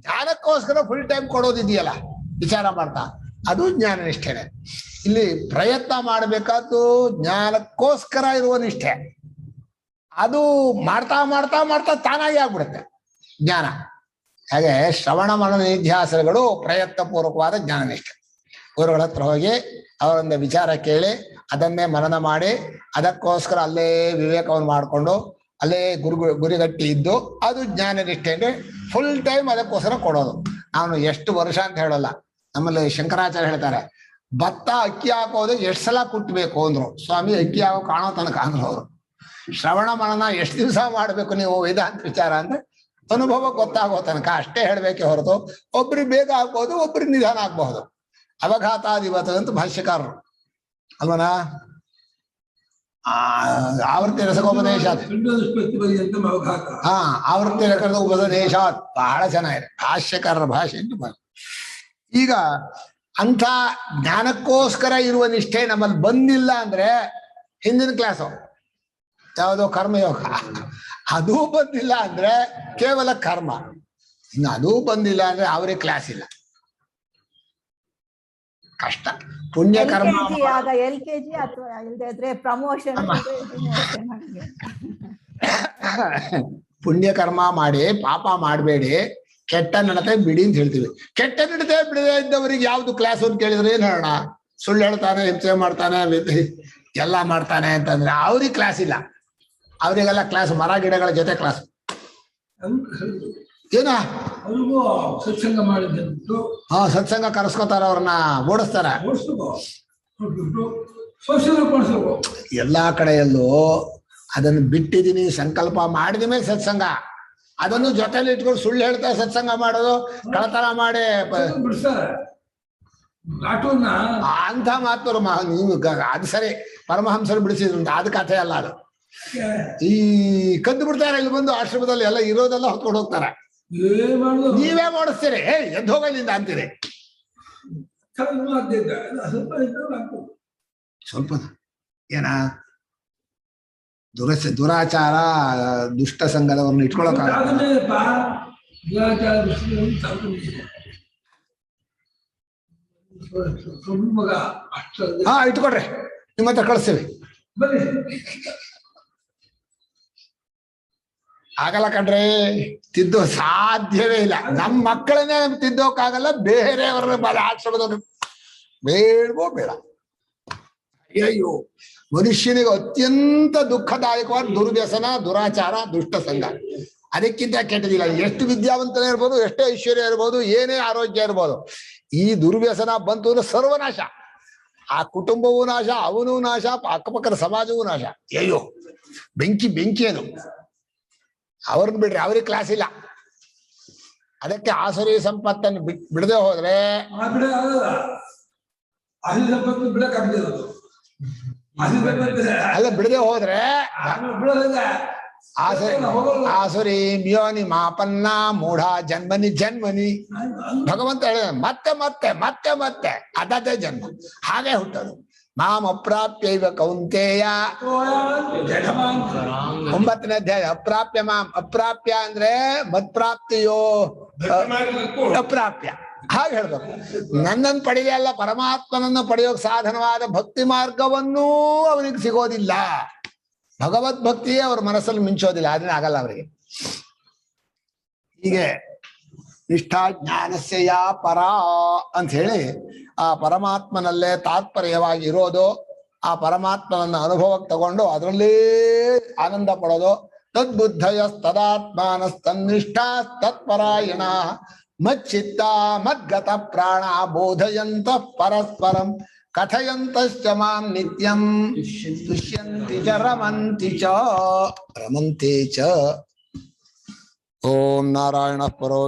ಜ್ಞಾನಕ್ಕೋಸ್ಕರ ಫುಲ್ ಟೈಮ್ ಕೊಡೋದಿದೆಯಲ್ಲ ವಿಚಾರ ಮಾಡ್ತಾ, ಅದು ಜ್ಞಾನ ನಿಷ್ಠೆನೆ. ಇಲ್ಲಿ ಪ್ರಯತ್ನ ಮಾಡಬೇಕಾದ್ದು ಜ್ಞಾನಕ್ಕೋಸ್ಕರ ಇರುವ ನಿಷ್ಠೆ, ಅದು ಮಾಡ್ತಾ ಮಾಡ್ತಾ ಮಾಡ್ತಾ ತಾನಾಗಿ ಆಗ್ಬಿಡುತ್ತೆ ಜ್ಞಾನ. ಹಾಗೆ ಶ್ರವಣ ಮನನ ನಿಧ್ಯಾಸನಗಳು ಪ್ರಯತ್ನ ಪೂರ್ವಕವಾದ ಜ್ಞಾನ ನಿಷ್ಠೆ. ಗುರುಗಳ ಹತ್ರ ಹೋಗಿ ಅವರೊಂದು ವಿಚಾರ ಕೇಳಿ ಅದನ್ನೇ ಮನನ ಮಾಡಿ ಅದಕ್ಕೋಸ್ಕರ ಅಲ್ಲೇ ವಿವೇಕವನ್ನು ಮಾಡಿಕೊಂಡು ಅಲ್ಲೇ ಗುರಿಗಟ್ಟಿ ಇದ್ದು ಅದು ಜ್ಞಾನ ನಿಷ್ಠೆ. ಅಂದ್ರೆ ಫುಲ್ ಟೈಮ್ ಅದಕ್ಕೋಸ್ಕರ ಕೊಡೋದು. ನಾನು ಎಷ್ಟು ವರ್ಷ ಅಂತ ಹೇಳಲ್ಲ, ನಮ್ಮಲ್ಲಿ ಶಂಕರಾಚಾರ್ಯ ಹೇಳ್ತಾರೆ, ಭತ್ತ ಅಕ್ಕಿ ಹಾಕೋದು ಎಷ್ಟು ಸಲ ಕುಟ್ಟಬೇಕು ಅಂದ್ರು. ಸ್ವಾಮಿ ಅಕ್ಕಿ ಹಾಕೋ ಕಾಣೋ ತನಕ ಅಂದ್ರು ಅವರು. ಶ್ರವಣ ಮನನ ಎಷ್ಟು ದಿವಸ ಮಾಡ್ಬೇಕು ನೀವು ವೇದಾಂತ ವಿಚಾರ ಅಂದ್ರೆ ಅನುಭವ ಗೊತ್ತಾಗೋ ತನಕ ಅಷ್ಟೇ ಹೇಳ್ಬೇಕೆ ಹೊರತು ಒಬ್ರಿಗೆ ಬೇಗ ಆಗ್ಬೋದು, ಒಬ್ರಿಗೆ ನಿಧಾನ ಆಗ್ಬಹುದು. ಅವಘಾತಾಧಿಪತ ಅಂತ ಭಾಷ್ಯಕಾರರು ಅಲ್ವನ. ಆವೃತ್ತಿ ರಸಕೋಪದೇಶಾತ್, ಆವೃತ್ತಿ ರಸದ ಉಪದೇಶಾತ್ ಬಹಳ ಚೆನ್ನಾಗಿದೆ ಭಾಷ್ಯಕಾರರ ಭಾಷೆ. ಈಗ ಅಂಥ ಜ್ಞಾನಕ್ಕೋಸ್ಕರ ಇರುವ ನಿಷ್ಠೆ ನಮ್ಮಲ್ಲಿ ಬಂದಿಲ್ಲ ಅಂದ್ರೆ ಹಿಂದಿನ ಕ್ಲಾಸು ಯಾವುದೋ ಕರ್ಮಯೋಗ, ಅದೂ ಬಂದಿಲ್ಲ ಅಂದ್ರೆ ಕೇವಲ ಕರ್ಮ, ಇನ್ನು ಅದೂ ಬಂದಿಲ್ಲ ಅಂದ್ರೆ ಅವ್ರಿಗೆ ಕ್ಲಾಸ್ ಇಲ್ಲ. ಕಷ್ಟ. ಪುಣ್ಯ ಕರ್ಮ LKG ಅಥವಾ ಇಲ್ಲದ್ರೆ ಪ್ರಮೋಷನ್. ಪುಣ್ಯ ಕರ್ಮ ಮಾಡಿ ಪಾಪ ಮಾಡಬೇಡಿ, ಕೆಟ್ಟ ನಡತೆ ಬಿಡಿ ಅಂತ ಹೇಳ್ತೀವಿ. ಕೆಟ್ಟ ನಡತೆ ಬಿಡದೇ ಇದ್ದವರಿಗೆ ಯಾವ್ದು ಕ್ಲಾಸ್ ಅಂತ ಕೇಳಿದ್ರೆ ಏನ್ ಹೇಳೋಣ? ಸುಳ್ಳು ಹೇಳ್ತಾನೆ, ಹಿಂಸೆ ಮಾಡ್ತಾನೆ, ಎಲ್ಲ ಮಾಡ್ತಾನೆ ಅಂತಂದ್ರೆ ಅವ್ರಿಗೆ ಕ್ಲಾಸ್ ಇಲ್ಲ. ಅವರಿಗೆಲ್ಲ ಕ್ಲಾಸ್ ಮರ ಗಿಡಗಳ ಜೊತೆ ಕ್ಲಾಸ್. ಏನ ಸತ್ಸಂಗ ಮಾಡಿದ್ದು ಸತ್ಸಂಗ ಕರೆಸ್ಕೋತಾರ, ಅವ್ರನ್ನ ಓಡಿಸ್ತಾರ. ಎಲ್ಲಾ ಕಡೆಯಲ್ಲೂ ಅದನ್ನು ಬಿಟ್ಟಿದೀನಿ ಸಂಕಲ್ಪ ಮಾಡಿದ ಮೇಲೆ ಸತ್ಸಂಗ, ಅದನ್ನು ಜೊತೆಲಿ ಇಟ್ಕೊಂಡು ಸುಳ್ಳು ಹೇಳ್ತಾ ಸತ್ಸಂಗ ಮಾಡೋದು, ಕಳತನ ಮಾಡಿ ಅಂತ ಮಾತು ನೀವು ಅದು ಸರಿ ಪರಮಹಂಸರು ಬಿಡಿಸಿದ್ರು, ಅದು ಕಥೆ ಅಲ್ಲ. ಅದು ಈ ಕದ್ದು ಬಿಡ್ತಾರೆ, ಇಲ್ಲಿ ಬಂದು ಆಶ್ರಮದಲ್ಲಿ ಎಲ್ಲ ಇರೋದೆಲ್ಲ ಹೊತ್ಕೊಂಡು ಹೋಗ್ತಾರೆ. ನೀವೇ ಮಾಡಿಸ್ತೀರಿ, ಎದ್ದು ಹೋಗಲಿಂದ ಅಂತೀರಿ. ಸ್ವಲ್ಪ ಏನ ದುರಾಚಾರ ದುಷ್ಟ ಸಂಘದವ್ರನ್ನ ಇಟ್ಕೊಳಕ ಇಟ್ಕೊಡ್ರಿ, ನಿಮ್ಮ ಹತ್ರ ಕಳಿಸ್ತೀವಿ. ಆಗಲ್ಲ ಕಣ್ರಿ, ತಿದ್ದೋ ಸಾಧ್ಯವೇ ಇಲ್ಲ. ನಮ್ಮ ಮಕ್ಕಳನ್ನೇ ತಿದ್ದೋಕ್ಕಾಗಲ್ಲ, ಬೇರೆಯವರ ಆಶ್ರಮದವ್ರು ಬೇಡವೋ ಬೇಡ. ಅಯ್ಯೋ, ಮನುಷ್ಯನಿಗೆ ಅತ್ಯಂತ ದುಃಖದಾಯಕವಾದ ದುರ್ವ್ಯಸನ, ದುರಾಚಾರ, ದುಷ್ಟ ಸಂಘ. ಅದಕ್ಕಿಂತ ಕೆಟ್ಟದಿಲ್ಲ. ಎಷ್ಟು ವಿದ್ಯಾವಂತನೇ ಇರ್ಬೋದು, ಎಷ್ಟೇ ಐಶ್ವರ್ಯ ಇರ್ಬೋದು, ಏನೇ ಆರೋಗ್ಯ ಇರ್ಬೋದು, ಈ ದುರ್ವ್ಯಸನ ಬಂತು ಅಂದ್ರೆ ಸರ್ವನಾಶ. ಆ ಕುಟುಂಬವೂ ನಾಶ, ಅವನೂ ನಾಶ, ಅಕ್ಕಪಕ್ಕದ ಸಮಾಜವೂ ನಾಶ. ಅಯ್ಯೋ, ಬೆಂಕಿ ಅದು. ಅವ್ರನ್ನ ಬಿಡ್ರಿ, ಅವ್ರಿಗೆ ಕ್ಲಾಸ್ ಇಲ್ಲ. ಅದಕ್ಕೆ ಆಸುರಿ ಸಂಪತ್ತನ್ನು ಬಿಡದೆ ಹೋದ್ರೆ ಅಲ್ಲ, ಬಿಡದೆ ಹೋದ್ರೆ ಆಸುರಿ ಮ್ಯೋನಿ ಮಾಪನ್ನ ಮೂಢ ಜನ್ಮನಿ ಭಗವಂತ ಹೇಳಿದ ಮತ್ತೆ ಮತ್ತೆ ಮತ್ತೆ ಮತ್ತೆ ಅದೇ ಜನ್ಮ, ಹಾಗೆ ಹುಟ್ಟೋದು. ಮಾಂ ಅಪ್ರಾಪ್ಯೈವ ಕೌಂತೇಯ, 9ನೇ ಅಧ್ಯಾಯ. ಅಪ್ರಾಪ್ಯ ಮಾಂ, ಅಪ್ರಾಪ್ಯ ಅಂದ್ರೆ ಮತ್ಪ್ರಾಪ್ತಿಯೋ ಅಪ್ರಾಪ್ಯ, ಹಾಗೆ ಹೇಳ್ಬೇಕು. ನನ್ನನ್ನು ಪಡೆಯೇ ಅಲ್ಲ, ಪರಮಾತ್ಮನನ್ನು ಪಡೆಯೋಕ್ ಸಾಧನವಾದ ಭಕ್ತಿ ಮಾರ್ಗವನ್ನೂ ಅವನಿಗೆ ಸಿಗೋದಿಲ್ಲ. ಭಗವದ್ ಭಕ್ತಿಯೇ ಅವ್ರ ಮನಸ್ಸಲ್ಲಿ ಮಿಂಚೋದಿಲ್ಲ, ಆದ್ರೆ ಆಗಲ್ಲ ಅವರಿಗೆ. ಹೀಗೆ ನಿಷ್ಠಾ ಜ್ಞಾನಸ್ಯ ಯಾ ಪರ ಅಂತ ಹೇಳಿ ಆ ಪರಮಾತ್ಮನಲ್ಲೇ ತಾತ್ಪರ್ಯವಾಗಿ ಇರೋದು, ಆ ಪರಮಾತ್ಮನನ್ನ ಅನುಭವಕ್ಕೆ ತಗೊಂಡು ಅದರಲ್ಲೇ ಆನಂದ ಪಡೋದು. ತದ್ಬುದ್ಧಯಸ್ತದಾತ್ಮಾನಸ್ತನ್ನಿಷ್ಠಾ ತತ್ಪರಾಯಣ ಮಚ್ಚಿತ್ತ ಮದ್ಗತ ಪ್ರಾಣ ಬೋಧಯಂತ ಪರಸ್ಪರಂ ಕಥಯಂತಶ್ಚ ಮಾಂ ನಿತ್ಯಂ ತುಷ್ಯಂತಿ ಚ ರಮಂತಿ ಚ. ಓಂ ನಾರಾಯಣ ಪರೋ